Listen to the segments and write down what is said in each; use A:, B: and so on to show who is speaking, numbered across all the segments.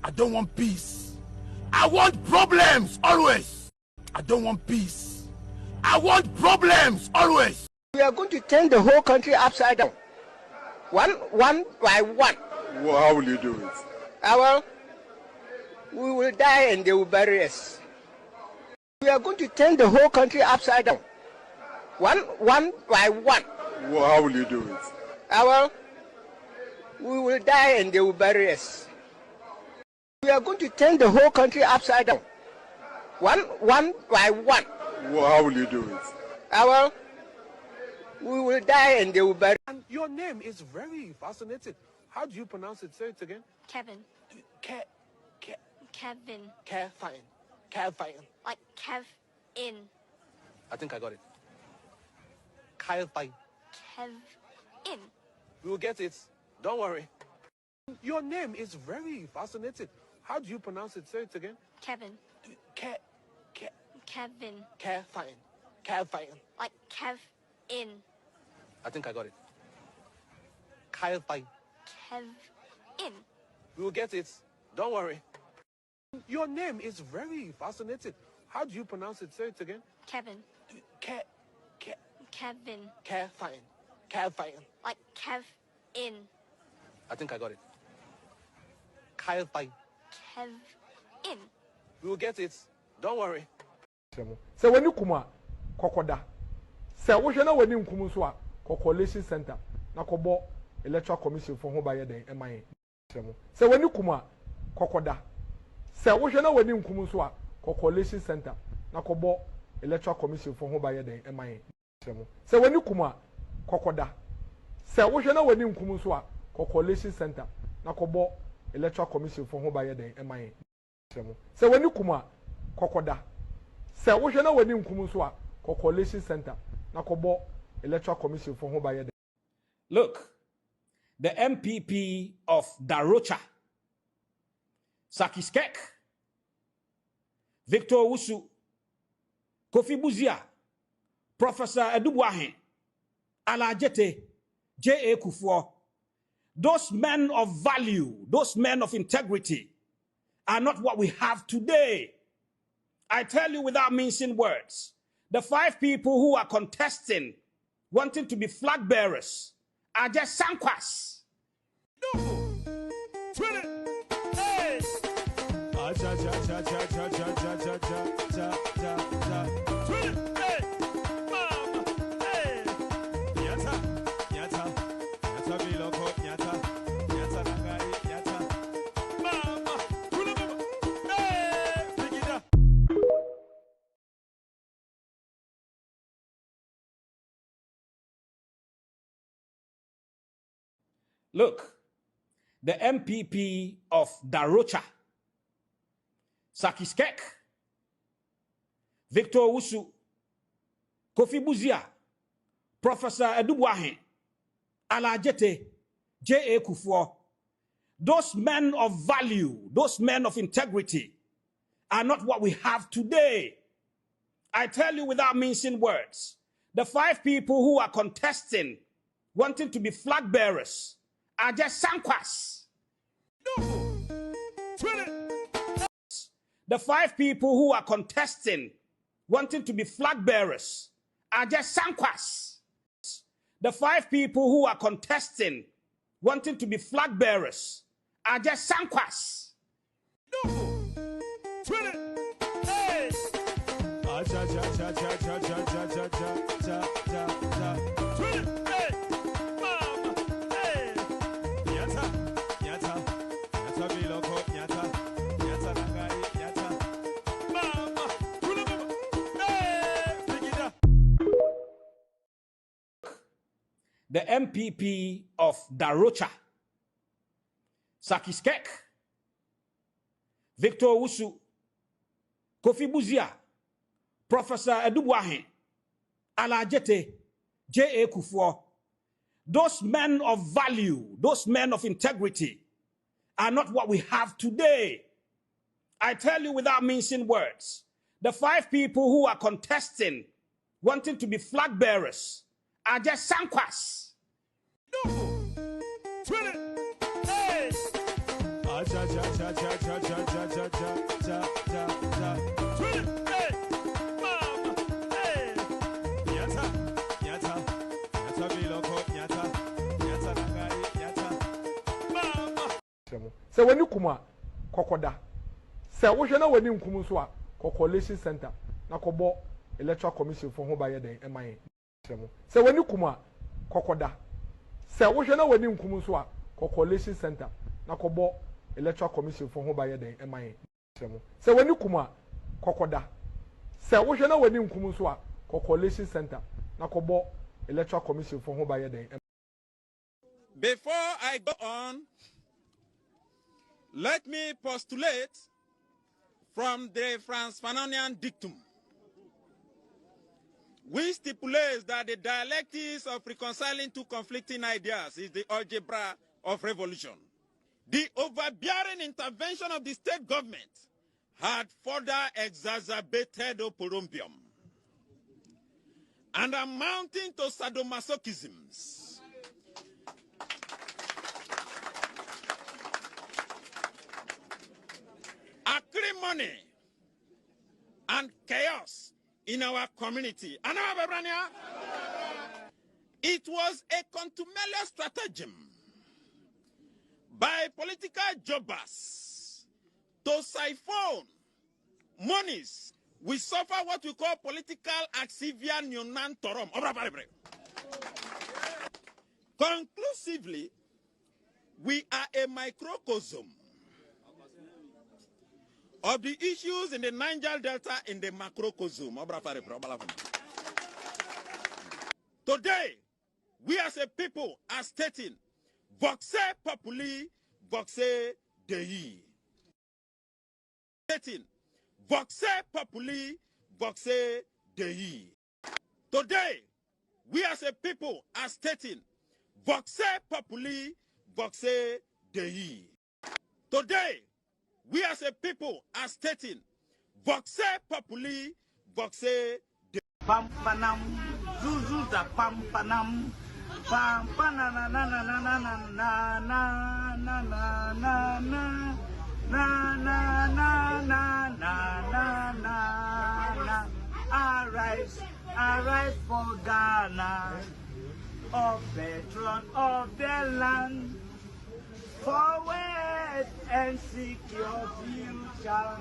A: I don't want peace. I want problems always. I don't want peace. I want problems always.
B: We are going to turn the whole country upside down. One by one.
C: Well, how will you do it?
B: Well, we will die and they will bury us. We are going to turn the whole country upside down. One by one.
C: Well, how will you do it?
B: Well, we will die and they will bury us. We are going to turn the whole country upside down. One by one.
C: Well, how will you do it?
B: Well, we will die and they will bury.
D: And your name is very fascinating. How do you pronounce it? Say it again.
E: Kevin. Kevin.
D: Kevin.
E: Like Kev in.
D: I think I got it. Kevin.
E: Kev in.
D: We will get it. Don't worry. Your name is very fascinating. How do you pronounce it? Say it again.
E: Kevin. Kevin.
D: Kevin.
E: Like Kev in.
D: I think I got it. Kevin.
E: Kev in.
D: We will get it. Don't worry. Your name is very fascinating. How do you pronounce it? Say it again.
E: Kevin. Kevin.
D: Kevin.
E: Like Kev in.
D: I think I got it. Kevin.
E: Kev in.
D: We will get it. Don't worry.
F: So when you come kokoda say wo hwe na wani nkum so a coalition center na kobo electoral commission for ho baye den eman say when you come kokoda say wo hwe na wani nkum so a coalition center na kobo electoral commission for ho baye den eman say when you come kokoda say wo hwe na wani nkum so a coalition center na kobo electoral commission for ho baye den eman say when you come kokoda say wo hwe na wani nkum so a coalition center na kobo electoral commission for ho baye.
G: Look, the MPP of Darocha, Sakiskek, Victor Wusu, Kofi Buzia, Professor Edubuahen, Alajete, J.A. Kufuor, those men of value, those men of integrity are not what we have today. I tell you without mincing words, the 5 people who are contesting, wanting to be flag bearers, are just sankwas. Look, the MPP of Darocha, Sakiskek, Victor Wusu, Kofi Buzia, Professor Edubuahen, Alajete, J.A. Kufuor, those men of value, those men of integrity are not what we have today. I tell you without mincing words, the 5 people who are contesting, wanting to be flag bearers, are just sankwas. The 5 people who are contesting, wanting to be flag bearers, are just sankwas. The 5 people who are contesting, wanting to be flag bearers, are just sankwas. The MPP of Darocha, Sakiskek, Victor Wusu, Kofi Buzia, Professor Edubuahen, Alajete, J.A. Kufuor, those men of value, those men of integrity are not what we have today. I tell you without mincing words, the 5 people who are contesting, wanting to be flag bearers, are just sankwas.
F: sɛ wani kuma kɔkɔda sɛ wohwɛ na wani nkum so a kɔkɔlation center na kɔbɔ electoral commission for ho ba yɛ den ɛman sɛ wani kuma kɔkɔda sɛ wohwɛ na wani nkum so a kɔkɔlation center na kɔbɔ electoral commission for ho ba yɛ den ɛman sɛ wani kuma kɔkɔda sɛ wohwɛ na wani nkum so a kɔkɔlation center na kɔbɔ electoral commission for ho ba yɛ den.
H: Before I go on, let me postulate from the Franz-Fanonian dictum, which stipulates that the dialectics of reconciling two conflicting ideas is the algebra of revolution. The overbearing intervention of the state government had further exacerbated oporompium and amounting to sadomasochisms. Acrimony and chaos in our community. It was a contumelious stratagem by political jobbers to siphon monies. We suffer what we call political axivia neonantorum. Conclusively, we are a microcosm of the issues in the Niger Delta in the macrocosm. Today, we as a people are stating, voxe populi, voxe Dei. Stating, voxe populi, voxe Dei. Today, we as a people are stating, voxe populi, voxe Dei. Today, we as a people are stating, voxe populi, voxe Dei.
I: Pampanam, zuzu da pampanam, pampanana na na na na na na na na na na na na na na na na. Arise, arise for Ghana, a patron of the land. Forward and secure future,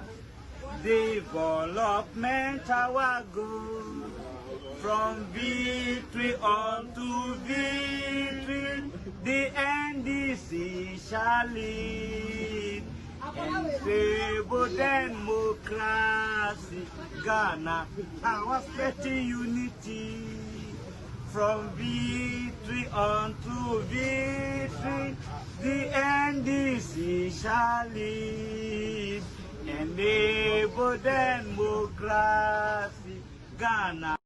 I: development our good. From victory on to victory, the NDC shall lead. Enable democracy, Ghana, our petty unity. From victory on to victory, the NDC shall lead. Enable democracy, Ghana.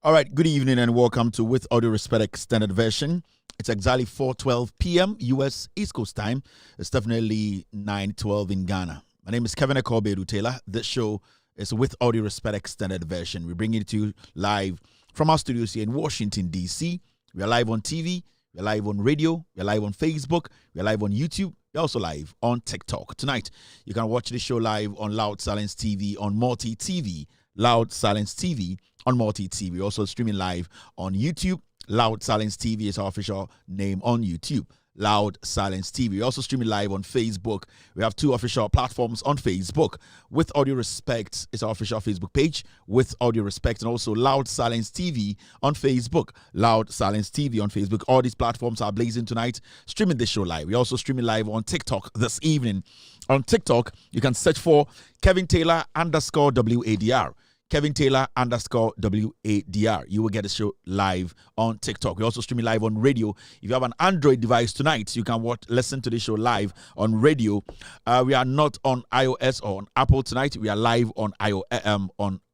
J: All right, good evening and welcome to With Audio Respect Extended Version. It's exactly 4:12 p.m. U.S. East Coast time. It's definitely 9:12 in Ghana. My name is Kevin Akobedu Taylor. This show is With Audio Respect Extended Version. We bring it to you live from our studios here in Washington, D.C. We are live on TV. We are live on radio. We are live on Facebook. We are live on YouTube. We're also live on TikTok. Tonight, you can watch the show live on Loud Silence TV, on Multi TV, Loud Silence TV, on Multi TV. We're also streaming live on YouTube. Loud Silence TV is our official name on YouTube. Loud Silence TV. We also stream it live on Facebook. We have 2 official platforms on Facebook. With Audio Respect is our official Facebook page, With Audio Respect, and also Loud Silence TV on Facebook. Loud Silence TV on Facebook. All these platforms are blazing tonight, streaming the show live. We also streaming live on TikTok this evening. On TikTok, you can search for Kevin Taylor _WADR. Kevin Taylor _WADR. You will get the show live on TikTok. We're also streaming live on radio. If you have an Android device tonight, you can listen to the show live on radio. We are not on iOS or on Apple tonight. We are live on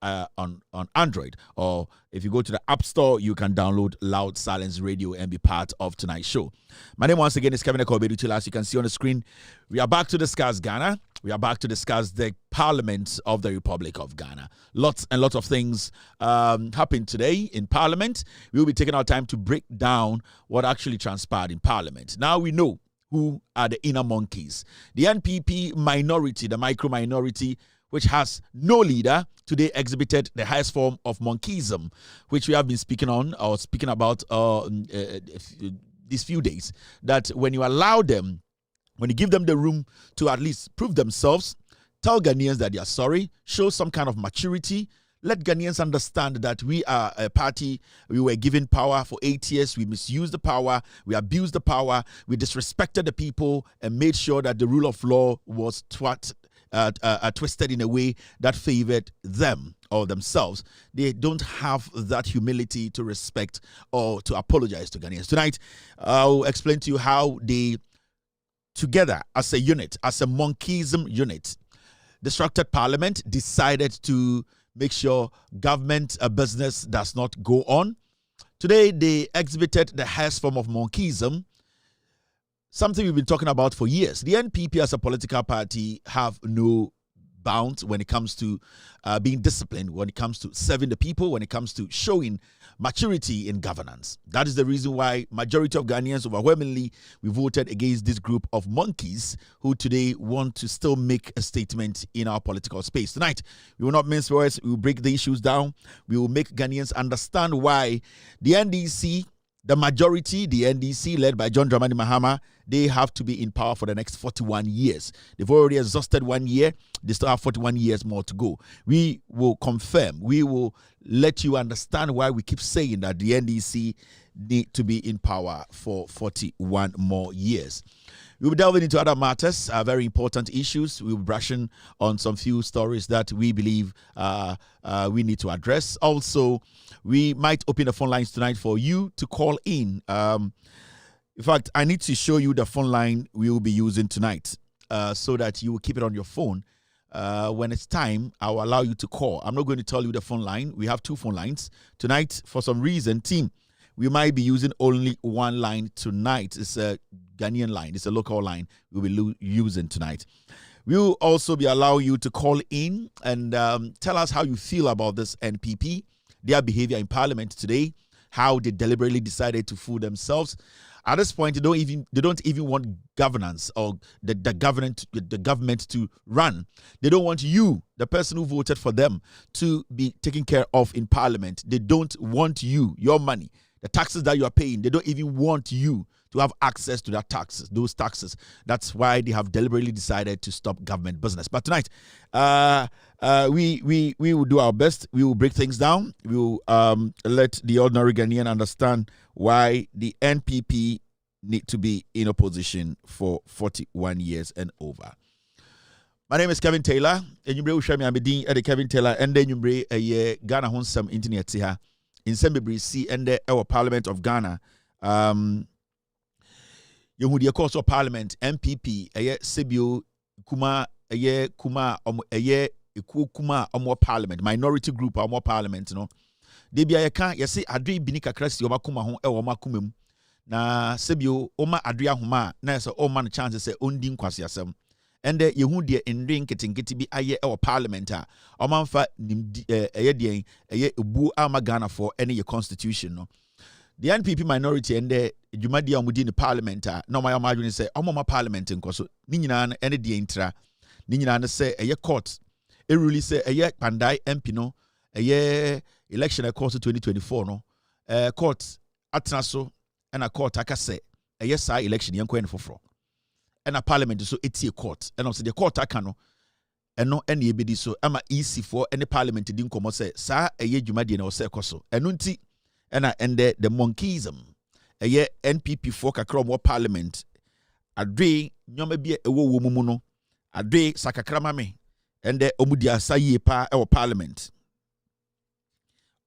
J: on Android. Or if you go to the App Store, you can download Loud Silence Radio and be part of tonight's show. My name once again is Kevin Ekobedu. As you can see on the screen, we are back to discuss Ghana. We are back to discuss the Parliament of the Republic of Ghana. Lots and lots of things happened today in Parliament. We will be taking our time to break down what actually transpired in Parliament. Now we know who are the inner monkeys. The NPP minority, the micro-minority, which has no leader, today exhibited the highest form of monkeyism, which we have been speaking about these few days. That when you allow them, when you give them the room to at least prove themselves, tell Ghanaians that they are sorry, show some kind of maturity, let Ghanaians understand that we are a party, we were given power for 8 years, we misused the power, we abused the power, we disrespected the people and made sure that the rule of law was twisted in a way that favored them or themselves. They don't have that humility to respect or to apologize to Ghanaians. Tonight, I'll explain to you how they, together as a unit, as a monkeyism unit, distracted Parliament, decided to make sure government business does not go on. Today, they exhibited the highest form of monkeyism, something we've been talking about for years. The NPP as a political party have no bounds when it comes to being disciplined, when it comes to serving the people, when it comes to showing maturity in governance. That is the reason why majority of Ghanaians overwhelmingly we voted against this group of monkeys who today want to still make a statement in our political space. Tonight, we will not mince words. We will break the issues down. We will make Ghanaians understand why the NDC, the majority, the NDC led by John Dramani Mahama, they have to be in power for the next 41 years. They've already exhausted 1 year. They still have 41 years more to go. We will confirm. We will let you understand why we keep saying that the NDC need to be in power for 41 more years. We'll be delving into other matters, very important issues. We'll be brushing on some few stories that we believe we need to address. Also, we might open the phone lines tonight for you to call in. In fact, I need to show you the phone line we will be using tonight so that you will keep it on your phone. When it's time, I'll allow you to call. I'm not going to tell you the phone line. We have 2 phone lines. Tonight, for some reason, team, we might be using only 1 line tonight. It's a Ghanaian line. It's a local line we'll be using tonight. We'll also be allowing you to call in and tell us how you feel about this NPP, their behavior in Parliament today, how they deliberately decided to fool themselves. At this point, they don't even want governance or the government to run. They don't want you, the person who voted for them, to be taken care of in Parliament. They don't want you, your money, the taxes that you are paying. They don't even want you to have access to those taxes. That's why they have deliberately decided to stop government business. But tonight, we will do our best. We will break things down. We will let the ordinary Ghanaian understand why the NPP need to be in opposition for 41 years and over. My name is Kevin Taylor. Enyumbre ushami amedin ede Kevin Taylor ende enyumbre eye Ghana honsam internet ha. In Sembebri si ende ewo Parliament of Ghana. Yehu de course of Parliament MPP eye Sebio kuma eye kuma eye kuma omo Parliament minority group omo Parliament no. De bia ye kan ye se adwe bini kakra si omakuma ho ewo makumem. Na Sebio oma adwe ahoma na se oma no chance se ondi nkwase asem. Ende yehu de ndwe nketenkete bi aye ewo Parliament a omanfa eye de eye ebu ama Ghana for any ye constitution no. The NPP minority and the Jumadi Amudi in Parliament, no my imagine say, Omama Parliament in Koso, Nina and the intra, Nina say a year court, a really say a year Pandai Empino, a year election of course 2024, no, court Atnaso and a court Akase, yes, election young coin for. And a parliament so it's a court. And also the court I can and no any ebedi so ama easy for any parliament didn't come say sa eye dwumade na ose koso eno nti na ende the monkeyism eye NPP for kakra mo parliament adwe nyoma bi ewo mu no adwe sakakra mame ende omudi asaye pa e parliament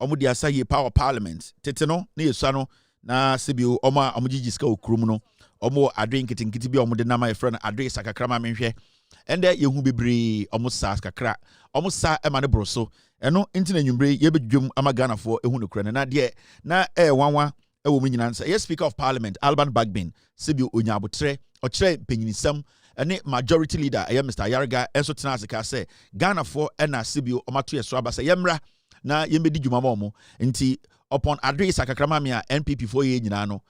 J: omudi asaye pa parliament tete no na yesu no na sebio oma omjijiska okrum no omo adwe nkitinkiti bi omde na my friend adwe sakakra mame hwe ende yehu bebre omusa kakra omusa emane broso eno nti na nwumbre yebedwum amagana fo ehu no kra na de na wanwa ewo mu nyina nsa yes speaker of parliament Alban Bagbin sebi onyabotre okire penyinisam ene majority leader Mr. Yarga enso tena asika se Ghana fo na sebi omato yeso abasa yemra na yembedi dwuma mo nti upon address akakrama a NPP for ye nyina no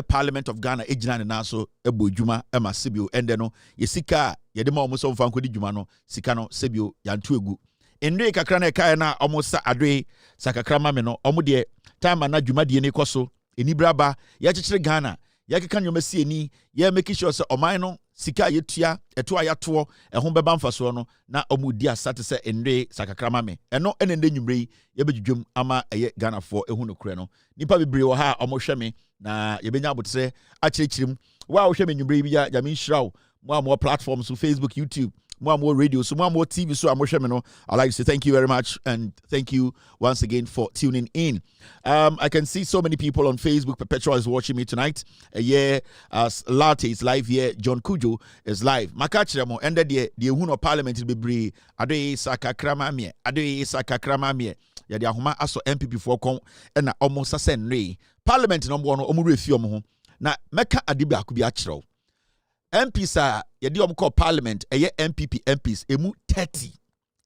J: Parliament of Ghana ejina ne na so ebo dwuma ema sebio ende no yesika yede ma omo so mfa nkodi dwuma no sika no sebio yantu egu ende kakra na kai na omo sa address sakakrama me no omo de time na dwuma de ne koso enibraba ya kekere Ghana ya keka nyoma si eni ya make sure say oman no sika yetua eto ayato ehon beba mfaso no na omudi asate se ende sakakrama me eno enende nwumre yebedwum ama eye Ghana for ehu no kure no nipa bebre wo ha omohwe me na yebenya abotre akirikirim wa wo hwe me nwumre bi ya jamin shraw mo platforms so Facebook, YouTube, more radio, so more TV. So I'm no. I'd like to say thank you very much and thank you once again for tuning in. I can see so many people on Facebook. Perpetual is watching me tonight. Latte is live here. John Kujo is live. Makachiramo ended the Uno Parliament will be bree. Ade Saka Kramamie. Ade Saka Kramamie. Ya the Ahuma aso MPP for con and almost a sen Parliament number one omure fiom na meka adibe akubi achiro. MPs are yedi call parliament MPP MPs emu 30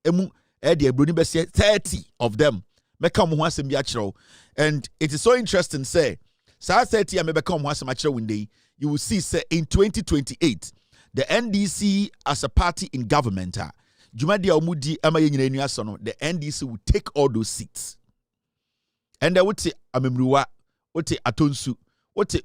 J: emu the ebroni bese 30 of them meka mo ho asem bi achiro and it is so interesting say 30 amebeka mo asem achiro winde you will see say in 2028 the NDC as a party in government jumadi omudi ama yenyina enu aso no the NDC will take all those seats and they would say amemruwa wote atonsu wote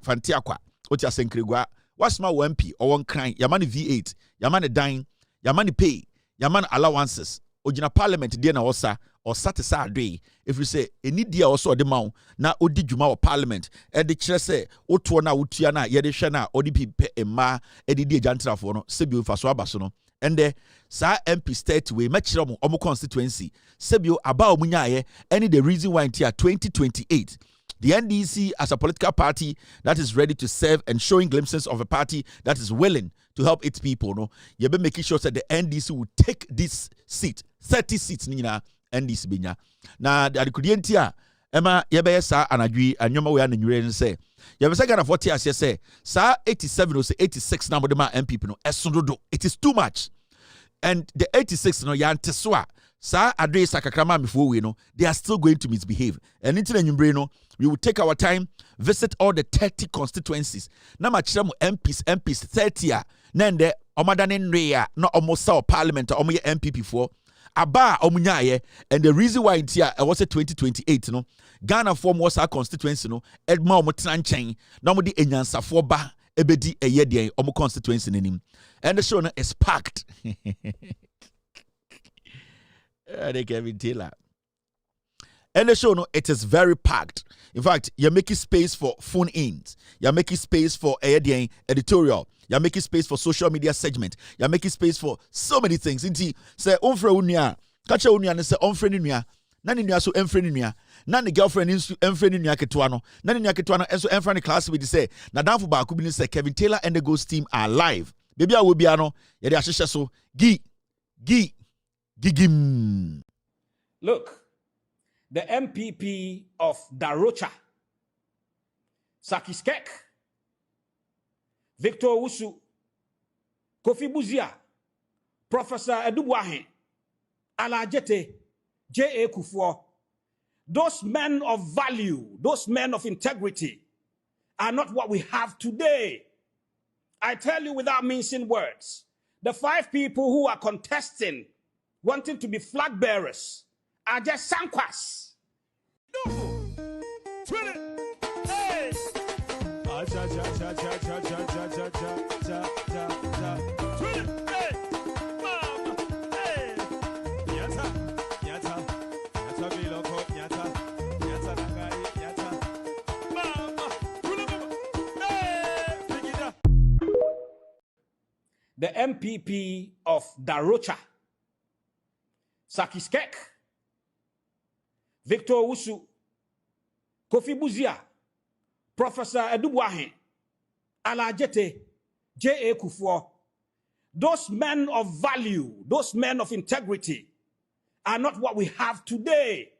J: fantiakwa Oti asenkregwa wasma MP or one crime yamani V8 yamani dine yamani pay yamani allowances ojina parliament dia na osa or satisa day if you say any dia also the mount na odi dwuma or parliament e de kire se oto na wotua na ye de hwe na odi pipe emma e de die jantrafo no sebio mfaso abaso no ende sa MP state we mekire mo omo constituency sebio aba omunyaye any the reason why until 2028 the NDC as a political party that is ready to serve and showing glimpses of a party that is willing to help its people, no, you be making sure that the NDC will take this seat, 30 seats, nina NDC binya. Na the kudientia, Emma yebe sa anadwi anyoma we ananyure say. You be say Ghana 40 as say, sa 87 or say 86 number the MPP no esododo. It is too much. And the 86 no yanteswa. Sa address akakrama before we know they are still going to misbehave. And into the nyumbre we will take our time, visit all the 30 constituencies. Na machiramu MPs 30 nende omadane nrea na almost our parliament or MPP for aba omunyaye and the reason why it's here was 2028 no Ghana form was our constituency no edma omotena nchen na omodi enyansafo ba ebedi eyede omo constituency nenim and the show no is packed. They can tell that. And the show, no, it is very packed. In fact, you're making space for phone ins. You're making space for editorial. You're making space for social media segment. You're making space for so many things. Inti say onfre unia, kacha unia ne say onfre unia. Nani unia so enfre unia. Nani girlfriend insu enfre unia ketuano. Nani unia ketuano enso enfre ne class with say. Na danfo ba kubi say Kevin Taylor and the Ghost team are live. Baby a will be ano. Yede ahihye so Gigim.
G: Look, the MPP of Darocha, Sakiskek, Victor Wusu, Kofi Buzia, Professor Edubuahe, Alajete, J.A. Kufuor, those men of value, those men of integrity are not what we have today. I tell you without mincing words, the 5 people who are contesting wanting to be flag bearers are just sankwas.
A: Hey.
G: The MPP of Darocha, Sakiskek, Victor Usu, Kofi Buzia, Professor Edubuahe, Alajete, J.A. Kufuor, those men of value, those men of integrity are not what we have today.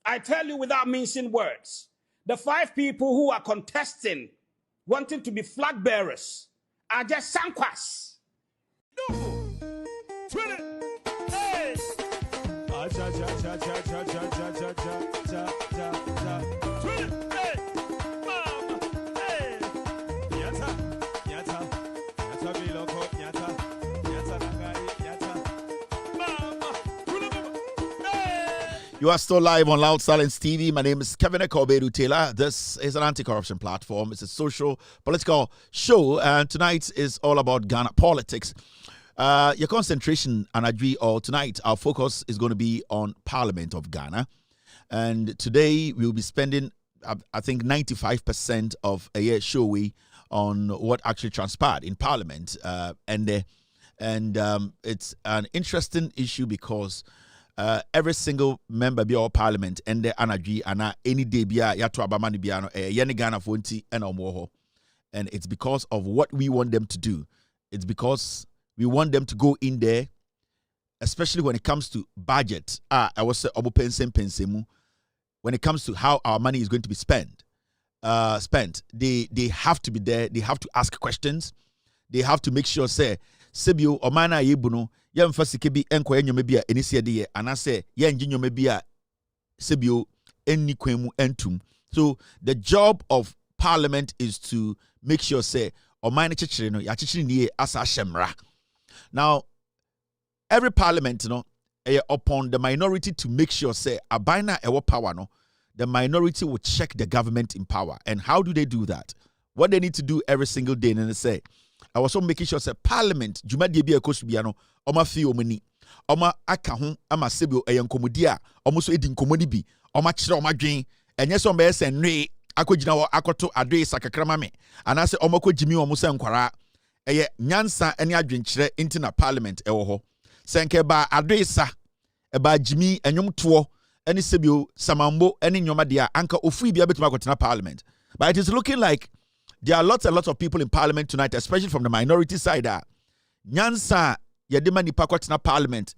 G: I tell you without mincing words, the 5 people who are contesting, wanting to be flag bearers, are just sankwas.
J: You are still live on Loud Silence TV. My name is Kevin Ekobedu Taylor. This is an anti-corruption platform. It's a social, political show, and tonight is all about Ghana politics. Your concentration, Anadri, or tonight, our focus is going to be on Parliament of Ghana. And today, we'll be spending, I think, 95% of a year showing on what actually transpired in Parliament. And it's an interesting issue because every single member be our parliament and the energy and any day be ya to abamani biano yeni Ghana fonti and omoho. And it's because of what we want them to do. It's because we want them to go in there, especially when it comes to budget. I was say obo pensemu. When it comes to how our money is going to be spent, they have to be there. They have to ask questions. They have to make sure say Sebio Omana Yebuno. Yam fasike bi enko enyo bi a enisi de ye anase ye nginyo bi a sebio enni kwemu entum. So the job of parliament is to make sure say omane chichire no ya chichire ni asa shemra. Now every parliament upon the minority to make sure say abina ewo power no, the minority will check the government in power. And how do they do that? What they need to do every single day, and they say I was also making sure say parliament juma de bi ekosubiano Oma fi omani oma aka ho ama sebio eyenkomodi a omo so edi nkomodi bi oma kire oma dwen enye so mbe se nwe akogina ho akoto adwe sakakrama me anase oma kogimi omo se nkwara eye nyansa ene adwenkire intina parliament ewo ho senke ba adwe sa e ba gimi enyom to ene sebio samambo ene nyoma de a anka ofu bia betuma akotena parliament. But it is looking like there are lots and lots of people in parliament tonight, especially from the minority side. Nyansa yedema nipa kwatena parliament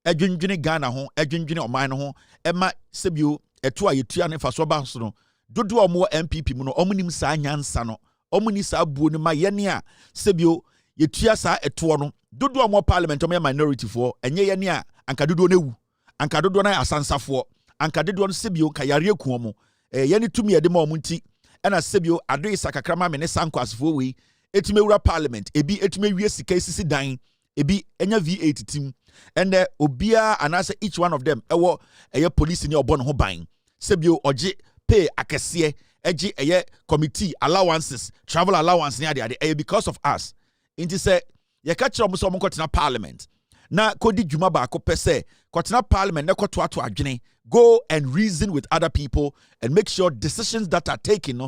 J: edwendwene Ghana ho edwendwene oman ho ema sebio eto a yetua ne faso ba so no dodo omo MPP mu no omunim saa nyansa no omuni saa buo ne ma yene a sebio yetua saa eto no dodo omo parliament omo minority fo enye yene a anka dodo newu anka dodo na asansafo anka dodo no sebio ka yare ku omo yene tumi yede ma omo nti ena sebio ado isakakrama me ne sankwasfo we etimewura parliament ebi etimewie sika sisi dan ebi enya V8 team and obia anasa each one of them ewo eye police ni obon ho ban sebio oje pay akese eji eye committee allowances travel allowance ni ade because of us inti say ye ka kire omo so omo kotena parliament na kodi djuma ba ko pese kotena parliament na koto ato adwene go and reason with other people and make sure decisions that are taken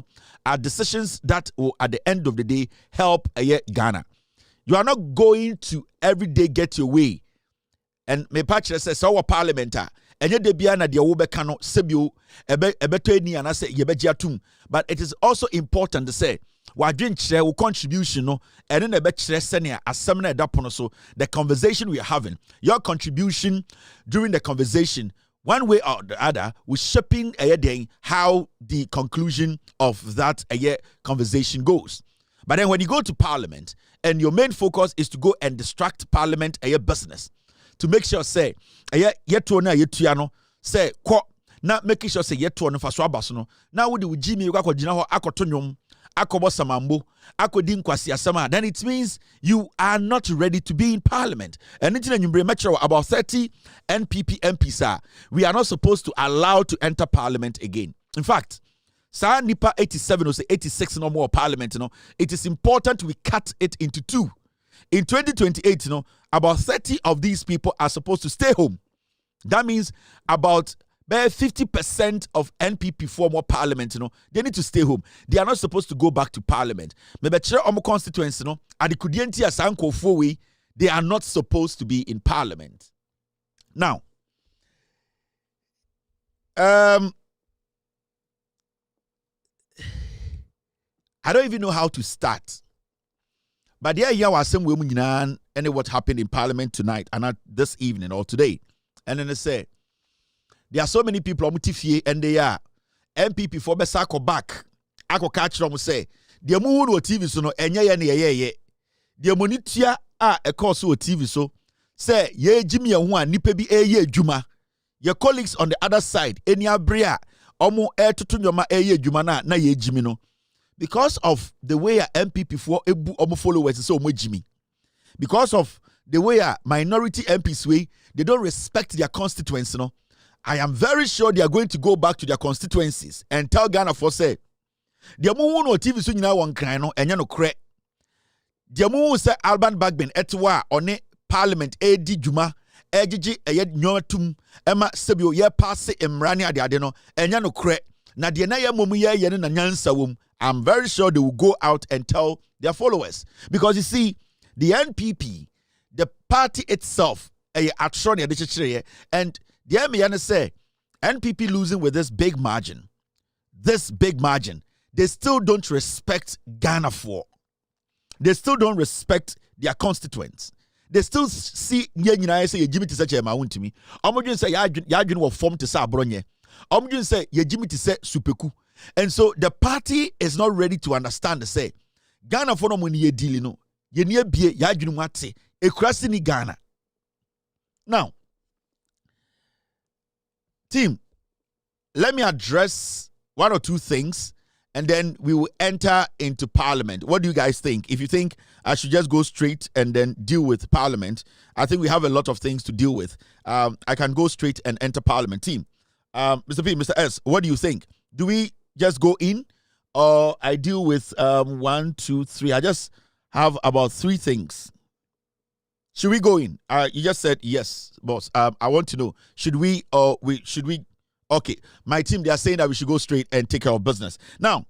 J: are decisions that will at the end of the day help Ghana. You are not going to every day get your way. And me patch says our parliament and yet de biana de wobeka no sebio ebeto eni anase yebegiatum. But it is also important to say wadwen kire wo contribution no ene na ebe kire senia asem na edapono so the conversation we are having, your contribution during the conversation one way or the other will shaping how the conclusion of that conversation goes. But then when you go to parliament and your main focus is to go and distract parliament business to make sure say yeto na yetuano say ko na making sure say yeto no faso abaso no na wo de ujimi akọ gina ho akoto nwom akobo samambo akodi nkwasi asama, then it means you are not ready to be in parliament. And in Nyumbre Metro about 30 NPP MPs we are not supposed to allow to enter parliament again. In fact, Sa nipa 87 or say 86 no more parliament, it is important we cut it into two. In 2028, about 30 of these people are supposed to stay home. That means about 50% of NPP form more parliament, they need to stay home. They are not supposed to go back to parliament. Maybe omo constituency, at the Kudienti Asanko Fowe, they are not supposed to be in parliament. Now, I don't even know how to start. But there was some women and what happened in parliament tonight and not this evening or today. And then they say there are so many people on Mutifie and they are MPP for Besako back. I could catch them say the moon or TV so no enya. The monitia a course or TV so say ye Jimmy and one nipebi ye juma. Your colleagues on the other side, any abria, omo air to tunyoma ye juma na ye Jimmy no. Because of the way a MPP for ebu omo followers is so much Jimmy. Because of the way a minority MPs way, they don't respect their constituents, I am very sure they are going to go back to their constituencies and tell Ghana for say, the moon or TV so nyina won kran no enya no kre. The moon say Alban Bagbin etwa one parliament edi juma ejiji eye nyotum ema sebio ye pass emrani ade no enya no kre. Na de na ye momu ye na nyansa wom. I'm very sure they will go out and tell their followers. Because you see, the NPP, the party itself, and the MN say, NPP losing with this big margin, they still don't respect Ghana for. They still don't respect their constituents. They still see, say, Jimmy to such a amount to me. I'm going to say, Yajin will form to Sabronye. I'm going to say, Jimmy to say, Superku. And so the party is not ready to understand the say Ghana for no money ye dealing no ye near be ya junwate e krasi ni Ghana. Now, team, let me address one or two things and then we will enter into parliament. What do you guys think? If you think I should just go straight and then deal with parliament, I think we have a lot of things to deal with. I can go straight and enter parliament. Team, Mr. P, Mr. S, what do you think? Do we just go in or I deal with 1, 2, 3? I just have about 3 things. Should we go in? You just said yes, boss. I want to know, should we? Okay, my team, they are saying that we should go straight and take care of business. Now,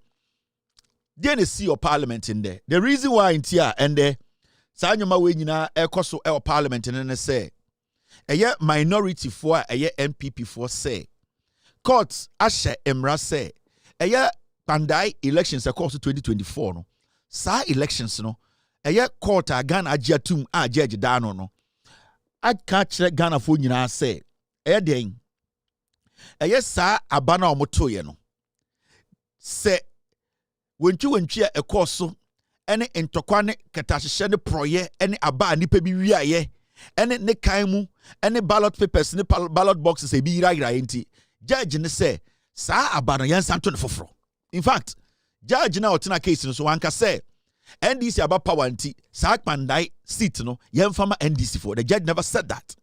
J: then they see your parliament in there. The reason why in here and there, Sanyama we nina ekoso our parliament and then say, a minority for a MPP for say, courts ashe emra say, a Pandai elections across 2024 no. Sa elections no. A court a Ghana ajatum a judge dano no. I catch Ghana for nyina say, den. Sa abana omotoye no. Se wentu e course ene entokwane ketahye ne proye ene aba nipa bi wiaye ene ne kan mu ene ballot papers ne ballot boxes e bi ira enti judge ne say sa abana yansanto ne foforo. In fact, judge na otina case no so wanka say NDC about power anti sa Pandai seat no yemfama NDC for. The judge never said that.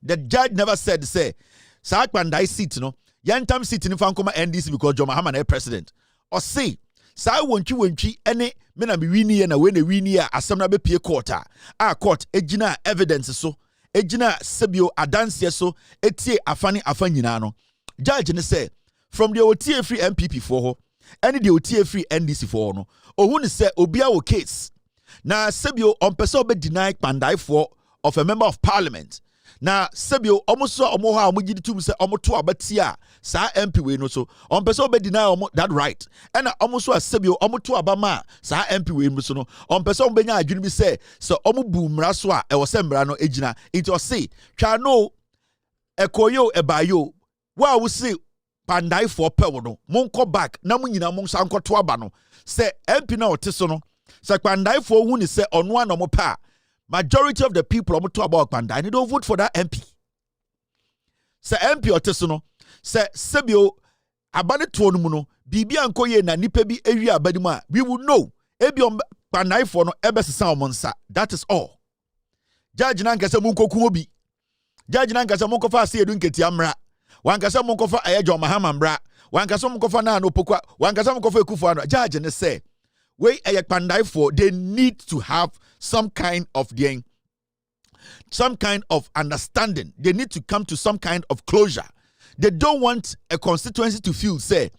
J: The judge never said say sa Pandai seat no yantam seat ni fan koma NDC because John Mahama na president. Or say sa wontwi ene me na me wini na we na wini a asem na be pie court a court ejina evidence so ejina sebio adanse so etie afani afanyina no judge ne say from the otie free MPP for ho ene the otie free NDC for no ohun ne say obia wo case na sebio ompese obe deny Pandai for of a member of parliament. Na sebio omoso omo ha omogidi tum se omoto abatia sa MP we no so ompese obe deny omo that right and omoso sebio omoto abama sa MP we no so no ompese ombenya adwunu bi se omo bu mra so a e wo se mra no ejina it o say twa no ekoyo ebayo wa wo se Pandai for pewo no monko back na munyina mon sankoto aba no se MP na ote so no se Pandai for hu ni se ono an omo pa majority of the people omo to about Pandai they don't vote for that MP. Se MP ote so no se sebio abane to no mu no bibia nkoye na nipa bi ewi abani mu a we will know ebi Pandai for no ebesesa omonsa. That is all. Judge na nkase munkoku obi. Judge na nkase munkofa ase edu nketi amra. Wankasa munkofa John Mahama mbra. wankasa mo kofa na no pokwa wankasa mo kofa ekufu ano judge ne say we ayekpandai for they need to have some kind of understanding. They need to come to some kind of closure. They don't want a constituency to feel say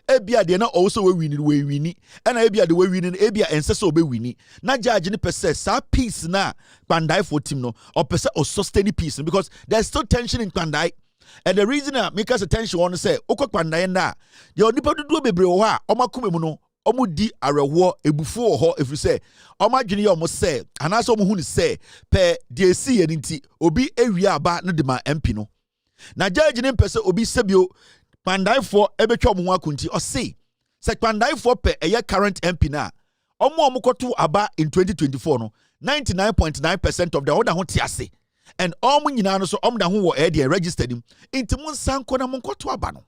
J: ebia they not also we win and ebia the way winning ebia ense be winning na judge ni pese sa peace na Pandai for team no or pese or sustain peace because there's still tension in Pandai. And the reason make us attention want to say okwa Pandai na the onipa do bebre wo ha omakume mu no omu di arewo ebufu ho if you say omadwene ye omo say anaso omo hu ni say pe de esi ye nti obi ewia aba no de ma MP no na judge ni pese obi sebio Pandai for ebetwa omo akunti o say se Pandai for pe eye current MP na omo koto aba in 2024 no 99.9% of the order ho tiase and omo nyina no so omo da ho wo e de registered him inti mun sanko na mun koto aba no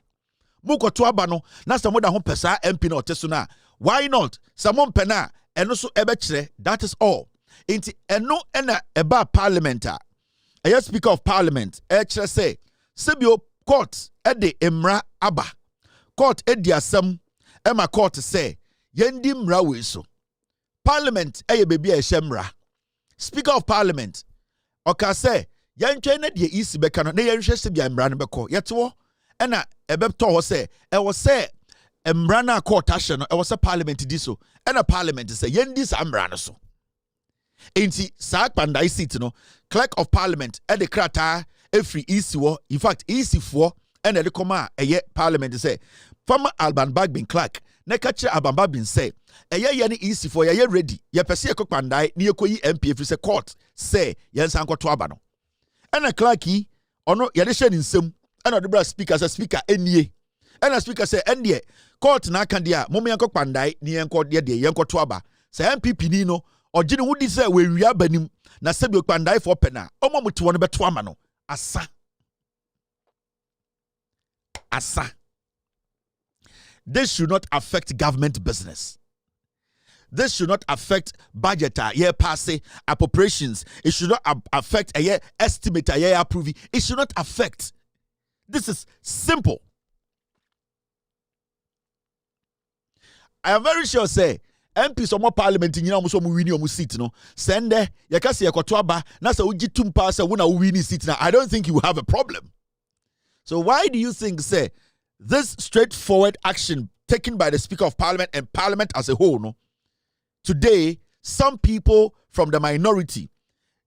J: mukoto aba no na samo da ho pesa MP na oteso na why not samo pena eno so ebekire that is all inti eno ena eba parliament a speaker of parliament kire say sebio court de emra aba court edi asem ema court say yendi mra we so parliament bebi a shemra speaker of parliament oka say yentwe na de isi beka no na yenhwe se bia mra no beko yeto ena ebepto ho say e wo say mra na court ahye no e wo say parliament di so ena parliament say yendi sa mra no so enti sa Pandai seat no clerk of parliament e de krata every isi wo in fact isi fo ena de koma eye parliament say former Alban Bagbin clerk na ka kire Alban Bagbin say eye ne isi fo ye ready ye pese ye Pandai na ye koyi MP every say court say ye nsan kwoto aba no ena clerk yi ono ye de hye ni nsem ena de bra speaker say speaker enie ena speaker say endie court na aka dia mom yanko Pandai ni yanko de yanko to aba say MPP ni no ogine wudi say we wia banim na sebio Pandai for pena omo muti won beto ama no asa this should not affect government business. This should not affect budget year passe appropriations. It should not affect a year estimate a year approving. It should not affect. This is simple. I am very sure say MPs or more parliament in almost some winning almost seat no send there yakasi yakotoaba na sa uji tumpa sa wuna winning seat now. I don't think you will have a problem. So why do you think say this straightforward action taken by the Speaker of Parliament and Parliament as a whole no today some people from the minority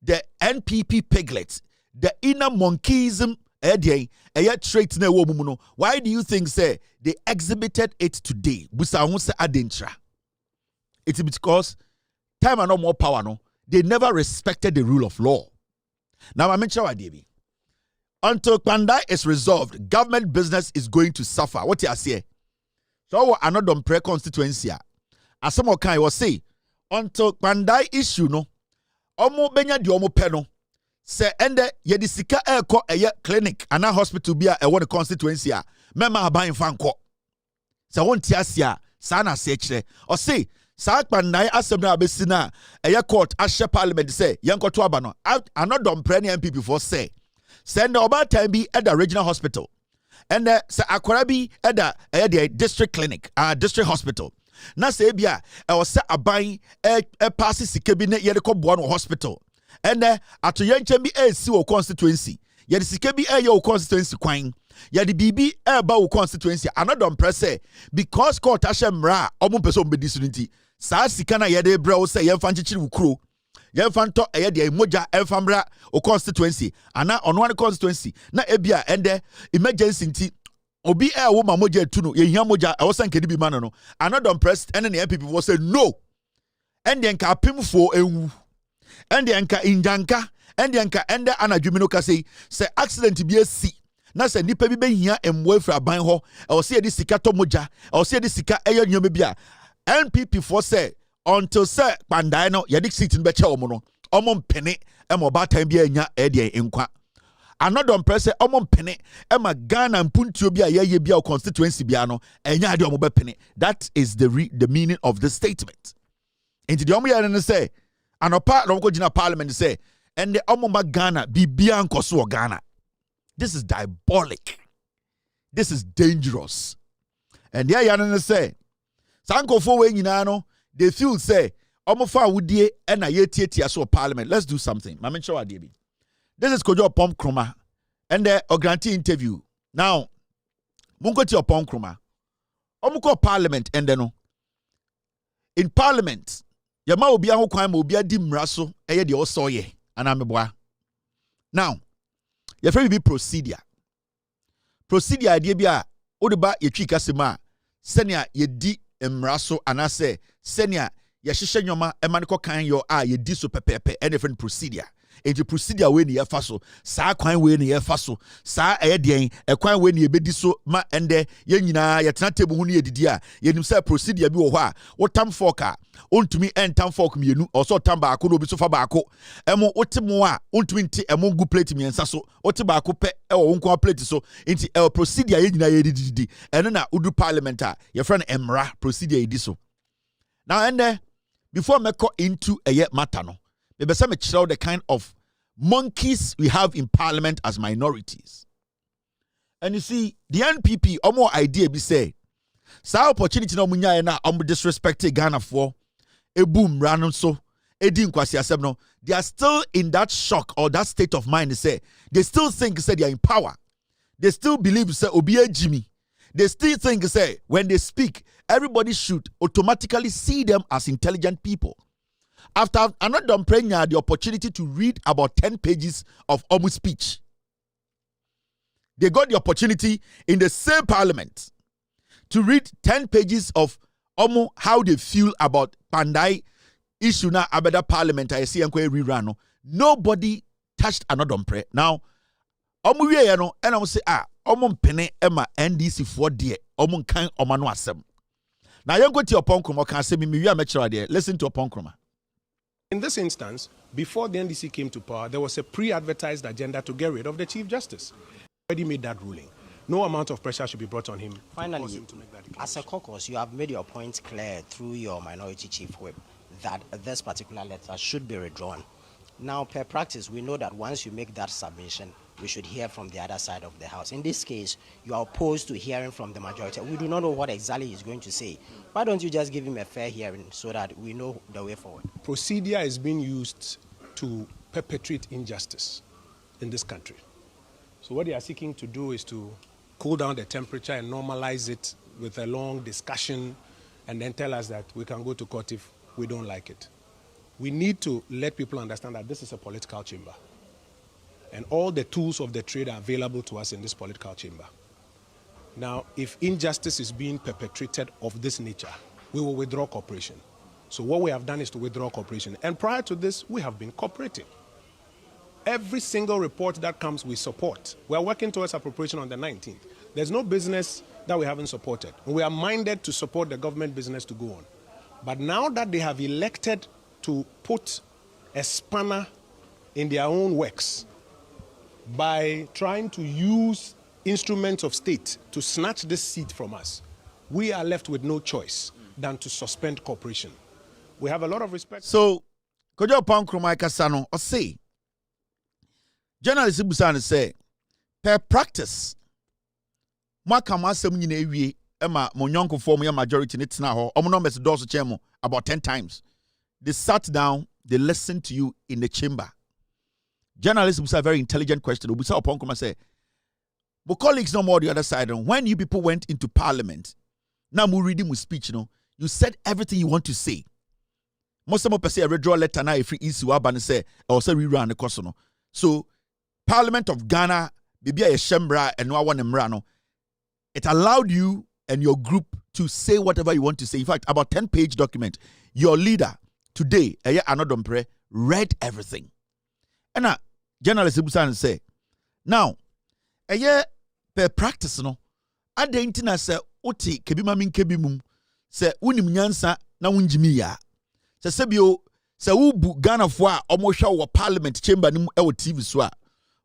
J: the NPP piglets the inner monkeyism trait na wo mu no why do you think say they exhibited it today busa ho say adentra it's because time and no more power no they never respected the rule of law. Now I mention what David until Pandai is resolved government business is going to suffer. What you say so another pre constituency as some kind was say until Pandai issue no omo benya di omo pe no say ende ye di sika eko eye clinic ana hospital bia e won constituency a mema aban fa nko say won ti asia sa na se kire o say sa Pandai asem na abesi na eye court ahye parliament say yenkoto aba no another pre MPP for say send over time be at the regional hospital and say akwara bi at the district clinic district hospital na say bia e was say aban pass sika bi na ye de ko boa no hospital and ato yenche bi AC wo constituency ye de sika bi ye wo constituency kwan ye de bibi ba wo constituency another press say because court ahye mra omo person be disunity sa sika na ye de bra wo say ye fa nchichiri wo kuro ye fa nto ye de moja enfamra o constituency ana ono one constituency na ebia ende emergency nti obi wo ma moja tu no ye hia moja e wo san kedi bi man no another press and the MPP will say no ende nka apimfo enwu ende nka injanka ende nka ende anadwumino ka say accident bi asi na se nipa bi behia emwo afra ban ho e wo say di sika to moja e wo say di sika eya nyoma bi a NPP for say until say Pandai no ye dik seat in beche omo no omo mpene e mo ba time bi anya e de enkwa another press omo mpene e ma Ghana mpuntuo bi a ye bi a constituency bia no enya de omo be pene. That is the meaning of the statement. Into the omo ye no say anopa no ko gina parliament say and the omo ma Ghana bibia nkoso Ghana. This is diabolic. This is dangerous. And there you say, Sanko for when you know, they feel say, Omofa Woodie and a yeti so parliament. Let's do something. Mamin show Adibi. This is Kojo Pom Kroma and the Ogranti interview. Now, Mungo to your Pom Kroma. Omuko parliament and then in parliament, Yama will be a crime will be a dim rasso, a de osoye, and I'm a boy. Now, your friend will be procedure. Procedure idea be a Odeba ye chika sema, senia ye di emraso, and I say, senia ye shisha nyoma, emaniko kan yo ye di so pepepe, any different procedure. And the procedure when ye faso, sa kwan when ye faso, sa edien, a kwan when ye bedi so ma ende, yenina, ye table huni didia, ye nimsa procedure bi what tam foka, to me and tam fork me, or so tamba could be so far bako, emo otimwa, untwinty, a mongu plate me and sasso, otibako pe, or unqua plate so, into a procedure yenina yedi, and then udu parliamenta, your friend Emra procedure ediso. Now and there, before me go into a yet matano. Maybe some show the kind of monkeys we have in parliament as minorities. And you see, the NPP, more idea be say, sa opportunity no munya na disrespected Ghana for a boom random so no, they are still in that shock or that state of mind. They say they still think say they are in power. They still believe say Obia Jimmy. They still think say when they speak, everybody should automatically see them as intelligent people. After another Prenya the opportunity to read about 10 pages of Omu speech. They got the opportunity in the same parliament to read 10 pages of Omu how they feel about Pandai issue na abeda parliament. I see rerun. Nobody touched another pre. Now, Omu ye no and I say Omu pene Emma NDC for dear Omu kan Omanu asem. Now you go to your Ponkroma can say me are mature there. Listen to a Ponkroma.
D: In this instance, before the NDC came to power, there was a pre-advertised agenda to get rid of the Chief Justice. Already made that ruling. No amount of pressure should be brought on him.
K: Finally, as a caucus, you have made your point clear through your minority chief whip that this particular letter should be withdrawn. Now, per practice, we know that once you make that submission, we should hear from the other side of the house. In this case, you are opposed to hearing from the majority. We do not know what exactly he's going to say. Why don't you just give him a fair hearing so that we know the way forward?
D: Procedure is being used to perpetrate injustice in this country. So what they are seeking to do is to cool down the temperature and normalize it with a long discussion and then tell us that we can go to court if we don't like it. We need to let people understand that this is a political chamber. And all the tools of the trade are available to us in this political chamber. Now, if injustice is being perpetrated of this nature, we will withdraw cooperation. So what we have done is to withdraw cooperation. And prior to this, we have been cooperating. Every single report that comes, we support. We are working towards appropriation on the 19th. There's no business that we haven't supported. We are minded to support the government business to go on. But now that they have elected to put a spanner in their own works, by trying to use instruments of state to snatch this seat from us, we are left with no choice than to suspend cooperation. We have a lot of respect.
J: So, Kojo Pankroma Kasano, or say, journalist Busan say, per practice, Makama Semini, Emma, Monyonko form your majority, it's now, Omonomes Dorso Chemo, about 10 times. They sat down, they listened to you in the chamber. Journalists was a very intelligent question. We saw upon come and say, but colleagues no more the other side. When you people went into parliament, now we reading with speech, you said everything you want to say. Most of them say a redraw letter now if you issue up and say, or say rerun the course. So, Parliament of Ghana, Bibia Shembra and Noah Nemrano, it allowed you and your group to say whatever you want to say. In fact, about 10-page document, your leader today, Anodompre, read everything. And journalist Busan say, now, per practice no, adentina say oti kebima min kebimum say unim nyansa na wunjimi ya. Se sebio se ubu Ghana fo a omhwa wo parliament chamber nim e wo TV so a.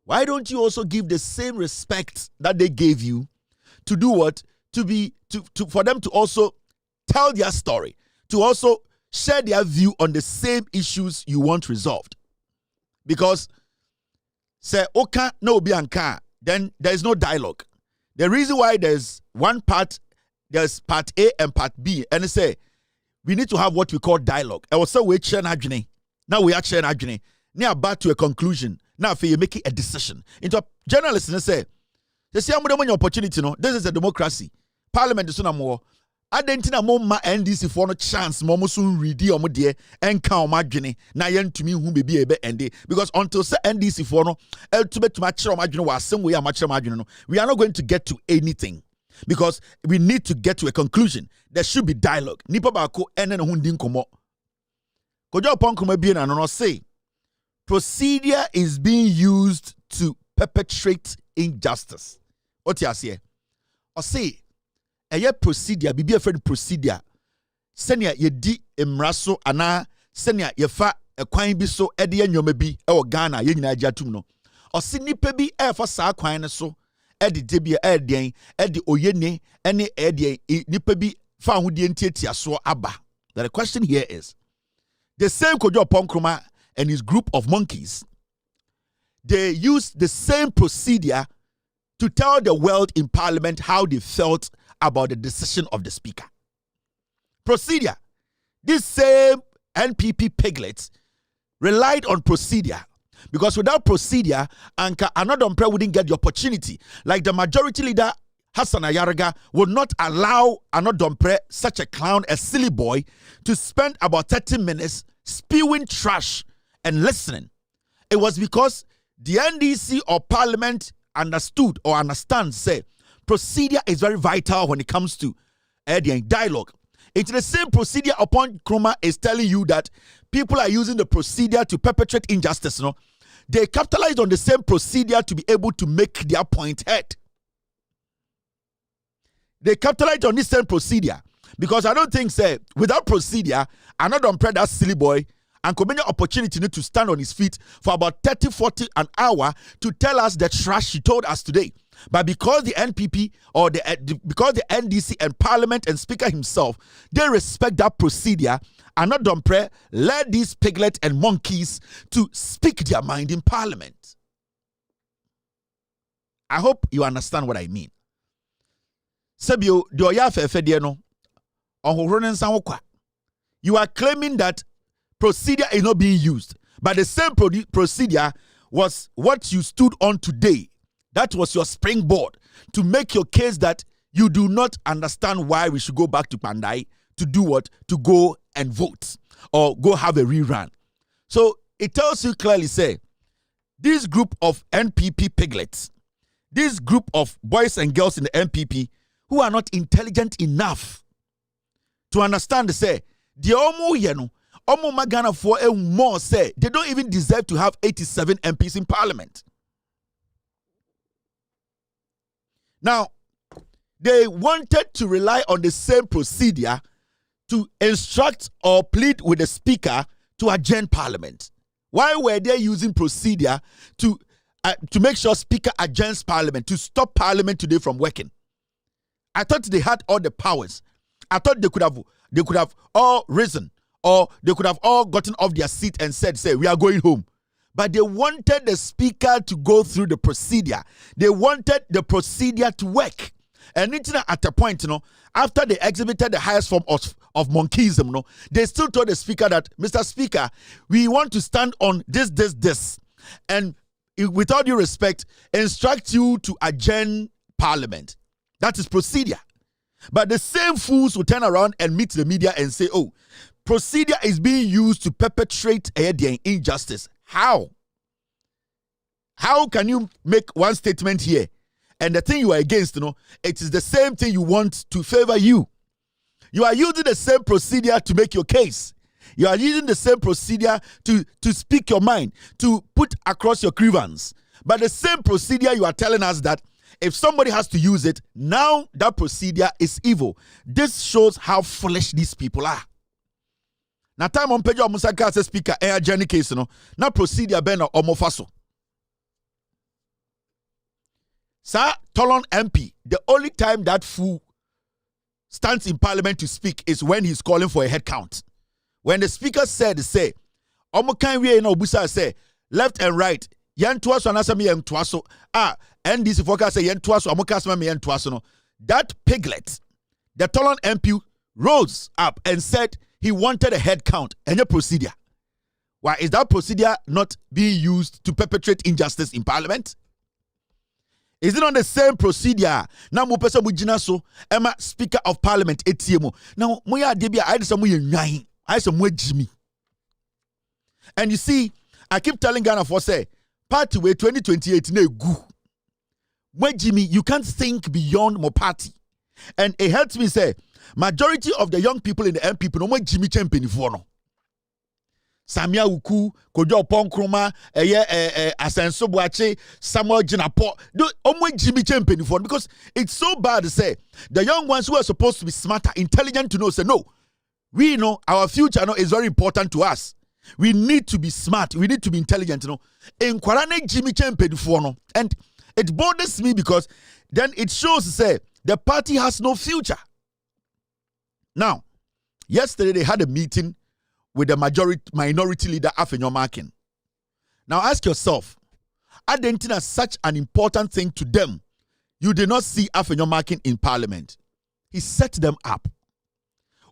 J: Why don't you also give the same respect that they gave you to do what? For them to also tell their story, to also share their view on the same issues you want resolved. Because say oka no be anka, then there is no dialogue. The reason why there's one part there's part A and part B, and they say we need to have what we call dialogue. I was so we share adwene. Now we are sharing adwene. Now about to a conclusion. Now for you making a decision. Into journalists and say, they say I'm going opportunity. No, this is a democracy. Parliament is no more. Adentina moma NDC for no chance momo soon ready or modie and count margin na yen to me who be a bit ND because until say NDC for no to bet to match margin was some way a match margin no we are not going to get to anything because we need to get to a conclusion. There should be dialogue. Nipa bako enen hundin komo. Kojo upon kuma bien and no say procedure is being used to perpetrate injustice. What you say? Or say a procedure, be a friend procedure. Senia ye di emraso ana senia ye fa a kwine bi so edi enyome bi e Ghana ye nyina ajatum no. O si nipa bi e fa saa kwine so edi debia edien edi oyene ene edien nipa bi fa ahudie ntiatia so aba. The question here is the same Kojo Ponkroma and his group of monkeys, they used the same procedure to tell the world in parliament how they felt about the decision of the speaker. Procedure. This same NPP piglets relied on procedure because without procedure, Anka Anodompe wouldn't get the opportunity. Like the majority leader, Hassan Ayaraga, would not allow Anodompe, such a clown, a silly boy, to spend about 30 minutes spewing trash and listening. It was because the NDC or parliament understood or understands, say, procedure is very vital when it comes to dialogue. It's the same procedure upon Kroma is telling you that people are using the procedure to perpetrate injustice. No, they capitalized on the same procedure to be able to make their point heard. They capitalized on this same procedure because I don't think, say, without procedure, another pray that silly boy and could be an opportunity to stand on his feet for about 30-40 an hour to tell us the trash he told us today. But because the NPP or because the NDC and Parliament and Speaker himself, they respect that procedure and not don't pray, let these piglets and monkeys to speak their mind in Parliament. I hope you understand what I mean. Sebio, you are claiming that procedure is not being used, but the same procedure was what you stood on today. That was your springboard to make your case that you do not understand why we should go back to Pandai to do what? To go and vote or go have a rerun. So it tells you clearly, say, this group of NPP piglets, this group of boys and girls in the NPP who are not intelligent enough to understand, say, the Omo Magana for a more say they don't even deserve to have 87 MPs in parliament. Now, they wanted to rely on the same procedure to instruct or plead with the speaker to adjourn parliament. Why were they using procedure to make sure speaker adjourns parliament, to stop parliament today from working? I thought they had all the powers. I thought they could have all risen, or they could have all gotten off their seat and said, say, we are going home. But they wanted the speaker to go through the procedure. They wanted the procedure to work. And at a point, after they exhibited the highest form of monkeyism, they still told the speaker that, Mr. Speaker, we want to stand on this. And with all due respect, instruct you to adjourn parliament. That is procedure. But the same fools will turn around and meet the media and say, oh, procedure is being used to perpetrate injustice. How? How can you make one statement here and the thing you are against, it is the same thing you want to favor you? You are using the same procedure to make your case. You are using the same procedure to speak your mind, to put across your grievance. But the same procedure you are telling us that if somebody has to use it, now that procedure is evil. This shows how foolish these people are. Na time on page of Musaka as a speaker, journey case, na procedure ben or mofaso. Sir Tolon MP, the only time that fool stands in parliament to speak is when he's calling for a head count. When the speaker said, say, Omokan we no busa say, left and right, yen twaso anasa me yen twaso. NDC focus say yen twaso, Omokas me yen twaso no. That piglet, the Tolan MP rose up and said he wanted a head count and a procedure. Why is that procedure not being used to perpetrate injustice in parliament? Is it on the same procedure? Now, mo pesa mo gina so, Emma Speaker of Parliament etiemo. Now, mo ya debia I say mo yenwan, I say mo Jimmy. And you see, I keep telling Ghana for say, party way 2028 na gu. Mo Jimmy, you can't think beyond mo party. And it helps me say, majority of the young people in the MPP no mo Jimmy champion for no. Samia Uku, Kojo Ponkroma, Asenso Boache, Samuel Jinapo, Omwe Jimmy champion for, because it's so bad to say the young ones who are supposed to be smarter, intelligent to know, say no. We know our future is very important to us. We need to be smart, we need to be intelligent, In Kwarane Jimmy champion for no. And it bothers me because then it shows say the party has no future. Now, yesterday they had a meeting with the minority leader Afenyo Markin. Now ask yourself, Argentina is such an important thing to them. You did not see Afenyo Markin in parliament. He set them up.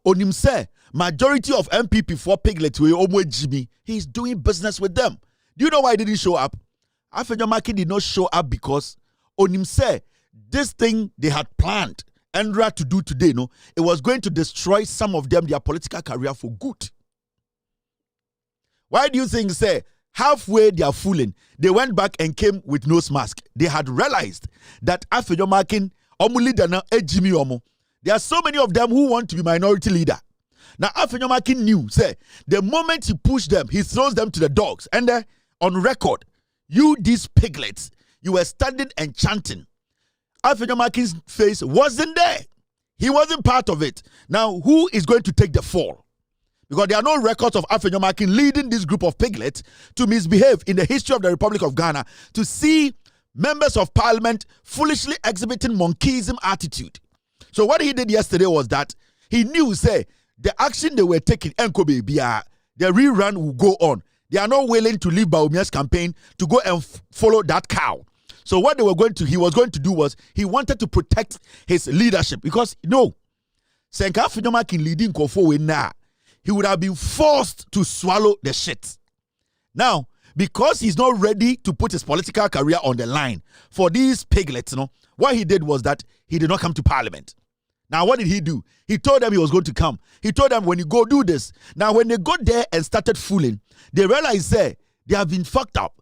J: Onim say, majority of MPP for Piglet we Omwe Jimmy, he's doing business with them. Do you know why he didn't show up? Afenyo Markin did not show up because Onim say, this thing they had planned Andra to do today, it was going to destroy some of them, their political career for good. Why do you think, say, halfway they are fooling? They went back and came with nose mask. They had realized that Afenyo Markin, Omu leader now, Jimmy Omo. There are so many of them who want to be minority leader. Now Afenyo Markin knew, say, the moment he pushed them, he throws them to the dogs. And on record, you these piglets, you were standing and chanting. Afenyo Markin's face wasn't there. He wasn't part of it. Now, who is going to take the fall? Because there are no records of Afenyo Markin leading this group of piglets to misbehave in the history of the Republic of Ghana, to see members of parliament foolishly exhibiting monkeyism attitude. So what he did yesterday was that he knew, say, the action they were taking, the rerun will go on. They are not willing to leave Baumia's campaign to go and follow that cow. So what he was going to do was, he wanted to protect his leadership. Because, Senka Afenyo Markin leading Kofo now, he would have been forced to swallow the shit. Now, because he's not ready to put his political career on the line for these piglets, what he did was that he did not come to parliament. Now, what did he do? He told them he was going to come. He told them, when you go do this. Now, when they got there and started fooling, they realized, they have been fucked up.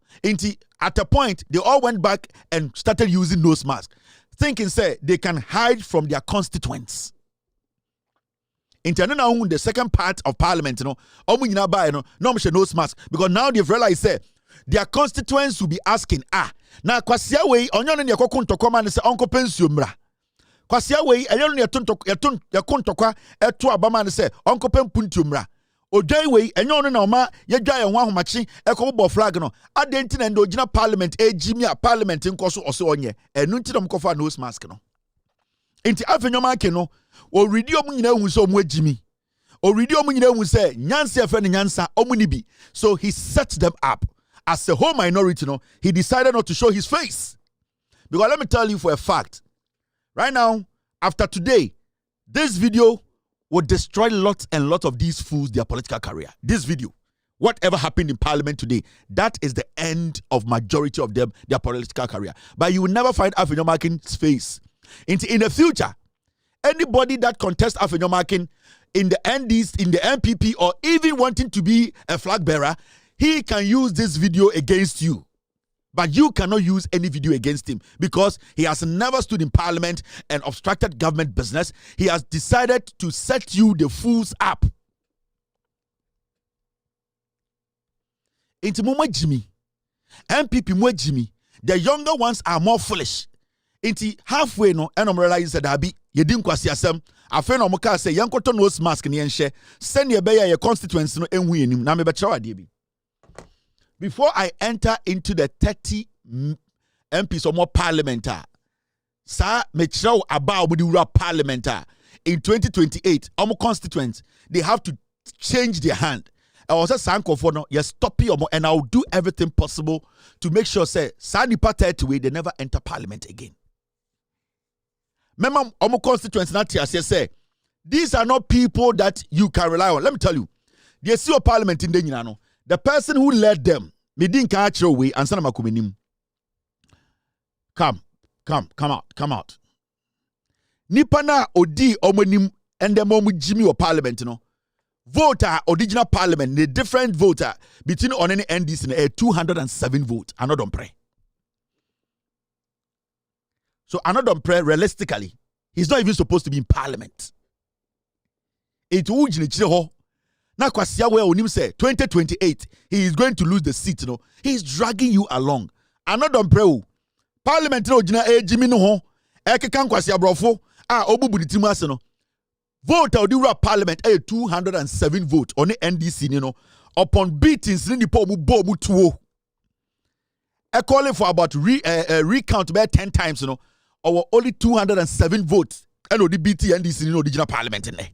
J: At a point, they all went back and started using nose masks, thinking, they can hide from their constituents. The second part of parliament, no nose mask, because now they've realized, their constituents will be asking, now kwasia we onyo ne yakokunto man say onko pension mra. Kwasia we enyo ne yakuntokwa eto abama ne say onko pempuntu mra. Odwan we enyo no na oma yedwa ye ho ahomachi ekobo flag no. Adenti na ndo gina parliament ejimi a parliament nkoso oso onye. Enu nti dom kofa nose mask no. Inti Afenyo Markin no o ready omu nyina hu so omu ejimi. O ready omu nyina hu say nyansa efe ne nyansa omu ni bi. So he set them up. As a whole minority, he decided not to show his face. Because let me tell you for a fact, right now, after today, this video will destroy lots and lots of these fools, their political career. This video, whatever happened in parliament today, that is the end of majority of them, their political career. But you will never find Afenyo Markin's face. In the future, anybody that contests Afenyo Markin in the NDs, in the MPP, or even wanting to be a flag bearer, he can use this video against you. But you cannot use any video against him because he has never stood in parliament and obstructed government business. He has decided to set you the fools up. Into Muma Jimmy, MPP Mwe Jimmy, the younger ones are more foolish. Into halfway no, and I'm realizing that Abi, you didn't quasi asem. I feel no muka say, Yankoto nose mask ni enche, send your beya your constituents no enwi enim, na me betrawa debi. Before I enter into the 30 MPs or more parliamentar, sir, make sure about the parliamentar in 2028, our constituents, they have to change their hand. I was a sanko for no, yes, stop you, and I'll do everything possible to make sure, say, Sani Party way they never enter parliament again. Remember, our constituents not here say these are not people that you can rely on. Let me tell you, the CEO Parliament in the the person who led them, me didn't catch your way and sana makuminim. Come out. Nipana odi omonim and the momu Jimmy or Parliament, voter original Parliament, the different voter between on any NDC and 207 votes. I don't pray. So another prayer, realistically, he's not even supposed to be in Parliament. It would now kwasia where onim say 2028 he is going to lose the seat. He's dragging you along. Another prayer. Parliament no jina ejimi no ho ekekan kwasia brofo obubu di timu ase no. Vote of the Parliament 207 vote on the NDC upon beatings ni nipa omu bo omu tuo. Calling for about recount about 10 times or only 207 votes and the BT NDC the original Parliament in there.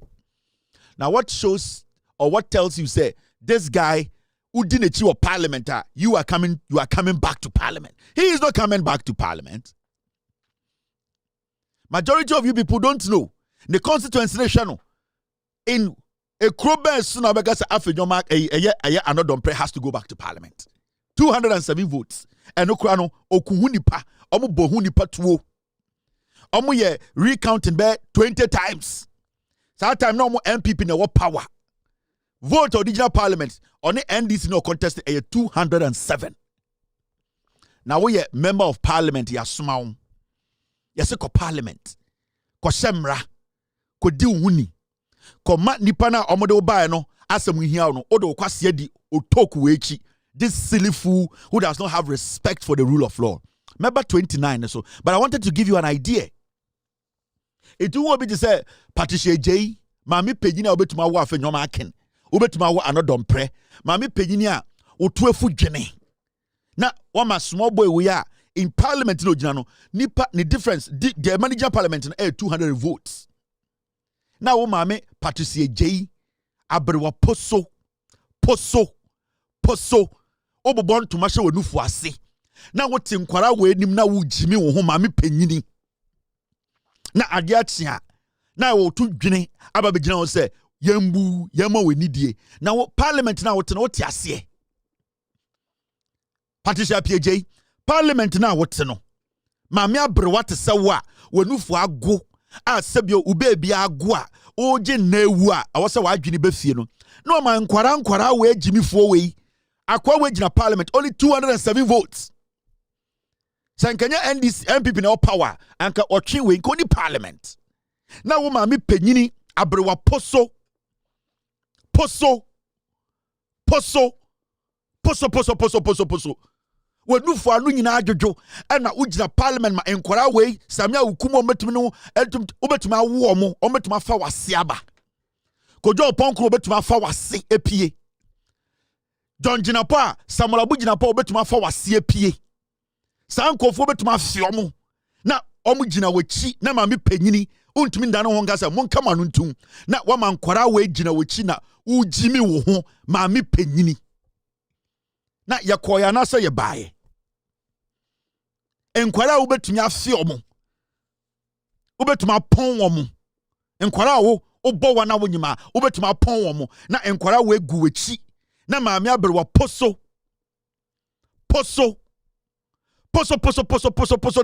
J: Now what shows or what tells you say this guy who didn't achieve a Parliament you are coming back to Parliament. He is not coming back to Parliament. Majority of you people don't know the constituency nation in a Kroben sooner because after your mark another prayer has to go back to Parliament. 207 votes. And Okrano okuhunipa omu bohunipa tuo. Omu ye recounting by 20 times. So time no more MPP no power. Vote original Parliament on the NDC no contest 207. Now we are member of Parliament ya sumaum. Yase ko Parliament. Ko semra. Ko di uhuni. Ko mat nipa na omode obae no asem hia no odo kwase di otoku echi. This silly fool who does not have respect for the rule of law. Remember 29 or so. But I wanted to give you an idea. It will be to say, Patricia J. Mami Pegina obetuma wa fe nyoma aken. Obetuma wa anodom pre. Mami Pegina otuefu dwene. Na wama small boy we are in Parliament no jina no. Nipa ni difference. The manager Parliament na 200 votes. Na wo mami Patricia J. Abrewa poso. Obobon to masha we nufu ase. Na wote nkwara we nim na wo jimi wo ho maame panyini. Na ade atia. Na wo tu dwene aba begina wo se yambu yama we nidie. Na wo Parliament na wote na wote ase. Patricia PJ Parliament na wote no. Maame abrewa te se wo a we nufu ago a sebio ube bia ago a oje na ewu a awose wa adwene befie no. No man nkwara we jimi fo we. Akwa wage na Parliament only 207 votes. Sankanya NDC MPP na power anka otwe we nkoni Parliament. Na wo ma me panyini abrewa poso. We nufu anu nyina adwojo na ugina Parliament ma enkwara we samia ukumo metumi no obetuma awo mo obetuma fa wase aba. Kojo ponkro obetuma fa wase epie. John Jinapa, Samuel Abu Jinapa, obetuma fa wase pie. Sankofo obetuma fiomo. Na omu jina wechi na mami panyini untumi ndana ho ngasa monka manu ntum. Na wama nkwara we jina wechi na ujimi wo ho mami panyini. Na yakoya na se ye bae. Enkwara obetumi afiomo. Obetuma pon wo mo. Enkwara wo obo wana wonyima obetuma pon wo mo. Na enkwara we gu wechi. Na maame abrewa poso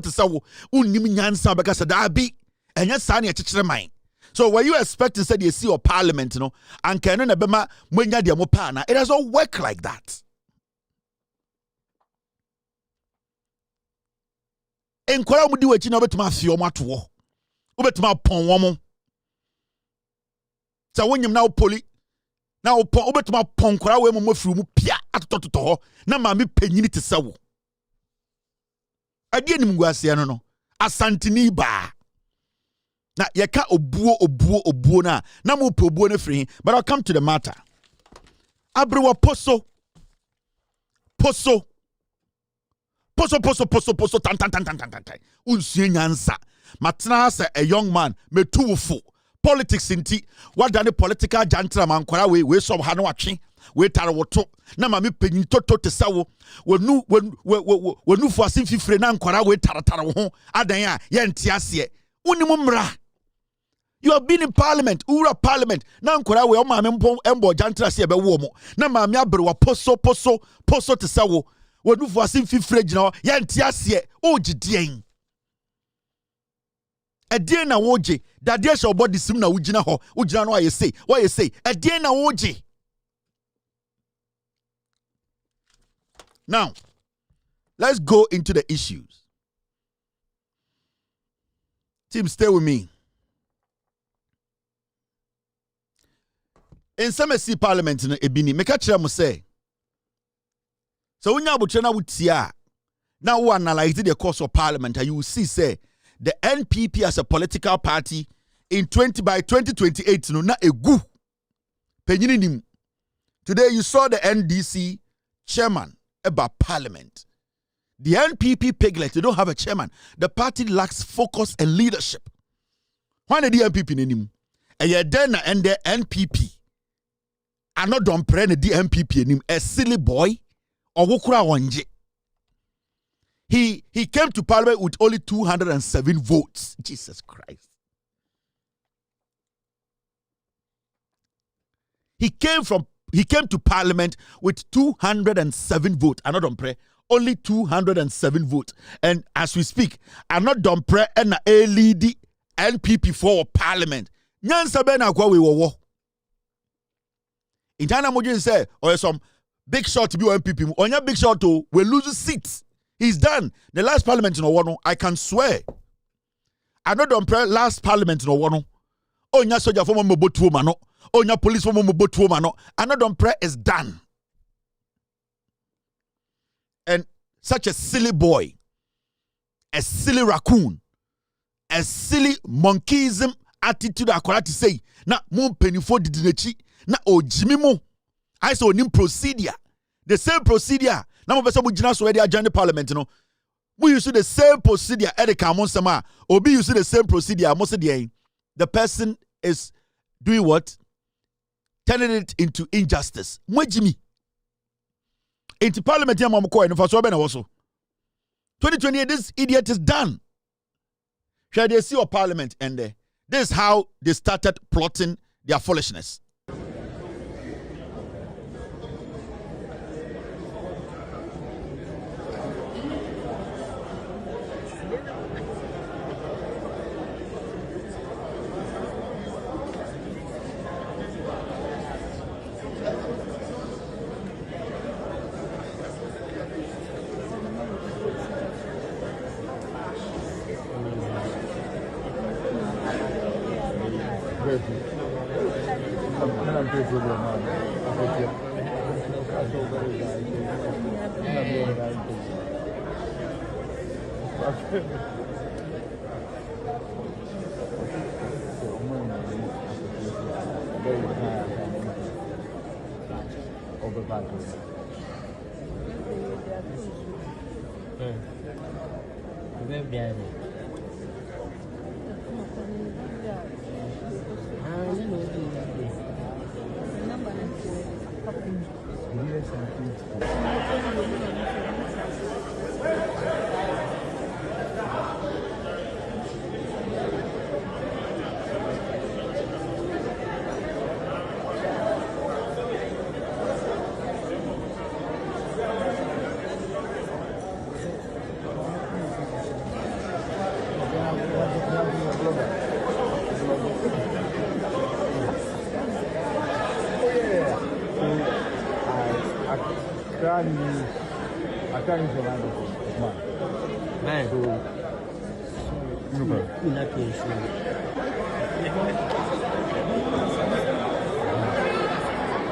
J: te sawo unnim nyansa beka sada bi enya sa na ekekere man. So were you expecting said you see your Parliament no anka no na bema mwenya de mo pa na? It doesn't work like that. Enkwara mu di wachi na obetuma afio mo ato obetuma pon wo mo. Sa wonyim na poli na obetuma ponkora we mo firi mu pia atototo ho na maame panyini te sawo ade anim guase no asantini ba na yeka obuo na mo pe obuo na firi. But I'll come to the matter. Abrewa poso tan unsue nyansa matena sa a young man metuwofo politics inti wadane political jantra mankwara we so ha no atwe we tare woto na mame panyin toto te sawo wenu fu asin fifire na nkwara we tare wo ho adan a ye nte ase Unimumra. You have been in parliament, Ura parliament. Now nkora we o ma mempo embo jantra se be wo mo. Na ma me abrewa poso te sawo. Wonufo asim fifre gina ya ntiase o gidien. Edien na woje, dadie sha obodi sim na wugina ho. Wugina no aye say. Edien na woje. Now, let's go into the issues. Team, stay with me. In some see parliament in Ebini, make a chair say. So when you are with now we analyze the course of parliament, and you will see, say, the NPP as a political party by 2028, no, not a goo. Today you saw the NDC chairman about parliament. The NPP piglet, they don't have a chairman. The party lacks focus and leadership. Why the NPP name? And you then and the NPP. I not don't pray the NPP name a silly boy or wukura wanje. He came to parliament with only 207 votes. Jesus Christ. He came to parliament with 207 votes. I not don't pray. Only 207 votes. And as we speak, I not don't pray and a lead NPP for parliament. Nyansa bena kwa we wo. In China Mojin say, or some big shot to be NPP. On your big shot to we lose seats. He's done. The last parliament in Owano, I can swear. I know don't pray last parliament in Owano. Oh, nya soldier for mobotu mano. Oh, nya police for mobotu mano. I know don't pray is done. And such a silly boy, a silly raccoon, a silly monkeyism attitude akwara to say, na mo penifo didinechi, na o Jimmy mo. I saw him procedure. The same procedure. Now mo pese mo gina so ready agenda parliament no. We use the same procedure edeka mo sama. Obi use the same procedure mo se dey. The person is doing what? Turning it into injustice. Mo Jimmy. Into parliament ya mamko en fa so be na wo so. 2028 this idiot is done. Shall they see your parliament and this is how they started plotting their foolishness.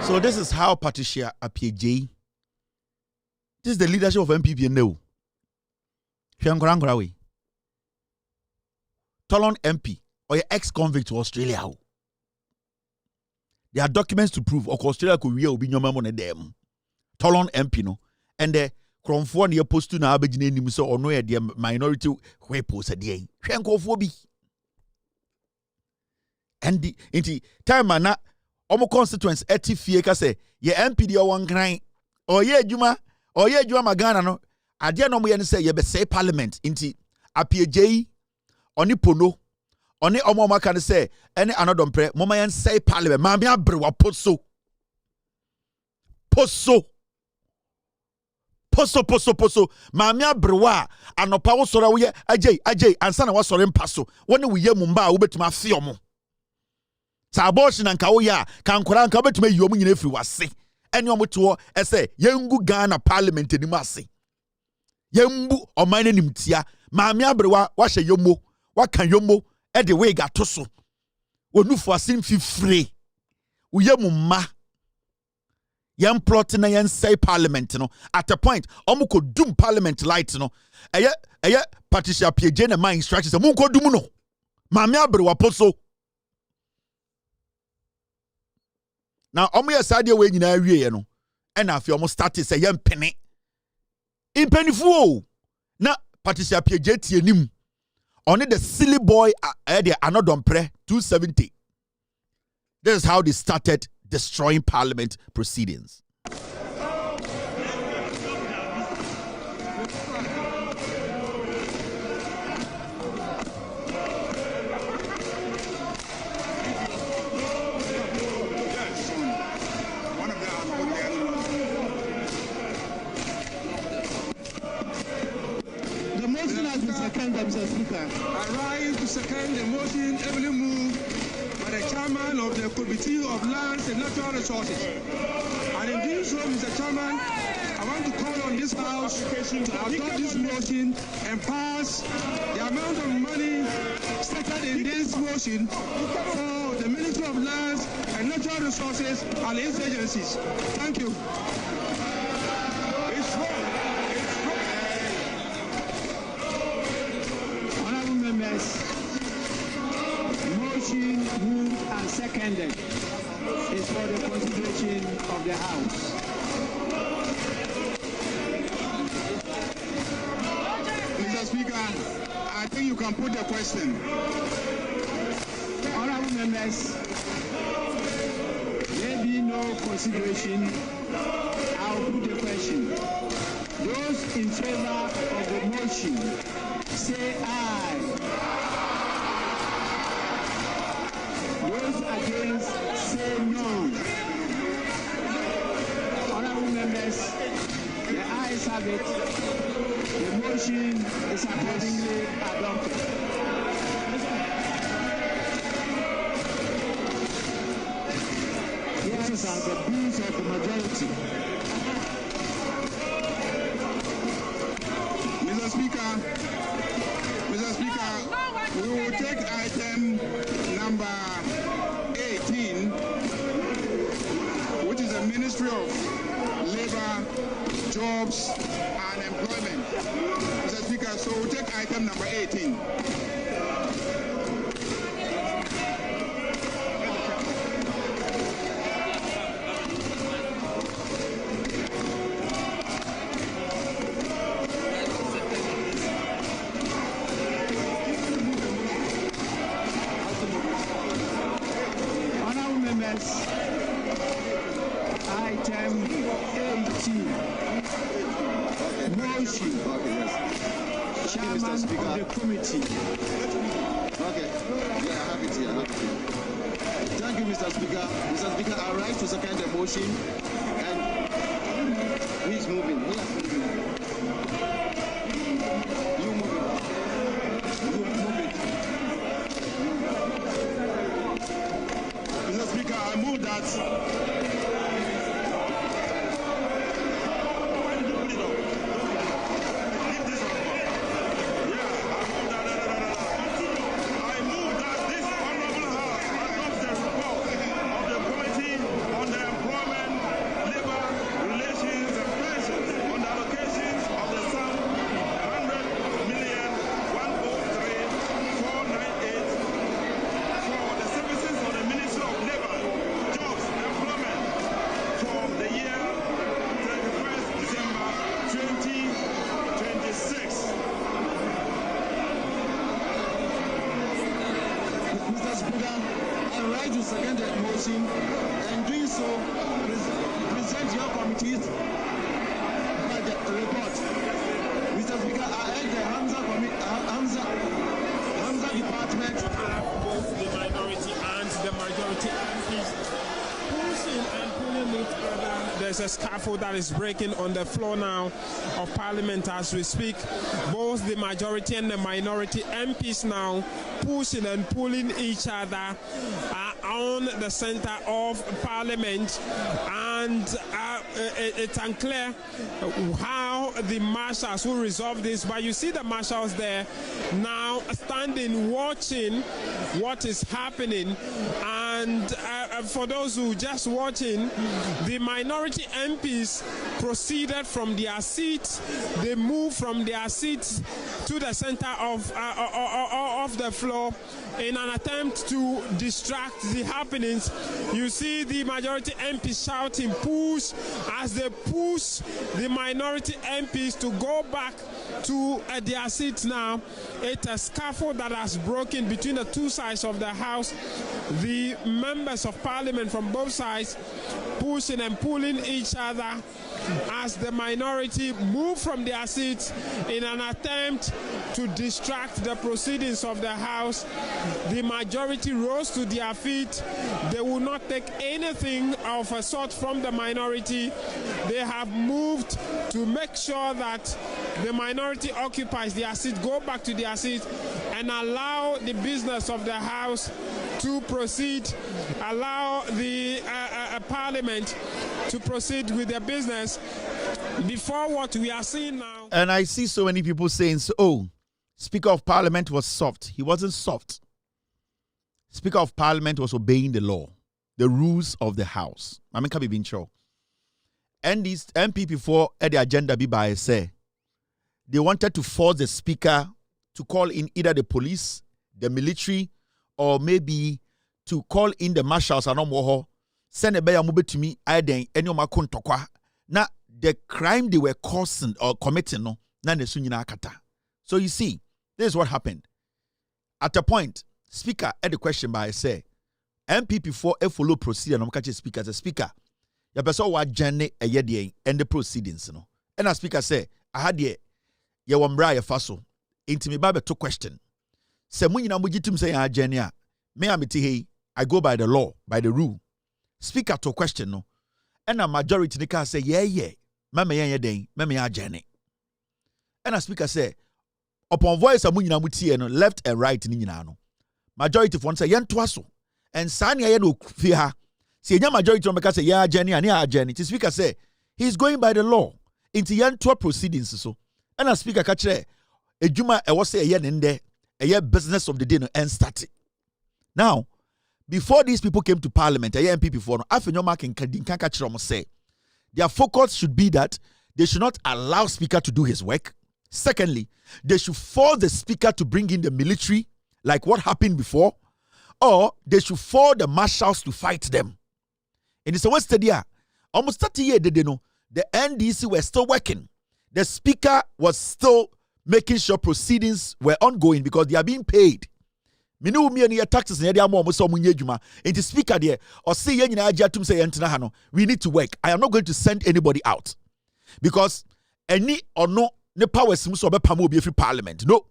J: So this is how Patricia Appiah. This is the leadership of MPP now. Tolon MP or your ex-convict to Australia. There are documents to prove Australia could real be your on them. Tolon MP no. And the Cromford near post to na abegine nim so or no the minority where post a day. And the time na omo constituents eti fie ka say ye MP de one gran or ye adwuma magana no ade no mo ye say ye be say parliament inti Appiah oni pono Oni omo can say any another pre mama yan say parliament mami abrewa poso mami abrewa anopa wo sora wo ye ajay ansa na wo sore mpaso woni wo ye mumba wo betuma afio mo sa abortion anka wo ya kan kora anka betuma yi omu nyina efiri wase ene omo to ese yengu Ghana parliament ni ase yembu oman nimtia mami abrewa wa hye yomo wa kan yomo e de we ga to so wonufo asim fifire wo ye mumma yam plot na yan say parliament no at a point omuko doom parliament light no eye Patricia Pieje na my instructions omuko doom no maame abrewa poso na omu ya sade we nyina awie no e na afi omu start say yam pene impenifu na Patricia Pieje tie nim only the silly boy the anodom pre 270. This is how they started destroying parliament proceedings.
L: The motion has been seconded, Mr. Speaker. I rise to second the motion heavily moved by the chairman of the Committee of Lands and Natural Resources. And in doing so, Mr. Chairman, I want to call on this House to adopt this motion and pass the amount of money stated in this motion for the Ministry of Lands and Natural Resources and its agencies. Thank you. It's wrong. Honorable members, motion moved and seconded is for the consideration of the House.
M: Mr. Speaker, I think you can put the question.
L: Honorable members, there be no consideration. I'll put the question. Those in favor of the motion, say aye. Those against, say no. Honorable members, the ayes have it. The motion is accordingly adopted. Yes, and the views of the majority.
M: Mr. Speaker, we will take item number 18, which is the Ministry of Labor, Jobs and Employment. Mr. Speaker, so we'll take item number 18.
L: Item 18. Motion. Chairman of the committee.
N: Okay. Yeah, I have it here. Thank you, Mr. Speaker. Mr. Speaker, I rise to second the motion. And he's moving. You move it. You move it.
M: Mr. Speaker, I move that.
N: To second the motion and doing so present your committees by the report. Mr. Speaker, I urge the Hamza Department
O: there's a scaffold that is breaking on the floor now of Parliament as we speak. Both the majority and the minority MPs now pushing and pulling each other on the center of Parliament, and it's unclear how the marshals will resolve this, but you see the marshals there now standing watching what is happening. And for those who just watching, the minority MPs proceeded from their seats. They moved from their seats to the center of the floor in an attempt to distract the happenings. You see the majority MPs shouting push as they push the minority MPs to go back to their seats now. It's a scaffold that has broken between the two sides of the House. The members of Parliament from both sides pushing and pulling each other as the minority move from their seats in an attempt to distract the proceedings of the House. The majority rose to their feet. They will not take anything of a sort from the minority. They have moved to make sure that the minority occupies their seat, go back to their seat, and allow the business of the House to proceed, allow the Parliament to proceed with their business before what we are seeing now.
J: And I see so many people saying, oh, Speaker of Parliament was soft. He wasn't soft. Speaker of Parliament was obeying the law, the rules of the House. I mean, can be sure. And these MP before the agenda be by say, they wanted to force the Speaker to call in either the police, the military, or maybe to call in the marshals and all. Send a bear move to me, I then any of my contokwa. Now the crime they were causing or committing, no, na the sunyina kata. So you see, this is what happened. At a point, Speaker had the question by say, MP before a follow procedure, no catch Speaker as a Speaker. Ya person wa journey a year and the proceedings, no. And a Speaker say, I had ye wambra ye faso. Inti me babe to question. Se munyina mujitum say ya journey a me amiti hey, I go by the law, by the rule. Speaker to question no. And a majority the car say, yeah. Mama yen den, mama ya journey. And a Speaker say, upon voice amunyina mutie no, left and right ni nyina no. Majority for one say yen twaso. And sani ya no fiha. See, majority of say, yeah, Jenny, and yeah, Jenny. The Speaker say, he's going by the law into yan 12 proceedings. So, and a Speaker catch a Juma, I was say a year in there, a year business of the dinner and started. Now, before these people came to Parliament, a year MP before, after no marking can catch them say, their focus should be that they should not allow Speaker to do his work. Secondly, they should force the Speaker to bring in the military, like what happened before, or they should force the marshals to fight them. In the West Stadia, almost 30 years, they know the NDC were still working. The Speaker was still making sure proceedings were ongoing because they are being paid. Minu mi any taxes na dia mo so munye djuma. Enti Speaker there or say yen nyina agya tum say yentena ha no. We need to work. I am not going to send anybody out because any or no ne powers mu so be pam obi efi Parliament. No.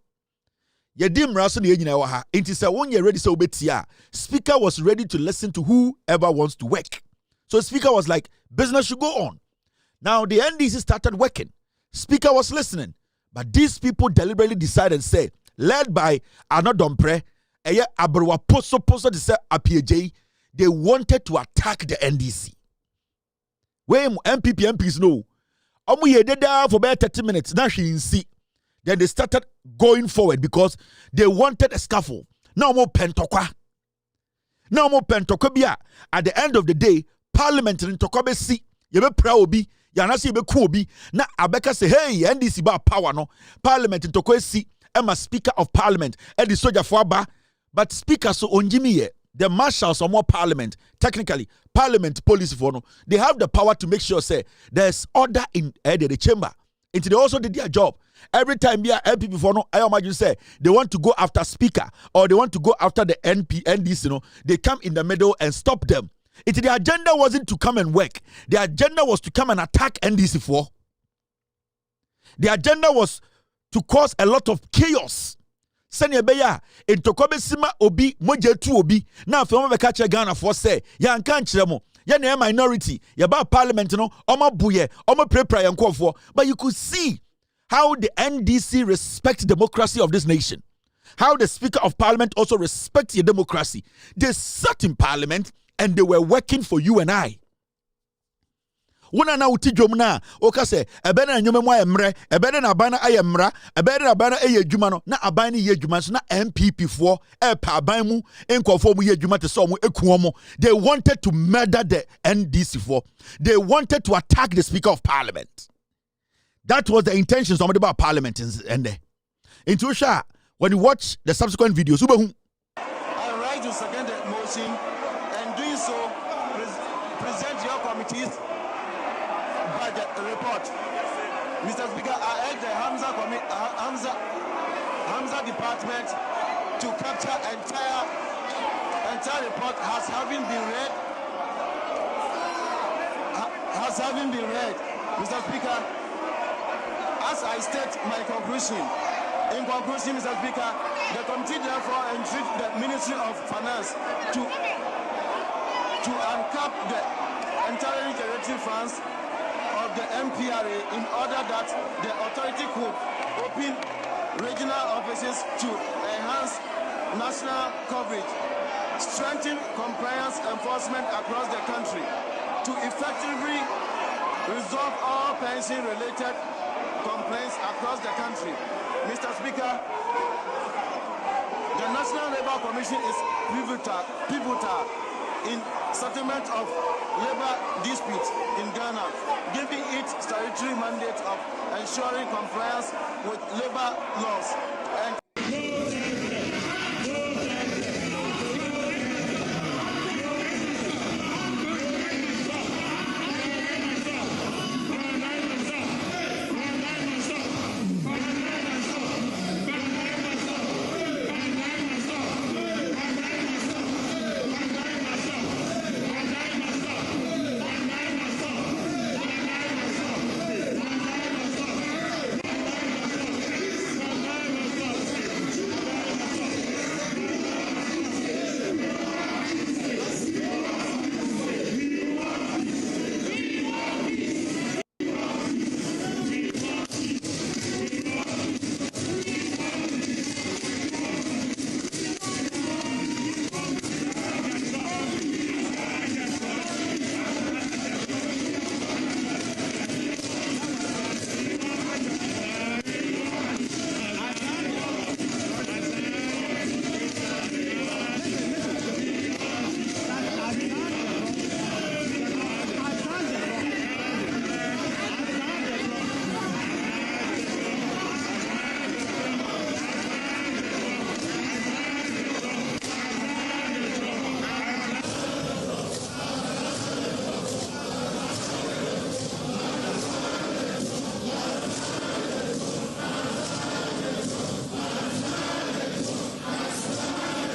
J: Yedim raso na yenyina wa ha. Enti say won ye ready say obetia. Speaker was ready to listen to whoever wants to work. So Speaker was like, business should go on. Now the NDC started working. Speaker was listening. But these people deliberately decided and say, led by Anodompre, Abrowa Poso de say APJ, they wanted to attack the NDC. When MPs know, we did there for about 30 minutes. Now she in see. Then they started going forward because they wanted a scaffold. Now more pentokwa. Now more pentokobia. At the end of the day, Parliament in Tokobe si yebe pra obi yanasi yebe ku obi na abeka say hey NDC ba power no Parliament in Tokobe si ema Speaker of Parliament e di soldier for aba but Speaker so onjimi ye the marshals or more Parliament technically Parliament police for no they have the power to make sure say there's order in the chamber. Until they also did their job. Every time we are MP before no, I imagine say they want to go after Speaker or they want to go after the NDC, you know, they come in the middle and stop them. The agenda wasn't to come and work. The agenda was to come and attack NDC4. The agenda was to cause a lot of chaos. Senya beya in Tokobe sima obi moje tu obi na fe mo be ka che Ghana for say ya nka nkyere mo You're a minority. You're about parliament, you know. Buye, prepare and call for. But you could see how the NDC respects democracy of this nation. How the Speaker of Parliament also respects your democracy. They sat in Parliament and they were working for you and I. Wona na uti dwom na oka se ebe na nyome mo emre ebe na abana ayemra ebe na abana eye adwuma no na aban ne ye adwuma so na MPP fo pa aban mu enkofo mu ye adwuma te so mo ekuo mo. They wanted to murder the NDC for. They wanted to attack the Speaker of Parliament. That was the intention somebody about Parliament and there. Into sha when you watch the subsequent videos
N: I rise to second the motion and doing so present your committees budget report. Mr. Speaker, I urge the Hamza department to capture entire report has having been read. Mr. Speaker, as I state my conclusion, in conclusion, Mr. Speaker, the committee therefore entreat the Ministry of Finance to uncap the entirely generated funds of the MPRA in order that the authority could open regional offices to enhance national coverage, strengthen compliance enforcement across the country, to effectively resolve all pension-related complaints across the country. Mr. Speaker, the National Labour Commission is pivotal in settlement of labor disputes in Ghana, giving it statutory mandate of ensuring compliance with labor laws. And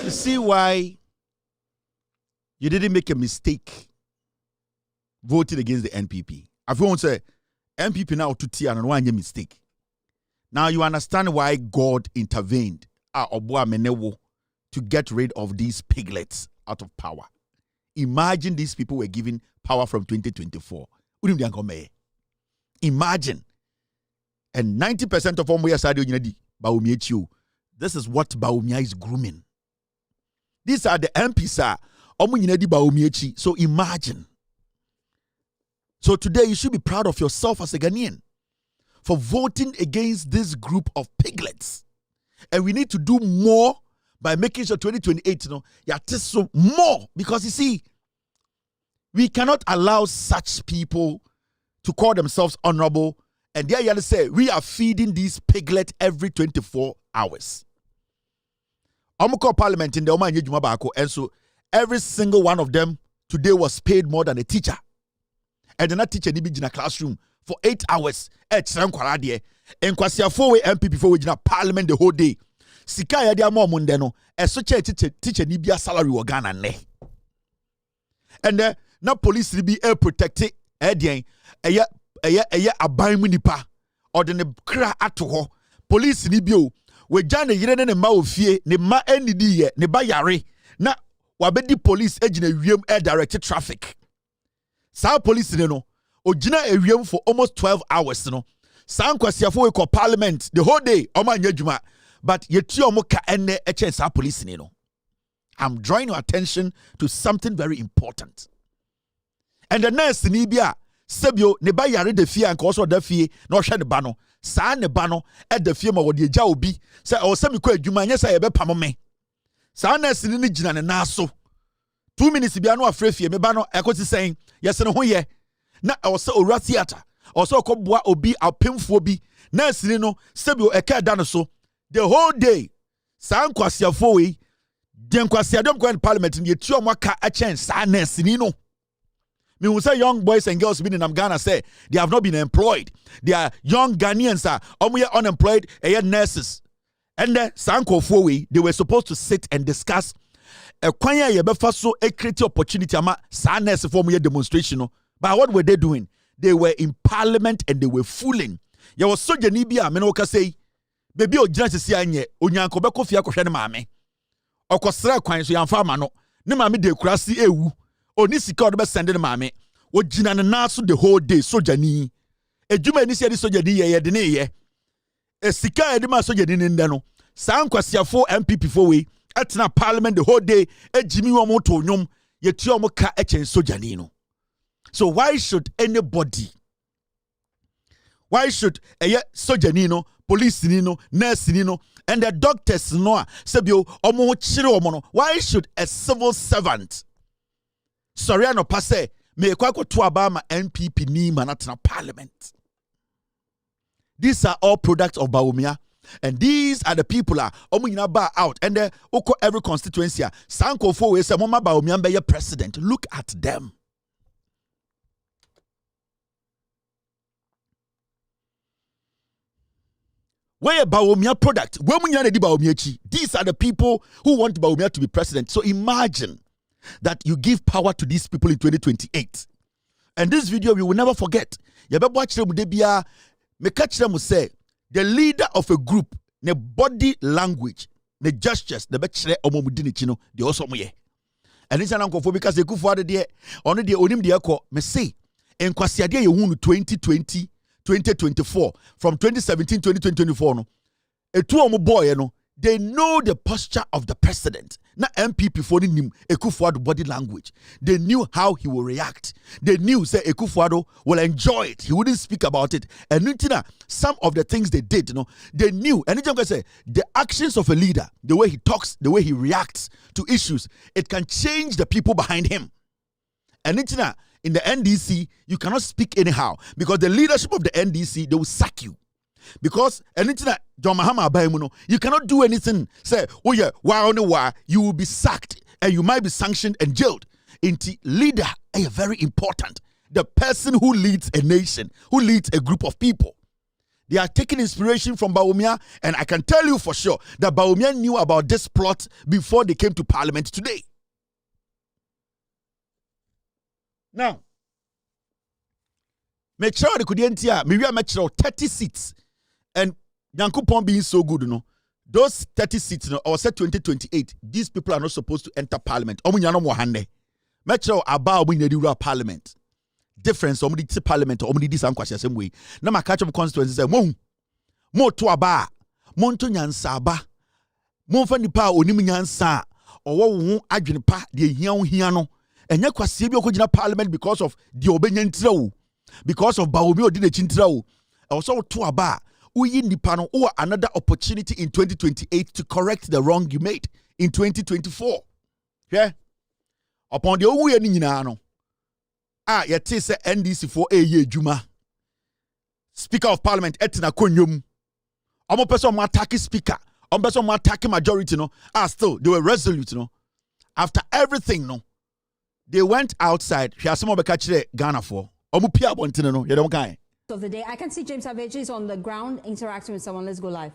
J: you see why you didn't make a mistake voting against the NPP. If you want to say NPP now to tea and one mistake. Now you understand why God intervened to get rid of these piglets out of power. Imagine these people were given power from 2024. Imagine. And 90% of them are this is what Baumia is grooming. These are the MPs. So imagine. So today you should be proud of yourself as a Ghanaian for voting against this group of piglets. And we need to do more by making sure 2028, more. Because you see, we cannot allow such people to call themselves honorable. And there you say, we are feeding these piglets every 24 hours. I'm call parliament in the Oman Yejuma, and so every single one of them today was paid more than a teacher. And then a teacher need be in a classroom for 8 hours. And Kwasia 4-way MPP for in parliament the whole day. Sika ya dia mo mundeno. And such a teacher need be a salary or Ghana ne. And then now police will be protected. Edian aban mu nipa or the kra ato police ni bio we jane yire ne ma ofie ne ma enidi ye ne ba yare na wabedi police agina wiem air directed traffic Sa police no ogina ewiem for almost 12 hours no. Sa nkwasiafo we call parliament the whole day omo anya dwuma but yeti omo ka enne eche sa police ni no. I'm drawing your attention to something very important. And the nurse ni bia sebio ne ba yare de fie anka oso da fie na ohwe ne ba no saa ne ba no e da fie ma wo de agya obi se o se me kwa adwuma nya sa ye be pam me saa nurse ni gina ne na so 2 minutes bia no afre fie me ba no ekosi sen yese ne ho ye na o se owura theater o se okoboa obi apemfo bi nurse ni no sebio e ka da no so the whole day saa nkwasiafo we den kwasiadom kwa parliament ni etu omo aka a chance saa nurse ni no. Me will say young boys and girls been in Ghana say they have not been employed. They are young Ghanaians are unemployed nurses. And then Sanko Fowe, they were supposed to sit and discuss a kwanya yebefa so a creative opportunity ama sa nurse for me demonstration. But what were they doing? They were in parliament and they were fooling. There was so janibia me no ka say baby o gina sisi anye onyanko be kofia kohwe ne maame. Okosra kwan so yamfa ma no. Ne maame de kurasi ewu. Oni sika o be send ne maame o gina ne naso the whole day sojani ejuma ni se di sojani ye de ne ye esika e de ma sojani ne nda no san kwasiafo MPP fo we atena parliament the whole day ejimi wo mo to nwom ye ti o mo ka echen sojani no. So why should anybody sojani no police ni no nurse ni no and the doctors no sebio omo chire omo no why should a civil servant Soriano passe me kwako to abama NPP ni manatna parliament. These are all products of Bawumia, and these are the people are omunyina ba out and the oko every constituency sanko fo we say mama Bawumia be your president. Look at them. Where Bawumia product? These are the people who want Bawumia to be president. So imagine that you give power to these people in 2028. And this video we will never forget. You better watch them debia me catch them say the leader of a group, ne body language, ne gestures, the betchere omomudini chino, the also moye. And this is an uncle because they could father there on the onim de ko me say en kwasiade ye hunu 2020 2024 from 2017 2024 no. E two omo boy no. They know the posture of the president. Na MPP for him Ekufuado body language. They knew how he will react. They knew say Ekufuado will enjoy it. He wouldn't speak about it. And some of the things they did, they knew. And you can say the actions of a leader, the way he talks, the way he reacts to issues, it can change the people behind him. And in the NDC, you cannot speak anyhow because the leadership of the NDC, they will sack you. Because anything John Mahama you cannot do anything. Say, oh yeah, why you will be sacked and you might be sanctioned and jailed. Inti leader is very important. The person who leads a nation, who leads a group of people. They are taking inspiration from Bawumia, and I can tell you for sure that Bawumia knew about this plot before they came to parliament today. Now, make sure they couldn't hear me. We are 30 seats. And Yankupon being so good, those 30 seats, or say 2028, these people are not supposed to enter parliament. Omunyano mohande. Metro about when they do parliament. Difference, omudi to parliament, omudi this and the same way. Now my catch up constituency say, mo to aba, monto nyansa aba, mon fani pa onimu nyansa, or wo adwene pa de hia no. Enya kwase bi okojina parliament because of the obenyantrawo, because of Bawumia odi ne chintrawo. Also to aba. Or another opportunity in 2028 to correct the wrong you made in 2024. Yeah. Upon the Owu Ninano. Yet say NDC for a year Juma. Speaker of Parliament Etina Konyum. Omo person attacking speaker. Omo person attacking majority still they were resolute After everything they went outside. She has some of Ghana for. Omo pia bontino you don't guy.
P: Of the day. I can see James Savage is on the ground interacting with someone. Let's go live.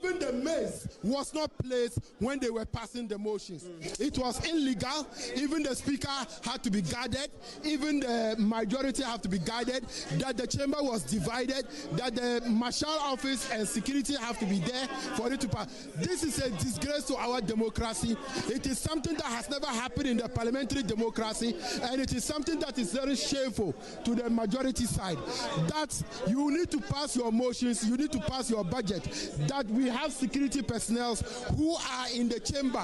L: Even the maize was not placed when they were passing the motions. It was illegal. Even the speaker had to be guarded. Even the majority have to be guarded. That the chamber was divided. That the marshal office and security have to be there for it to pass. This is a disgrace to our democracy. It is something that has never happened in the parliamentary democracy, and it is something that is very shameful to the majority side. That you need to pass your motions, you need to pass your budget. That we have security personnel who are in the chamber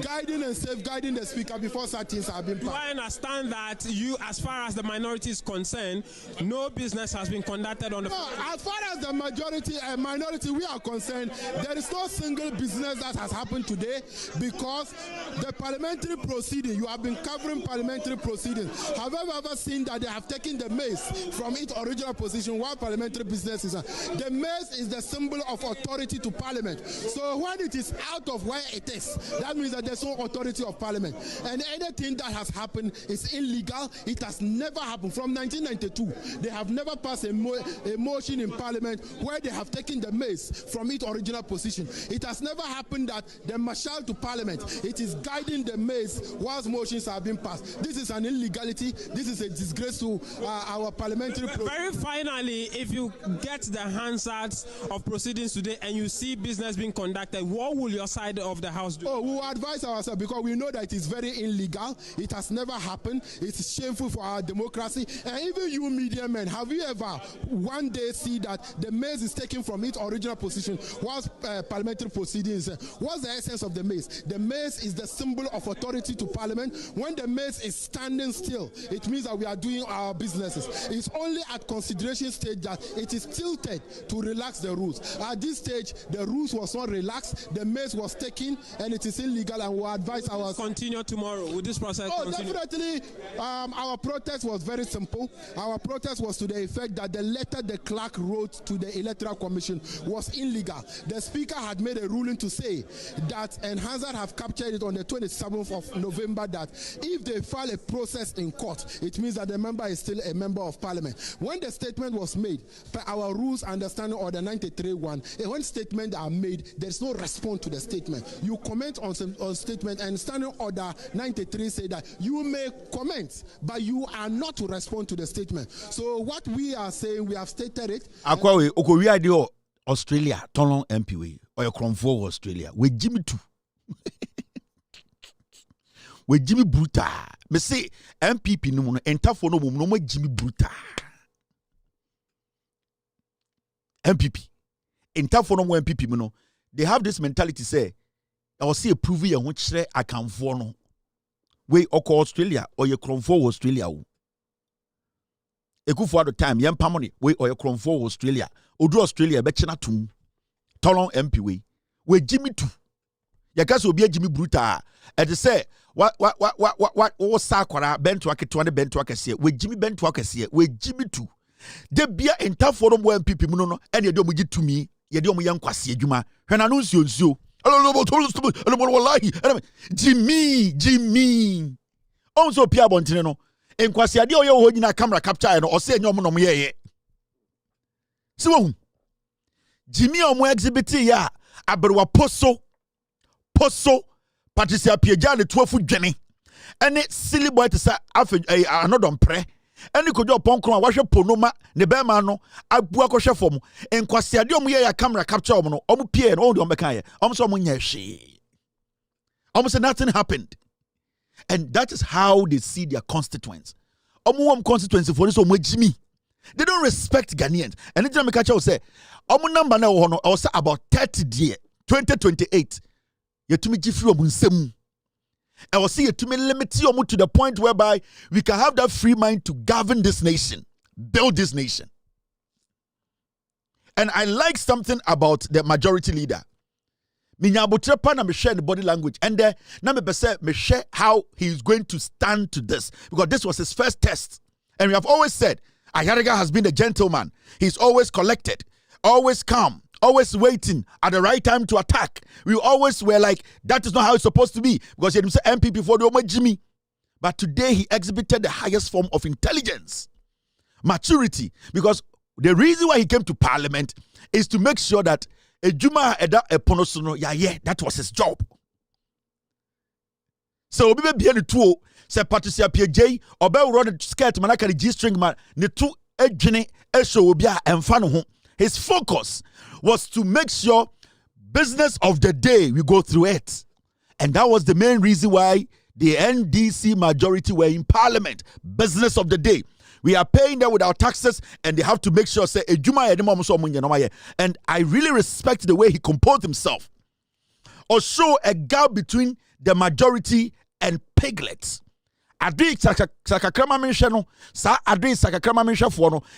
L: guiding and safeguarding the speaker before such things have been passed.
O: I understand that you, as far as the minority is concerned, no business has been conducted on the.
L: No, as far as the majority and minority we are concerned, there is no single business that has happened today, because the parliamentary proceeding, you have been covering parliamentary proceedings. Have you ever seen that they have taken the maize from its original position while parliamentary business is? The maize is the symbol of authority to parliament. So when it is out of where it is, that means that there's no authority of parliament. And anything that has happened is illegal. It has never happened. From 1992, they have never passed a motion in parliament where they have taken the maize from its original position. It has never happened that the marshal to parliament, it is guiding the maize whilst motions are being passed. This is an illegality. This is a disgrace to our parliamentary process.
O: Very finally, if you get the Hansards of proceedings today and you see business being conducted, what will your side of the house do?
L: Oh, we will advise ourselves, because we know that it is very illegal. It has never happened. It's shameful for our democracy. And even you media men, have you ever one day see that the maize is taken from its original position whilst parliamentary proceedings? What's the essence of the maize? The maize is the symbol of authority to parliament. When the maize is standing still, it means that we are doing our businesses. It's only at consideration stage that it is tilted to relax the rules. At this stage, the rules was not relaxed. The maize was taken, and it is illegal, and we advise our...
O: Continue tomorrow. Will this process continue?
L: Definitely. Our protest was very simple. Our protest was to the effect that the letter the clerk wrote to the Electoral Commission was illegal. The speaker had made a ruling to say that, and Hansard have captured it on the 27th of November, that if they file a process in court, it means that the member is still a member of parliament. When the statement was made, per our rules understanding order 93.1, when statements are made, there is no response to the statement. You comment on statement, and standing order 93 say that you may comment, but you are not to respond to the statement. So what we are saying, we have stated it.
J: Akwawe okowi ade Australia tonlon MPW or Cromford Australia we Jimmy too. We Jimmy Bruta. Me say MPP no no entafo no mo Jimmy Bruta. MPP entafo no mo MPP no, they have this mentality say I will see a prove ya ho kire akamfo no we oko Australia or ye Cromford Australia o. Ekufu at the time yem pamoni we or ye Cromford Australia odu Australia be chena tum tolon MP we Jimmy too. Yakase obi Jimmy Bruta e de say what sakwara bento aketo ne bento akese we Jimmy bento akese we Jimmy too. De bia entafo no mo MPP mu no ene de omo gitumi ye de omo yankwase adwuma hwena no nsuo Jimmy also pia bontene no enkwase ade oye ho nyina camera capture no o se enyo mo ye si wo Jimmy omo exhibit ya aberwa poso Patricia Pieja ne tuafu dwene ene silly boy to say anodon pre ene kojo ponkron wahwe ponoma ne be ma no abu akohwe fom enkwase ade omo ye ya camera capture omo no omo pie no omo meka ye omo so omo nya hwe omo say nothing happened. And that is how they see their constituents. Omo constituency for this omo Jimmy. They don't respect Ghanaians. And anytime I catch you say omo number na wo no I say about 30 year 2028 yetumi gifri omo nsem. I will see yetumi limit omo to the point whereby we can have that free mind to govern this nation, build this nation. And I like something about the majority leader. Minyabotre na me share the body language and na me say me share how he is going to stand to this, because this was his first test. And we have always said Ayariga has been a gentleman. He's always collected, always calm, always waiting at the right time to attack. We always were like, that is not how it's supposed to be, because he had said MPP for the Omo Jimmy. But today he exhibited the highest form of intelligence, maturity, because the reason why he came to parliament is to make sure that Ejuma eda epono no yeah, that was his job. So obi be ni tuo se Patricia PJ obe woro the skirt manaka the G-string man ne tu edwene ehso obi a emfa no ho. His focus was to make sure business of the day we go through it. And that was the main reason why the NDC majority were in parliament. Business of the day. We are paying them with our taxes, and they have to make sure say and I really respect the way he composed himself. Or show a gap between the majority and piglets.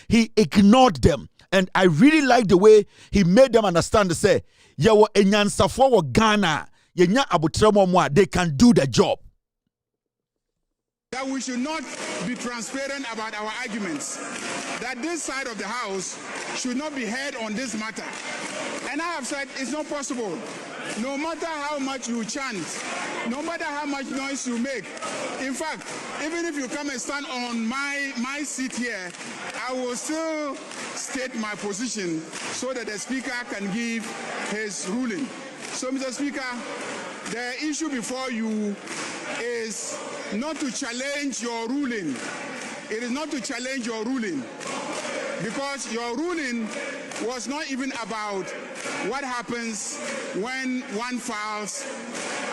J: He ignored them. And I really like the way he made them understand to say, yawo enyansafo wo Ghana, yenya abutremo mo, they can do the job.
M: That we should not be transparent about our arguments. That this side of the house should not be heard on this matter. And I have said it's not possible. No matter how much you chant, no matter how much noise you make. In fact, even if you come and stand on my seat here, I will still state my position so that the speaker can give his ruling. So, Mr. Speaker, the issue before you is not to challenge your ruling. It is not to challenge your ruling, because your ruling was not even about what happens when one files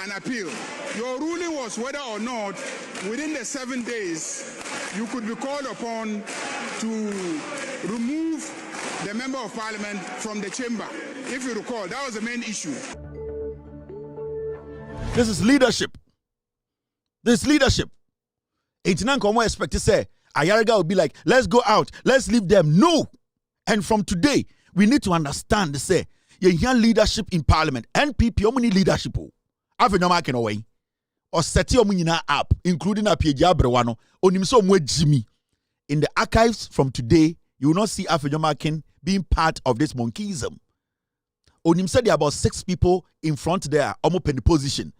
M: an appeal. Your ruling was whether or not within the 7 days you could be called upon to remove the member of parliament from the chamber. If you recall, that was the main issue.
J: This is leadership. This leadership. It's not common expect to say Ayariga will be like, let's go out, let's leave them. No. And from today, we need to understand to say, your leadership in parliament, NPP, how many leadership? I've no marking away. Or set your up, including a PJ Abrewano, Onimso Mwe Jimmy. In the archives from today, you will not see Afenyo Markin being part of this monkeyism. Onim said there are about 6 people in front there, almost in the position.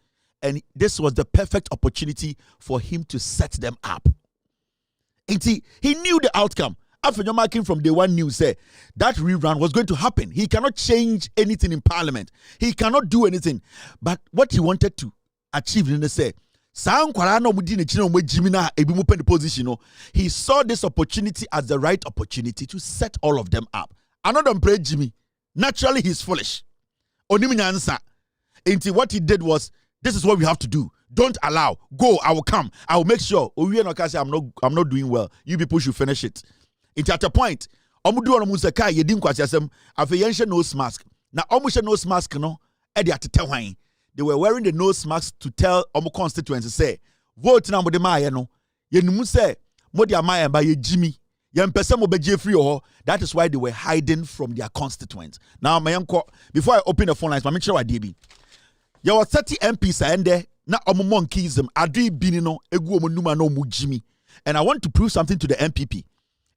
J: And this was the perfect opportunity for him to set them up. And he knew the outcome. Afenyo Markin from day one knew say that rerun was going to happen. He cannot change anything in parliament. He cannot do anything. But what he wanted to achieve, he said, he saw this opportunity as the right opportunity to set all of them up. Another pray Jimmy. Naturally, he's foolish. Oniminya what he did was, this is what we have to do. Don't allow. Go, I will come. I will make sure. I'm not doing well. You people should finish it. It's at a point. Nose mask. Now, nose mask, no. They were wearing the nose mask to tell constituents say, vote na mode ma no. Yenumu say, mode amaya ba ye Jimmy. That is why they were hiding from their constituents. Now, before I open the phone lines, I'm sure I did. There were 30 MPs and there, na monkeyism, Adri Binino, Egu Omonuma no Mujimi. And I want to prove something to the MPP.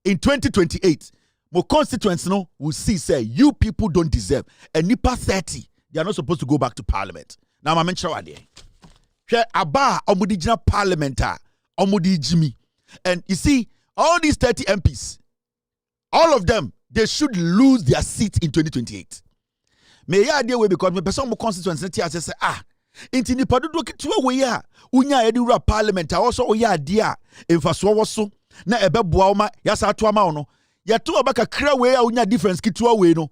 J: In 2028, my constituents no will see, say, you people don't deserve. And Nipa 30, they are not supposed to go back to parliament. Now, I'm sure I did. Aba Omudijina parliamentar, Omudi Jimmy. And you see, all these 30 MPs, all of them, they should lose their seat in 2028. May I deal with because my person constituency I say inti nipa dodo ketewa we ya unya yedi wura parliament also oya dia emfaso woso na ebeboa oma yasa ato ama no yeto abaka kra we ya unya difference ketewa we no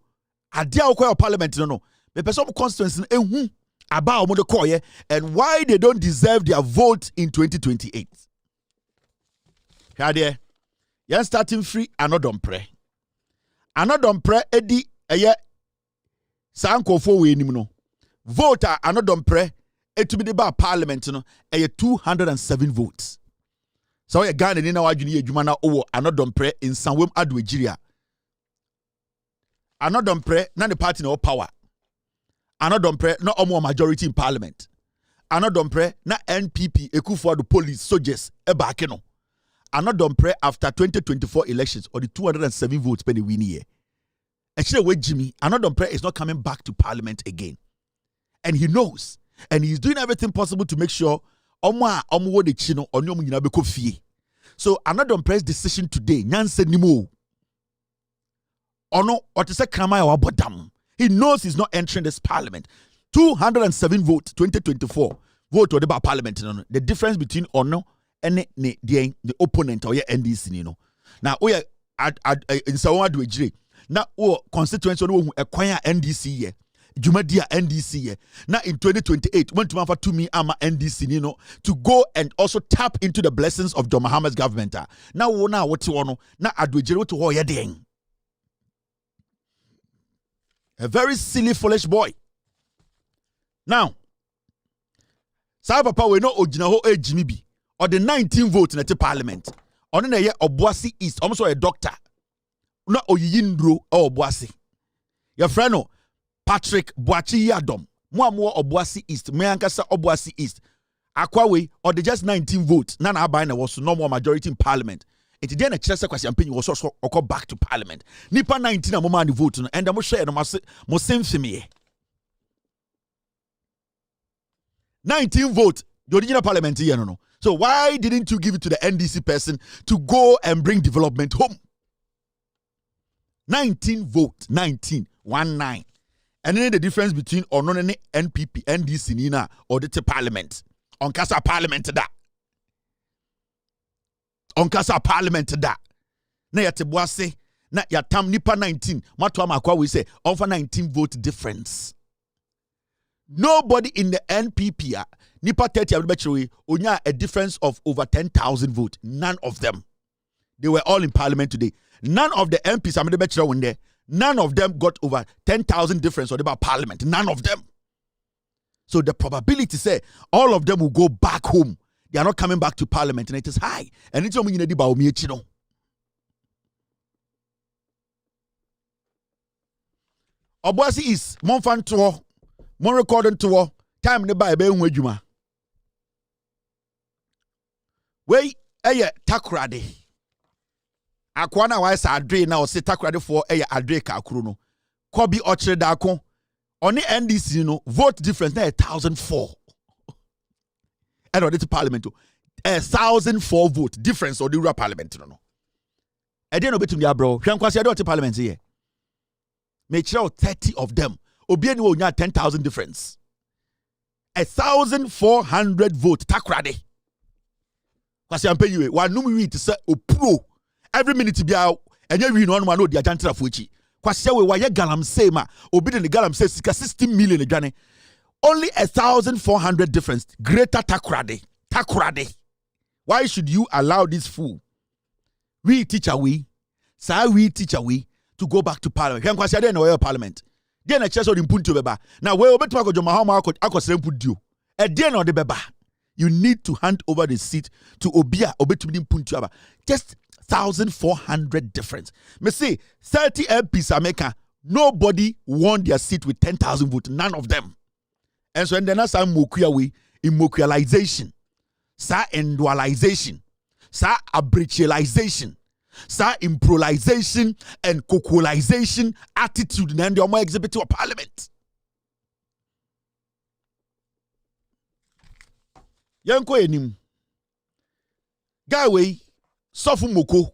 J: ade a okwa parliament no me person constituency ehu aba omo de koye and why they don't deserve their vote in 2028. Here yan starting free anodompre edi eye sankofo we nim no voter anodompre etumi de ba parliament no eye 207 votes. So ye Ghana ni na wadwene adwuma na owo anodompre insanwem ado Nigeria. Anodompre na the party no power. Anodompre na omo majority in parliament. Anodompre na NPP Ekufuado police soldiers e back no. Anodompre after 2024 elections or the 207 votes per the win year. Actually, with Jimmy, Anodompre is not coming back to parliament again. And he knows. And he's doing everything possible to make sure so Anodompre's decision today, Nyanse Nimo. Ono, what is a krama or bodam? He knows he's not entering this parliament. 207 votes, 2024 vote or the parliament. The difference between Ono and the opponent or your NDC, you know. Now, we are in Sawa do a now, constituency acquire NDC here. Jumadia NDC here. Now in 2028, went to Mafa to me ama NDC, you know, to go and also tap into the blessings of John Mahama's government. Now, what you want now adwejero to hoya ding. A very silly, foolish boy. Now, Sa papa we no ogina ho ejimi bi. Or the 19 votes in the parliament. On na ye Obuasi East, almost a doctor. Na oyindro or Obuasi. Your friend no Patrick Boachi Yadom. Mo Obuasi East, me ankasa Obuasi East. Akwawe or the just 19 votes. Nana abana was no more majority in parliament. It then a chesa kwasi ampeni was also back to parliament. Nipa 19 amoma ni vote no and mo share no mo semfimi. 19 votes, the original parliament here, no. So why didn't you give it to the NDC person to go and bring development home? 19 votes, 19. And then the difference between Onone NPP, NDC, Nina, or the parliament. On Casa Parliament da. On Casa Parliament da. Na yate boase, na yatam nipa 19. Matwa makwa we say, over 19 vote difference. Nobody in the NPP, nipa 30, onya a difference of over 10,000 votes. None of them. They were all in parliament today. None of the MPs, none of them got over 10,000 difference or about parliament. None of them. So the probability say all of them will go back home. They are not coming back to parliament, and it is high. And it's only about me, you know. Obuasi is Monfan tour, Mon recording tour, time ne ba ebe unwejuma. Wey eye takrade. Akwana wa sa adre na o se takrade for eye adre ka akuru no. Kobi ochire da akon. Oni NDC no vote difference na 1,004. And on the parliament 1,004 vote difference on the rural parliament no. E dey no betum dia bro. Hwankwase dey on parliament here. Make sure 30 of them. Obi any wo nya 10,000 difference. 1,400 vote takrade. Kwase ampe yiwe wa num wi te se opro every minute bia enye wi no no di ajantra fo echi. Kwase we wa ye galamsey ma obi de galamsey sika 60 million adwane. Only 1,400 difference. Greater takrade. Why should you allow this fool? We teacher we to go back to parliament. Can kwase dey no parliament. Dey na cheso di mpuntu beba. Na we obetuma ko joma ha ma akosere mpudio. E dey no de beba. You need to hand over the seat to Obia obetumi mpuntu aba. Just 1,400 difference. Me say 30 MPs America, nobody won their seat with 10,000 votes. None of them. And so, and then as I'm immokualization, sa indualization, sa abrichialization, sa improvisation and cocoalization attitude, and you're more exhibit to a parliament. Yanko enim. Gawe, sofu moko.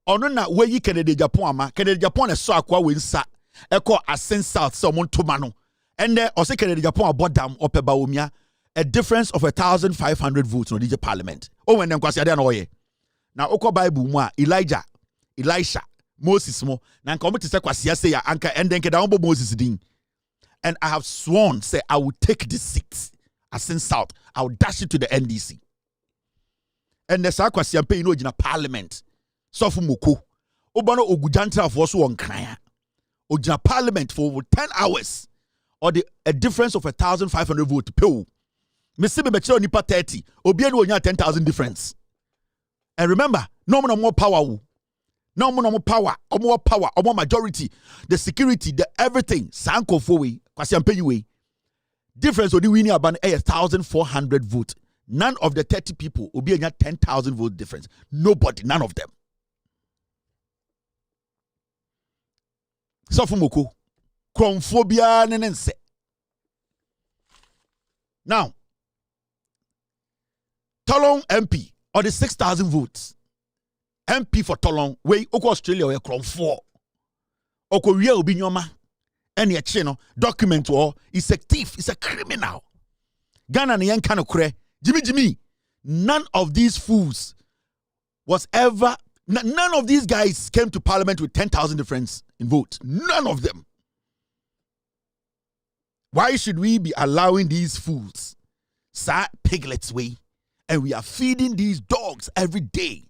J: Ono na weyi Kennedy Japan ama. Kennedy Japan so akwa we nsa. Eko Asen South so mon tomano. And there also Kennedy Japan about dam opeba omia. A difference of 1,500 votes in the parliament. Oh, when them kwasi ade na oye. Na oko Bible mu a Elijah, Elisha, Moses mo. Na nka omo te se kwasi say ya anka enden ke da ombo Moses din. And I have sworn say I will take this seat. Asen South. I will dash it to the NDC. And the sakwasi ampe you know in a parliament. Sofu moko. Obano ogujantra for so on kraya. Ojina parliament for over 10 hours. Or a difference of 1,500 votes. Me see me beche nipa 30. Obi no nya 10,000 difference. And remember, no more power. No more power. More power. More majority. The security, the everything. Sanko for we. Kwasi ampe you we. Difference odi winning about 1,400 votes. None of the 30 people will be a 10,000 vote difference. Nobody, none of them. Sofumoko. Chromophobia nenense. Now, Tolong MP or the 6,000 votes. MP for Tolong, way Oko Australia or Chrome 4. Oko Ria Obinyoma. and your channel document or is a thief, is a criminal. Ghana and yan kind of kre. Jimmy. None of these fools was ever. None of these guys came to parliament with 10,000 difference in vote. None of them. Why should we be allowing these fools, piglets way, and we are feeding these dogs every day?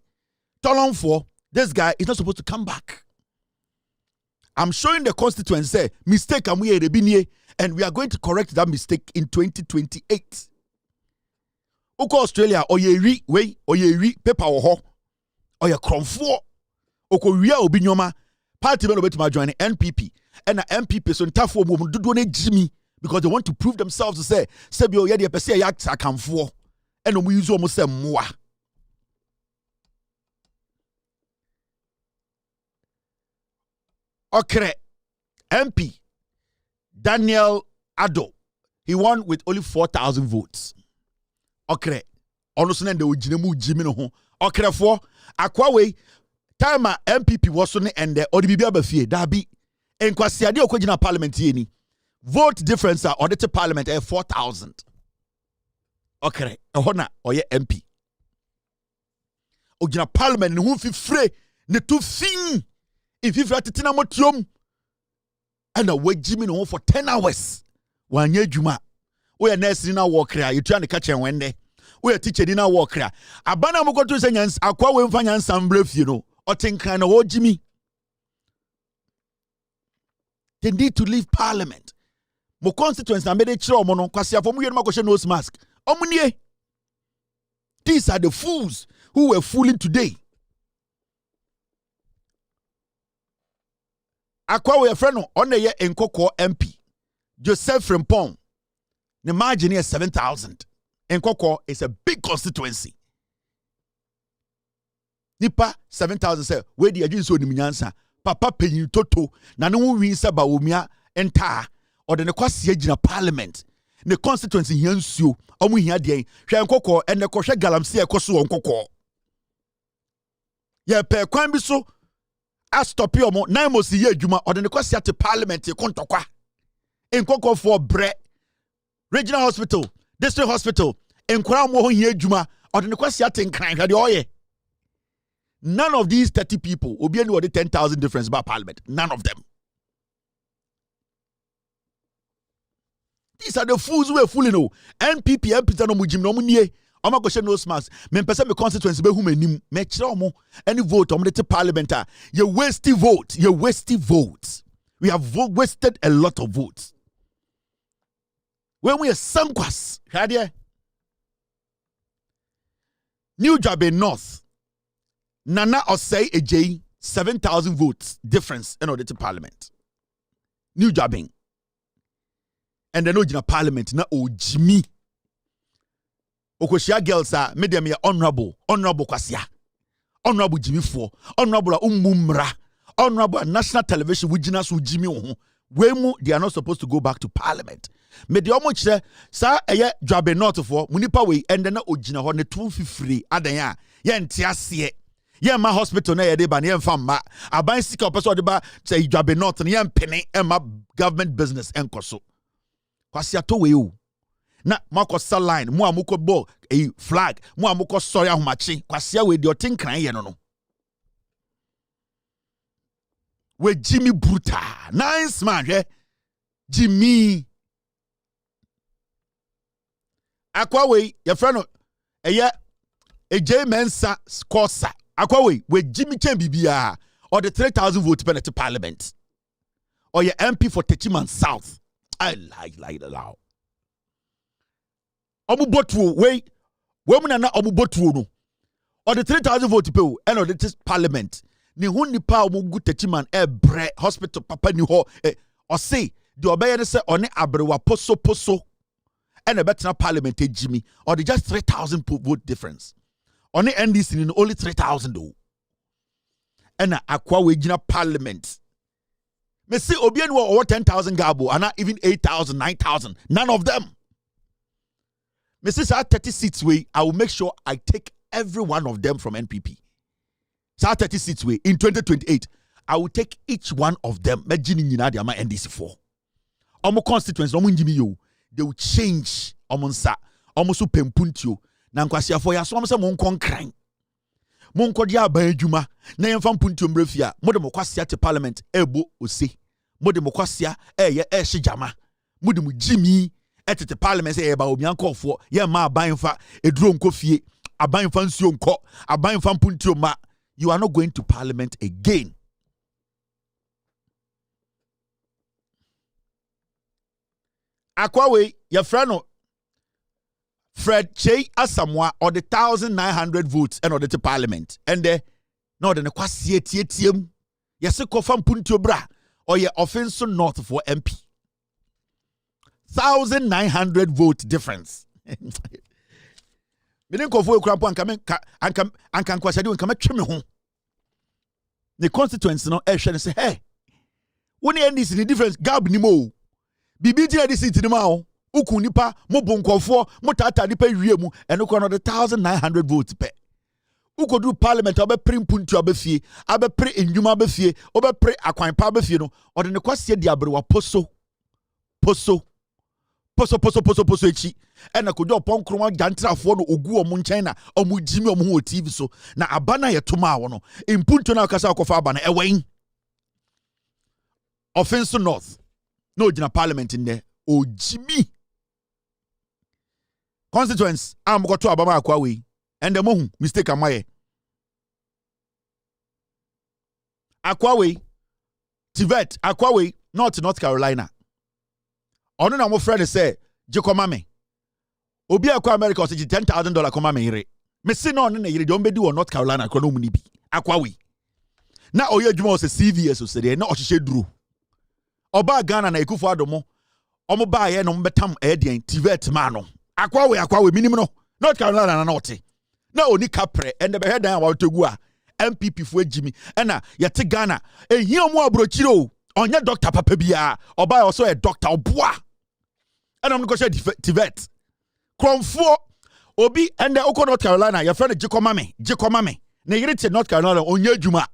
J: Tolong for this guy is not supposed to come back. I'm showing the constituents say mistake and we are going to correct that mistake in 2028. Oko Australia oyeri way oyeri paper ho oya kromfo oko wia obi nyoma party be no betima join NPP and NPP so ntafo mo dodo na jimi because they want to prove themselves to say sebio ye de pese ya akamfo and omo use omo se moa. Okre MP Daniel Ado, he won with only 4,000 votes. Okre ono so na de oginemu jimi no ho okre for akwawe time MPP was so ne ende odi bibia ba fie dabi enkwasiade okogina parliament yeni vote difference audit parliament 4,000. Okre ehona oye MP ogina parliament ne hu fifre ne to fin if tetina motiom and wajimi no for 10 hours wanye adwuma. We are nurse na work here. You try to catch and wende. We are teacher na work here. Abana mo go to say nyans akwa we mfa nyans ambref you know. Otenkan na wo Jimmy. They need to leave parliament. Mo constituents na made chiro mo no kwase afo mo yenu makoshe nose mask. Omunie. These are the fools who were fooling today. Akwa we friend no on ye Nkoko MP. Joseph Frimpong. The margin is 7,000. Nkoko is a big constituency. Nipa 7,000 say where the agent so ni nyansa papa penyin toto na no wi nsa ba omia enta or the kwase agina parliament the constituency hiansuo omu hia de hwe Nkoko ene ko hwe galamse ekoso Nkoko ye pe kwan bi so a stop yomo na mo si ye adwuma or the kwase at parliament e kontokwa Nkoko for bre regional hospital district hospital enkura mo ho hia adwuma or the kwase at nkran hwe de oye. None of these 30 people will be any 10,000 difference about parliament. None of them. These are the fools who are fooling. NPP, MPs, no mujim no munye. Oma go no smarts. Men person me constituency be who menim. Me chira mo any vote on the parliament. You wasting vote. You wasting votes. We have wasted a lot of votes. When we are sankwas, New Jabe North. Nana Osei Ejei 7,000 votes difference in order to parliament. New Jabbing. And then no parliament na Jimmy. Okoshia girls are medium honorable kwasia. Honorable Jimmy 4. Honorable Umumra. Honorable National Television Wujina su Jimmy ohu. Wemu they are not supposed to go back to parliament. Medi omo chire sa eye Jabe North for munipa we and then ojina ho ne 250 adanya ye ntiase. Yeah, my hospital na yede ba na yemfa ma aban sika opeso de ba say Jabe North na yempene ema government business enkoso kwase ato we o na makosa line mo amukọ bo flag mo amukọ sorry ahomache kwase we de otenkran ye no we Jimmy brutal nice man Jimmy akwa we your friend eye eje mensa scosa Akwawe, with Jimmy Chembibia or the 3,000 votes per to parliament. Or your MP for Techiman South. I like the law. Omubotu, wait, women are not Omubotu no. Or the 3,000 votes people and or the parliament. Ni huni pa omugu Techiman bre hospital papa ni ho or say the obey say on abrewa poso and a better parliament Jimmy or the just 3,000 vote difference. On the NDC in only 3,000 though. And akwa wejina parliament. Me see Obian were over 10,000 gabo and not even 8,000, 9,000. None of them. Me see 30 seats way, I will make sure I take every one of them from NPP. So 30 seats way in 2028, I will take each one of them. Me jini nyina di ama NDC for. Omo constituents omo njimi yo. They will change omo nsa. Omo so pempuntio. Na nkwasiafo ya so omo se mo nkonkran. Mo nkodi aban adwuma na yemfa mpuntio mbrefia. Mo de mo kwasia te parliament ebo ose. Mo de mo kwasia ye hyejama. Mo de mo jimi etete parliament say ba omi ankofo ye ma abanfa eduro nkofie. Abanfa nsuo nko. Abanfa mpuntio ma. You are not going to parliament again. Akwawe, your friend Fred Che Asamoah or the 1,900 votes and or the parliament. And no the kwasi tietiem. Yes, kofam puntio bra or your offense north for MP. 1,900 vote difference. Me didn't kofo ekrampo anka kwasi di anka metwe me ho. The constituency no ehwe say hey. Woni NDC the difference gab ni mo. Bibi jira di seat ni ma o. Uku nipa mo bonkofo mo tata nipa wie mu eno ko no the 1,900 votes pe. Uko do parliament obe pre mpuntu abefie, abe pre enjuma abefie, obe pre akwanpa abefie no, ode ne kwase di abrewa poso echi. Ena kojo oponkro jantrafo no ogu omo nchen na omo jimi omo ho TV so na abana ye toma wo no. Impuntu na akasa akofa abana ewen. Offense North. No jina parliament in there. O Jimmy. Constituents, I'm got to Abama Akwawe. And the moon, mistake amaye. Akwawe, Tivet, Akwawe, North Carolina. Ono na mo friend say, Jikomame. Obi akwa America say $10,000 komame ire. Me say no na ire don be di North Carolina kono mu ni bi. Akwawe. Na oye adwuma o say CVS o say na ohihye duro. Oba Ghana na Ekufo Adomo. Omo ba ye no mbetam edien Tivet ma no. Akwawe minim no. North Carolina na north. Na oni kapre ende be hedan wa otegu a MPP fu agimi. Ena yete Ghana ehia omo abrochiro. Onye doctor papa bia. Oba also a doctor oboa. Ena mo go share Tivet. Kromfo obi ende oko North Carolina your friend Jikomame. Na yirete North Carolina onye adwuma.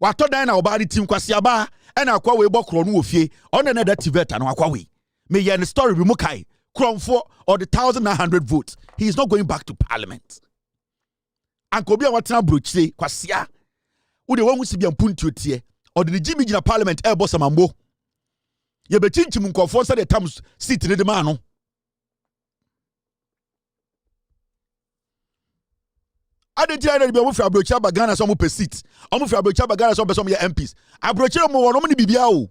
J: Wato dan na oba di team kwasi aba ena Akwawe bokro no ofie. On na that Tivet anu Akwawe. Me ye the story bi mukai. Kromfo or the 1,900 votes. He is not going back to parliament. And Kobi Watana Bruchse, Kwasia, who the one who see be puntu tie, or the Jimmy in parliament, Elboss Mambo. Ye be chinchim nkofo say the terms seat in the man. I didn't tell you be for Abrocha Bagana some per seat. Omo for Abrocha Bagana some your MPs. Abrocha mo no mani bibia o.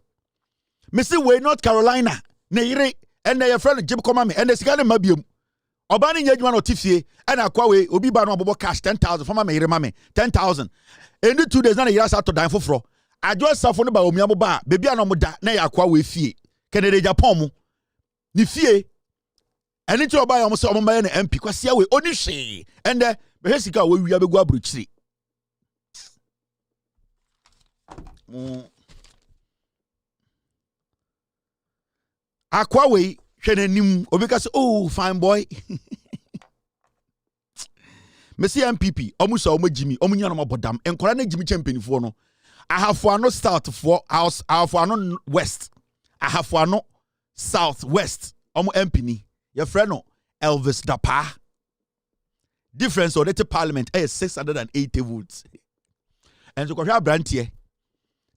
J: Me say we North Carolina. Ne yire and your friend Jim Komame and the Sigana Mabium. Obani Yedwan or Tifie and Akwawe, Obi Bano Bobo cash 10,000 for my mame 10,000. And the 2 days na years out to dine for fro. I just saw for the Baomiamo bar, baby anomoda, na Akwawe fee. Kennedy Japomo. Ni fee. And it's your buy almost on my MP, Kwasia we only she. And the Hesica we have a guabruchi. Akwawe hwenenim obika say oh fine boy Messi MPP omusa omagimi omunya no mabodam enkora na gimi championfo no ahafo south for house ahafo west ahafo south west omu MP ni your friend no Elvis Dapa difference or the parliament 680 votes and so kwahwa brantie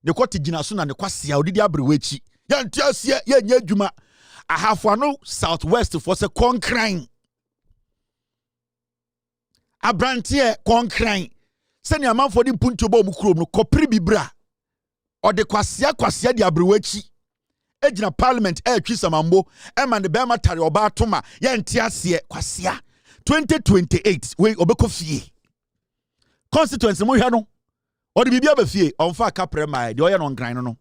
J: ne kwoti gina so na ne kwasia odidi abrewachi ya ntiasie ya nya adwuma ahafo southwest for se concran abrantie concran se ne amanfo di punto ba mu krom no kopri bibra o de kwasia di abrewachi ejina parliament twisamambo e man de be matare oba atoma ya ntiasie kwasia 2028 we obekofie constituency mo hwa no o de bibia ba fie onfa kapre mai de oye no ngran no.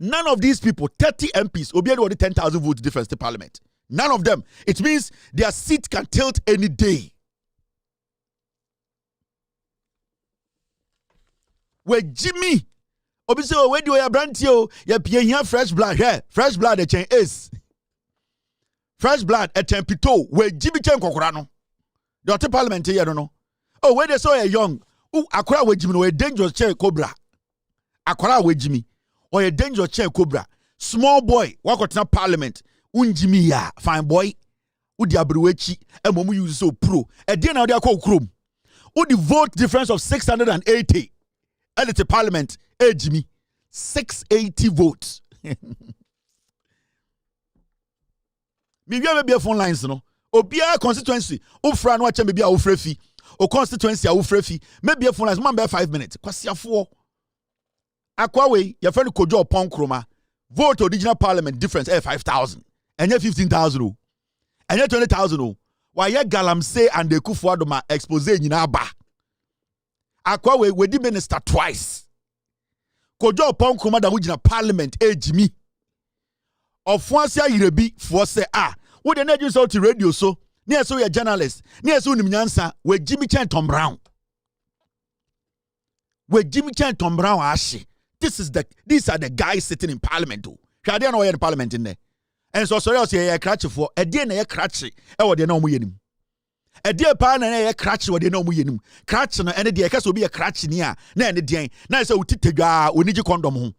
J: None of these people, 30 MPs, will be able to 10,000 votes difference to parliament. None of them. It means their seat can tilt any day. Where Jimmy, obviously, where do you brand you? You're fresh blood here. Fresh blood, a chain is. Fresh blood, a chain pito, where Jimmy Chen Kokorano. The other parliament here, I don't know. Oh, where they saw a young, Akura with Jimmy, a dangerous chair cobra. Akura with Jimmy. or a dangerous chair cobra. Small boy, walk out parliament. Unjimi ya, fine boy. Udi abruwechi, and momu use so pro. A dinner they are called chrome. Udi vote difference of 680. And it's a parliament. Jimmy. 680 votes. Maybe I be a phone lines, no. Obia constituency. Ufra no acha maybe a ufrefi. O constituency a ufrefi. Maybe a phone lines. Man be 5 minutes. Kwasi afo. Akwawe, your friend Kojo Pon Kroma. Vote original parliament difference 5,000. And yet 15,000. And yet 20,000. Why ye galamse and the Kufuadoma expose in Aba. Akwawe, we di minister twice. Kojo Pon Kroma da original parliament Jimmy. Of once ya yirebi for say what the net use out to radio so near so a journalist near so nyansa with Jimmy Chan Tom Brown. With Jimmy Chan Tom Brown ashi. These are the guys sitting in parliament too. Shall they know in parliament in there? And so sorry I say a cratchy for a dear na cratchy or they know we him. A dear pan and a cratchy or they know we him. Cratch and any dear cast will be a cratchy near. Nay the day. Now so utitega we need you condom.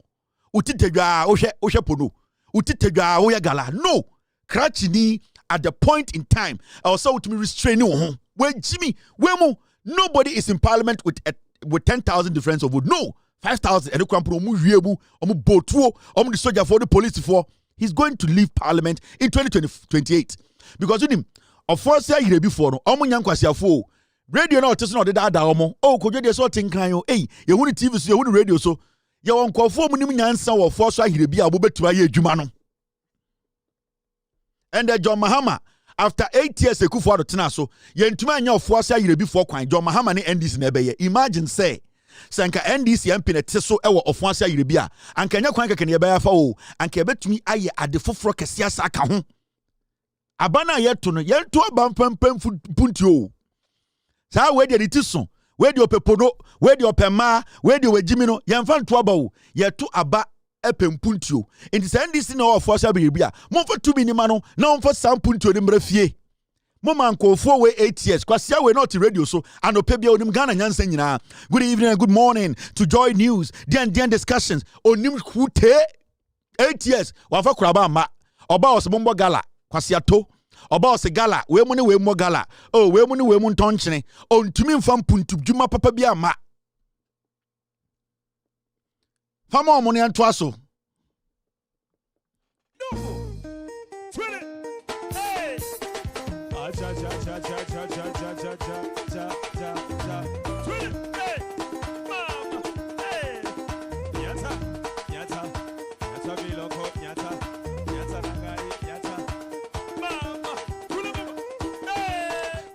J: Utitega osha pono. Utitega oya gala. No. Cratchini at the point in time. Also to me restraining when Jimmy, nobody is in parliament with 10,000 difference of vote. No. 5,000 and the soldier for the police for. He's going to leave parliament in 2028. Because with him, of course, year before, radio now testing on the data. Oh, could you sort of kind of hey, you want TV, so you want radio, so you want call for Munimian or force I hear be a bubble to a year Jumano. And John Mahama, after 8 years, a coup for the Tinaso, Yentuma your force year before Quine, John Mahama and this nebe. Imagine say. Sanka NDC MP na teso ewo ofuanse ayiribia anka nya kwan keke ne ba fa o anka betumi aye ade foforo kese asa ka ho abana yeto no yento abampam puntio sa we de tison we de opepono we de opema we de wajimi no yemfa nto aba o yeto aba epempuntio enti sa NDC na ofuanse ayiribia momfa 2 minima no na momfa sampuntio de mrafie Mama uncle 4 way 8 years. Kwasia we not radio so and opebia onim Ghana nyansa nyina. Good evening and good morning to Joy News. Then discussions onim hute 8 years. Wafa kuraba ma. Oba os bombo gala. Kwasia to. Oba os gala. We mu ne we mo gala. Oh we mu ne we mu ntonchene. Ontumi mfam puntu djuma papa bia ma. Fama omo ne anto aso.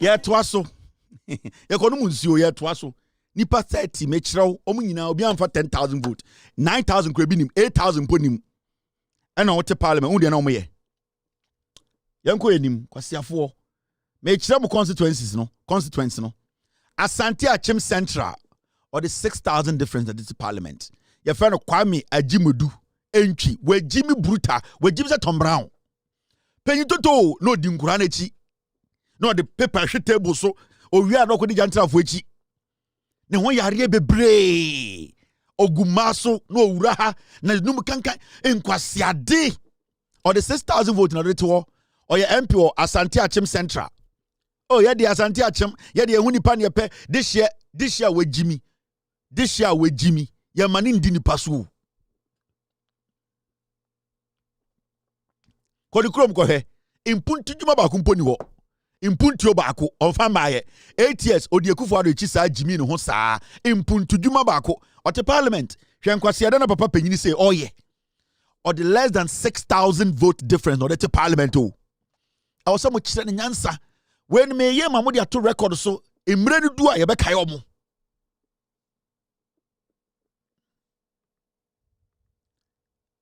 J: Yeah, twaso. Ekonomu nsuo yeah twaso. Nipa 30 mechiraw omu nyina obi amfa 10,000 vote. 9,000 kura bi nim, 8,000 po nim. Ena wote parliament unde na omoye. Yanko enim kwasiafo. Mechiraw mu constituency no. Asante Achim Central or the 6,000 difference at this parliament. Your friend Kwame Ajimudu Enchi, where Jimmy Bruta, where Jimmy Tom Brown. Penny Toto, no Dinkuranechi. No, the paper sheet table so, or we are not going to jantra for echi. Ne ho yare bebre. Ogumaso, no uraha, na numukanka, enkwasiade. Or the 6,000 vote in order to or your MP or Asante Achim Central. Oh, yeah, the Asante Achim, yeah, the Hunipan Yape, this year with Jimmy. This year with Jimmy. Ya manin dini pasu. Kodi krom ko he. Impunti juma ba kumponi wo. Impunti obako onfama ye. 8 years odi Akufo-Addo echi sa Jimmy no ho sa. Impunti juma bako. Ote parliament. Hwenkwasi ada na papa penyini say oh yeah. Or the less than 6,000 vote difference no the parliament o. Awo so mo kire ne nyansa. When me ye mamudi ato record so emre ni du a ye be kai omo.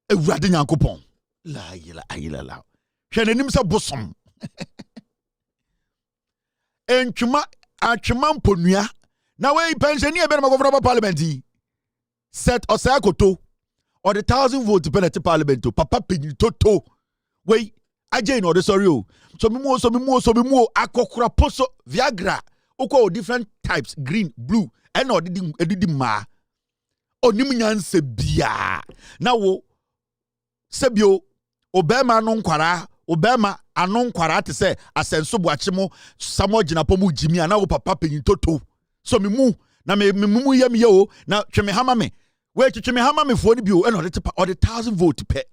J: Ewurade Nyankopon la yila la hwe nanim se bosom entwuma atwuma mponua na we pensioner be na magofra parliament set osakoto or the 1,000 votes penalty parliament papa penyi toto we aje no de sorry o so me mo akokora poso viagra ukọ different types green blue and no edidi ma onim nyanse bia na wo sebio obema no nkwara obema ano nkwara te se asenso boache mo samo gina po mu jimi ana wo papa penyin toto so me mu na me yam ye o na tweme hama me we tweme hama me fo ni bio e no de 1,000 vote pe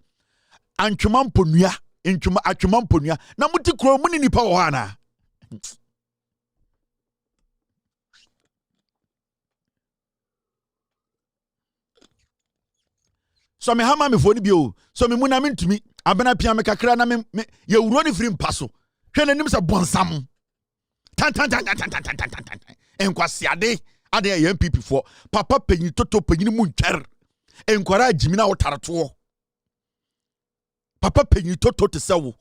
J: antwema mponua ntwema atwema mponua na muti kro mu ni nipa wo ana so me hama me fo ni bio so me mu na me ntumi abena pia me kakra na me ye wuro ni firi mpaso hwe na nim se bonsam tan enkwasiade ade ye MPP fo papa penyi toto penyi mu ntwer enkwara jimi na wotareto papa penyi toto te sewo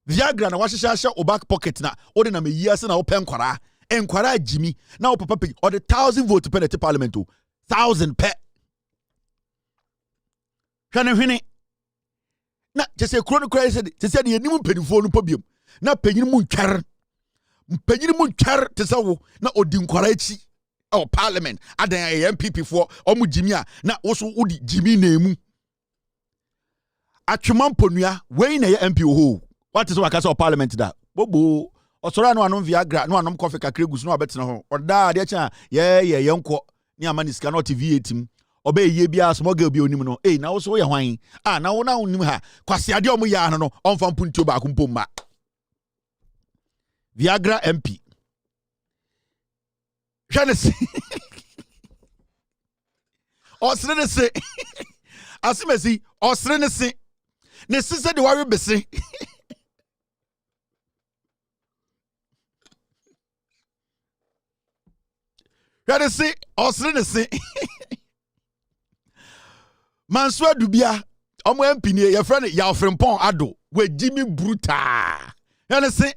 J: Viagra na wahyehyehye o back pocket na ode na meyi ase na wo penkwara enkwara jimi na wo papa penyi o de 1,000 vote pe na te parliament 1,000 pe hwene na jese kro no kra se de yenim mpanifo no pobiem na penyin mu ntwer te sawo na odi nkwara echi o parliament adan MPP fo omu jimi a na wo so odi jimi na emu atwema mponua wei na ye MP ho what is wakasa o parliament da bobo osoro anu anom Viagra no anom coffee kakra gusu no abetena ho oda de cha ye yenko ni amaniska no TV etim obe ye bia smogel bi onim no na wo so ye hwan na wo na onim ha kwase ade omo ya no onfa mpunti ba akumpo ma Viagra MP Janesi osrene se asimesi osrene se ne sise de wawe bese Janesi osrene se Manswa Dubia omo MP ni ye friend ya ofrempon ado we Jimmy Bruta Janesi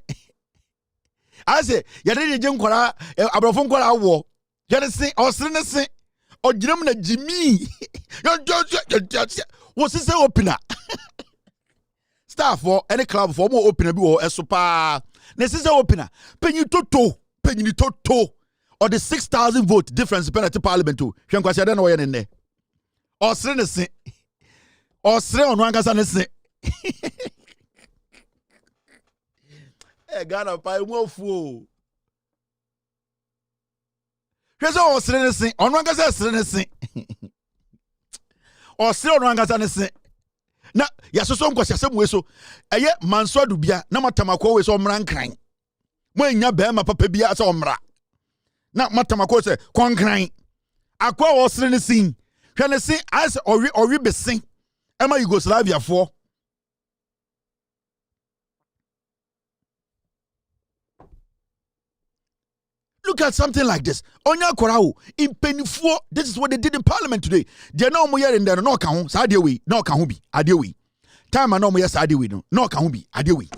J: Ase yade je nkwara abrofo nkwara wo yade se osrene se oginam na Jimmy wo sise opina staff for any club for mo opina bi wo esopa na sise opina penyi toto or the 6,000 vote difference penalty parliament to hwenkwase ade na wo ye ne osrene se osre onu angasa ne se Ghana pa emu ofu hwese osre ne sin onu angasa osre ne sin osre onu angasa ne sin na yasoso nkwasi asemu eso eye manso adubia na matamako we so omra nkran mo anya be ma papa bia so omra na matamako se konkran akwa osre ne sin hwe ne sin as ori besin ema Yugoslavia for Look at something like this. Onya korao in penifo. This is what they did in parliament today. They no mo here in there no kan ho. Sa de we no kan ho bi. Ade we. Time no mo here sa de we no kan ho bi. Ade we.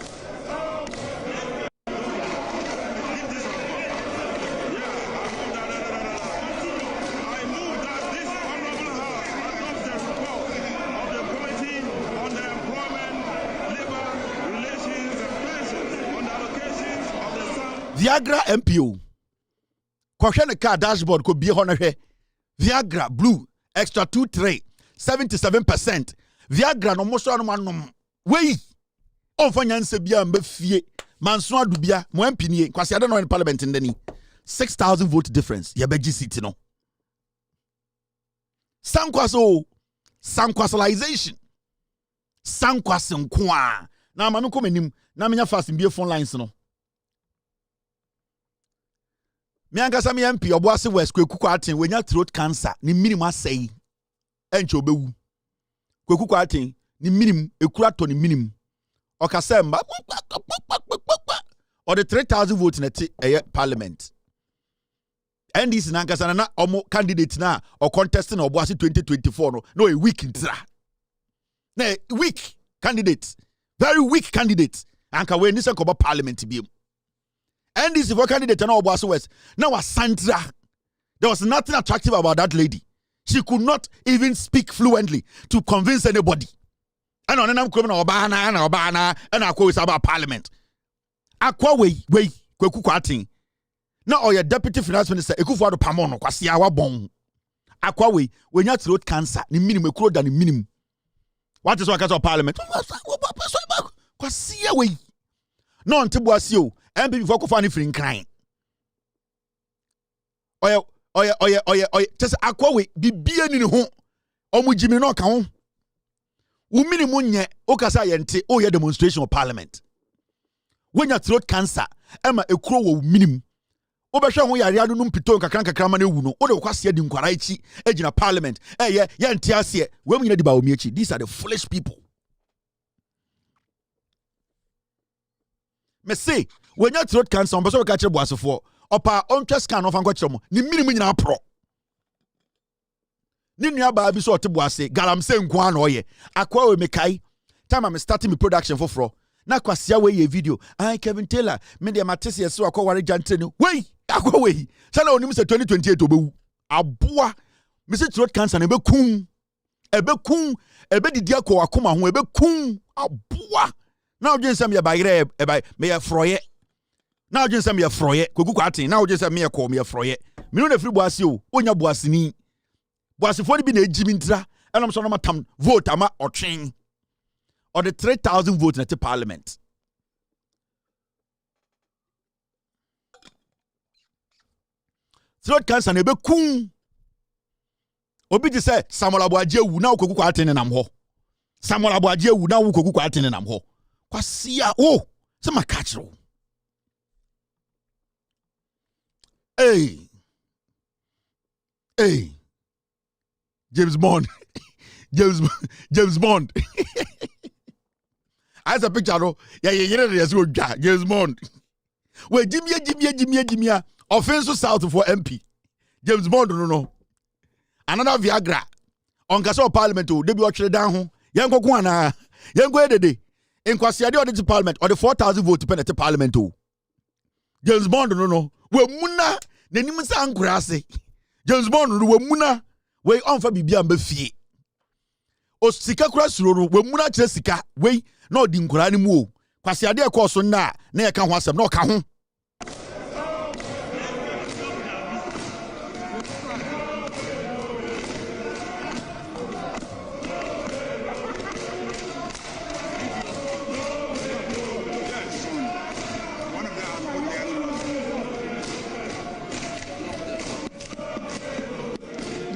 J: Viagra MPO Kwahwe ne car dashboard ko bie ho na hwe Viagra blue extra 2 tray 77%. Viagra no moso no manom wei onfa nyanse bia mba fie manso adubia mo MPnie kwase ade no in parliament ndani 6,000 vote difference ye beji city no sankwasalization sankwase nko a na ma me komanim na menya fast bie phone lines no Me angasa me MP oboase West Kwekuku aten wenya throat cancer ni minimum asai enche obewu Kwekuku aten ni minimum ekura to ni minimum okase mba or the 3,000 votes na parliament NDC na angasa na omo candidate na or contest na oboase 2024 no a weak ntra na weak candidate very weak candidate anka we ni se ko parliament biem And this for candidate and all West. Now Sandra. There was nothing attractive about that lady. She could not even speak fluently to convince anybody. And on I'm coming Obana and I quote about parliament. Akwa we kwekuku atin. Now or your deputy finance minister Ekufuado Pamono kwasi awa bon. Akwawe, when you throat cancer, the minimum ekuro than the minimum. What is what of parliament? Kwasi away. No ntibuasio. MP before ko fa ni free crying. Oya. Just Akwawe bibia ni ho. Omu jimi no ka ho. Wo minimum nye okasa yente o ye demonstration of parliament. When you throat cancer, ema ekuro wo minimum. Obehwe ho yare anu mpito nkakran ma na ewu no. O de kwase di nkwara echi ejina parliament. Ye ntia ase. We mu nyina di ba omi echi. These are the foolish people. Me say, when you throat cancer, on person ka kire boasefo. Opa ontwe scan of anko kire mo. Ni minimum nyina pro. Ni nua ba bi so ote boase. Galamse nko an oye. Akwawe mekai. Time I'm starting my production for fro. Na kwasia we ye video. Kevin Taylor, me de matese so akware jantre. Wey, Akwawe. Sana onim se 2028 obewu. Aboa. Me se throat cancer na ebekun. Ebe didi akọ akoma ho ebekun. Aboa. Na odwen sam ye bayre me ye froye. Na odwen sam ye froye. Kogu kwaten. Na odwen sam me ye ko me ye froye. Me no na free boase o. Onya boase ni. Boase fo bi na ejimi ntra. Enom so no matam vote ama otwen. Or the 3,000 votes in the parliament. Throat cancer nebe kun. Obi di say Samuel Abuaje wu na ukoku kwa atene nam ho. Samuel Abuaje wu na ukoku kwa atene nam ho. Kwasia o se makachiro. Hey. James Bond. James Bond. As a picture, no, James Bond. Well, Jimmy, offensive south for MP. James Bond, no. Another Viagra. On Castle Parliament, they be watching down home. Yango Kwana, Yango Ede. In Kwasiadi or the Parliament, or the 4,000 votes depend at the Parliament, too. James Bond, no. We Muna, the Nimusan Grassi. James Bond, we Muna, we on for Bibian Befi. O sika kura suroro we muna kire sika we na odi nkura ni mu o kwase ade ekoso na e ka ho asem na o ka ho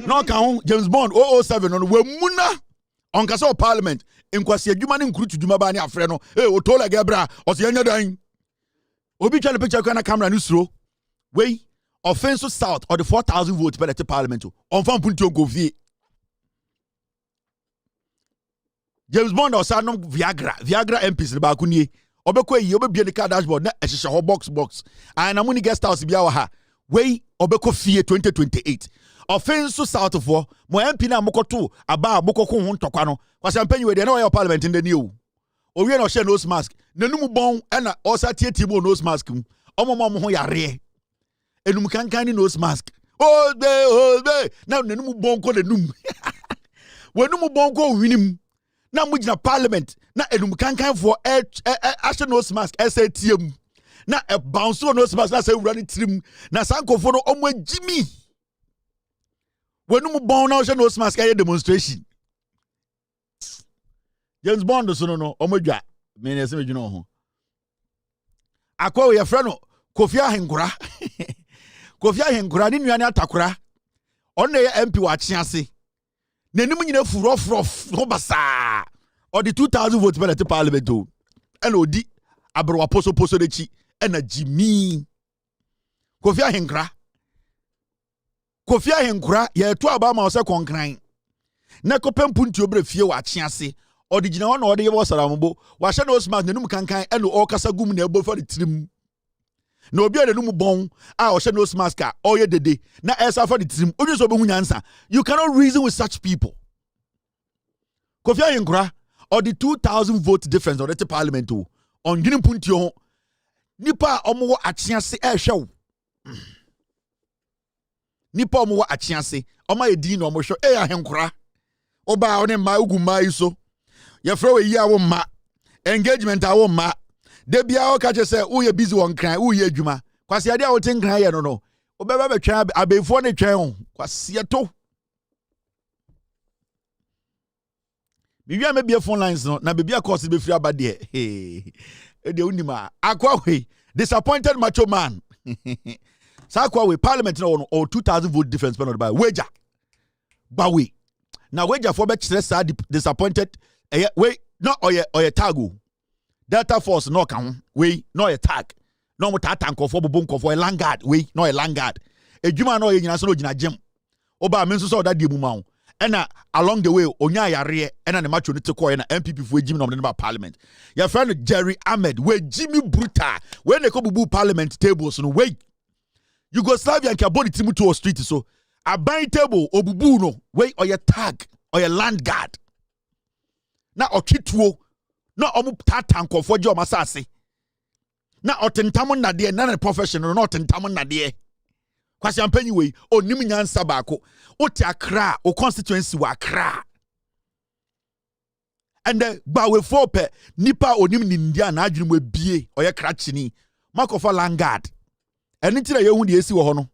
J: no ka ho James Bond 007 no we muna on Castle Parliament in kwasi adwuma ne nkuru tudwuma ba ne afre no o tola gebra o se anya dan obi twa le picture kwa na camera no suro we offensive south or the 4,000 votes by the parliament on fan punti go vie James Bond o sa no Viagra MPs le ba kunie obekọ yi obebie ne car dashboard na ehihye ho box and amuni guest house bia wa ha we obekọ fie 2028 offensive south for mo MP na mokoto aba mokoko ho ntokwa no kwase ampanyi we de na we parliament ndani o owie na share nose mask nanum bon na osa tietie mo nose mask omomo ho yare enum kankan ni nose mask be na nanum bon ko nanum wenum bon ko winim na mugina parliament na enum kankan for ashe nose mask SATM na e bounce nose mask na say wura ni trim na sankofo no omo agimi wenum bon na ashe nose mask demonstration James Bond so no omadwa me na se medwuna ho akwa we frɛ Kofi Ahenkura ni nuane atakura on na MP wa Chiase nanim nyina furofrof no basa or the 2,000 votes by the parliament o and odi abrowa poso de chi na Jimmy Kofi Ahenkura ye to aba ma o se konkran na kopempu nti obre fie wa Chiase Odijina one ode yebo sarambo wa hye no smart nanum kankan ene o kasa gum na ebo fa de trim na obi ade num bon a o hye no smart ka o ye dede na esa fa de trim onye so be hunyansa you cannot reason with such people Kofi Ahenkura or the 2,000 vote difference or the parliament o on gini punti ho nipa omo wo Achiase hwe nipa omo wo Achiase oma edin no omo hwe Ahenkura oba one ma uguma iso ye fro yi awo ma engagement awo ma de bia o ka che se wo ye busy won kran wo ye adwuma kwase ade a wo tin kran ye no obeba betwa abefo ne twan ho kwase to Maybe I may be a phone lines no. Na baby a course be free about there. Hey, the unima. Akwa disappointed macho man. Sakwa we parliament no or 2,000 vote difference by wager. But we now wager for bet stress disappointed. Wait, not or your tagu. Delta Force no can we no a tag. No mo tatanko for bubunko for a langard. We no a langard. A juma no yina so jina gym. Oba menso so that di mumau. And along the way, onya yare and the macho nite ko na MPP for Jimmy no parliament. Your friend Jerry Ahmed, where Jimmy Bruta, when they come bubu parliament tables no way. Yugoslavia and body timu to a street so a buying table obubu no way or your tag or your land guard. Na okituo na omu tatanko for jo masase. Na otentamon na de na professional not otentamon na de. Kwasi ampenyi we onim nyansa baako oti Accra o constituency wa Accra and ba we for pe nipa onim ni ndia na adwene mu bie oye krachini makofa langard eni tira ye hu de esi wo ho no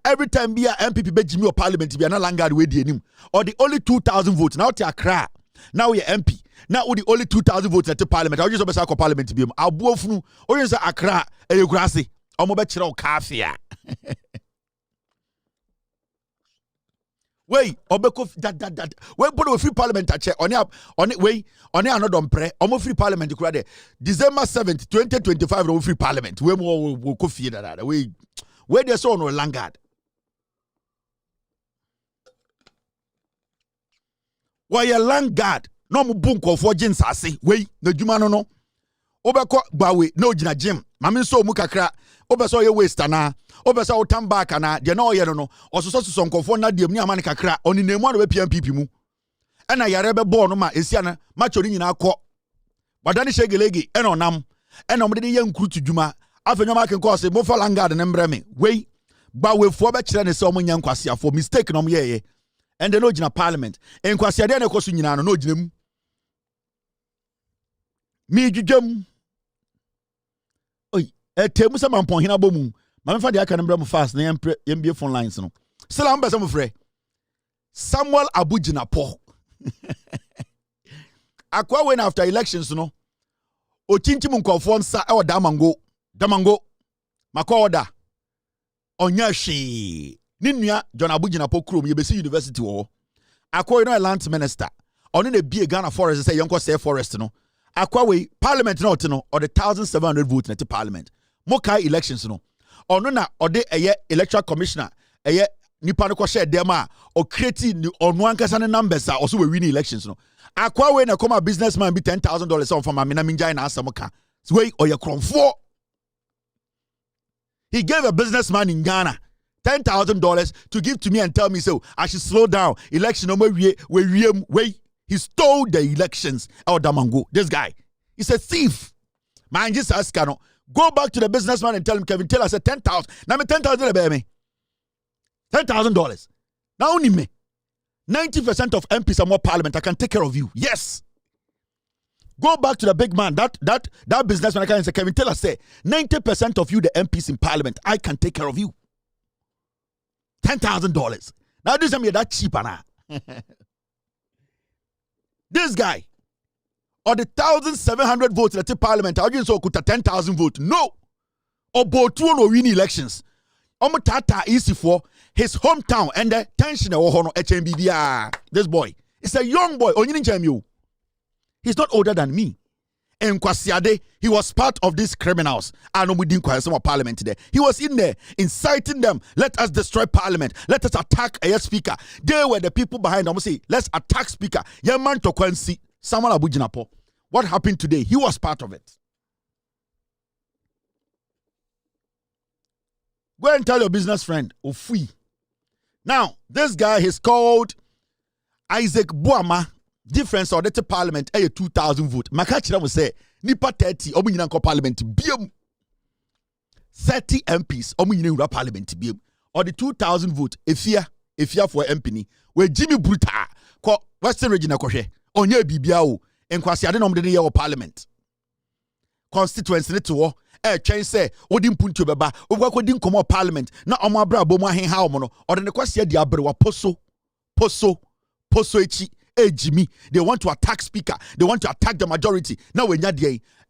J: every time bia MPP be jimi o parliament bia na langard we di enim or the only 2,000 votes now oti Accra now we MP now the only 2,000 votes at the parliament I just be say parliament bia abuofunu o yin say Accra eyekurase omo be kire o kafia. Wait, obeko that. When put a free parliament at check on another pre, almost free parliament to December 7th, 2025, no free parliament. We will coffee that way. Where there's so no langard. Why a langard? No mu bunko for jins ase. Wait, the jumano no. Obeko bawe no jina gym. Mamin so mukakra. Obeso ye waste na. Obeso otam back na. De no ye no. Ososo sonkofo na dem ni amane kakra. Oni nemu na we PMPP mu. Ena yare be ball no ma esia na macho ni nyina akọ. Badani shegelegi ena onam. Ena omde ye nkrutu djuma. Afenyo ma ken ko se mo fa langard ne mbre me. Wei ba we fo be kire ne se omo nya nkwase afo mistake no mo ye. And the no gina parliament. Enkwase de na koso nyina no gina mu. Mi djudwam. Temu se mampon hina bomu. Mame fa de aka nembra mu fast na yembie phone lines no. Sela mbe se mo frɛ. Samuel Abujinapo. Akwa when after elections no. Ochinchi mu nkofo nsa e oda Damango. Makwa oda. Onya hwe. Ni nua John Abujinapo krom yebesi university wo. Akwa no land minister. Oni na bie Ghana forest say yonko say forest no. Akwa we parliament no no or the 1,700 votes na to parliament. Mokai elections no. Ono na ode eye electoral commissioner eye nipa no ko share dem a o create onu ankasa ne numbers a also we win elections no. Akwa we na come a businessman be $10,000 on from amina minjai na asamoka. So we oye kronfo. He gave a businessman in Ghana $10,000 to give to me and tell me so I should slow down. Election no we he stole the elections. Oh, Damango, this guy. He's a thief. Man, just ask no. Go back to the businessman and tell him, Kevin Taylor said 10,000. Now me $10,000 me. $10,000. Now only me. 90% of MPs are more parliament. I can take care of you. Yes. Go back to the big man. That businessman I can say, Kevin Taylor say 90% of you, the MPs in parliament, I can take care of you. $10,000. Now this time you're that cheap, Anna. This guy, or the 1,700 votes in the parliament, I just saw 10,000 votes. No. Or Botu no win elections. Omotata easy for his hometown and the tension of HMBBR. This boy. It's a young boy. He's not older than me. And Kwasiade, he was part of these criminals. I know we didn't quite some parliament today. He was in there inciting them. Let us destroy parliament. Let us attack a speaker. They were the people behind them. Say, let's attack speaker. Yaman Tokwensi, Samuel Abujinapo. What happened today? He was part of it. Go and tell your business friend, Ofui. Now, this guy is called Isaac Boama. Difference or the parliament 2,000 vote. Makachira will say nipa 30 omunyina ko parliament biam 30 MPs omunyina ura parliament biam or the 2,000 vote efia for MP ni we Jimmy Bruta ko Western region akohwe onye bibia o enkwase ade no mde ye parliament constituency ne to twen say odi mpuntu beba ogwakodi nkomo parliament na omo abra bomu ahenha omo no ode ne kwase ade abre wa poso echi Jimmy, they want to attack speaker, they want to attack the majority. Now when you're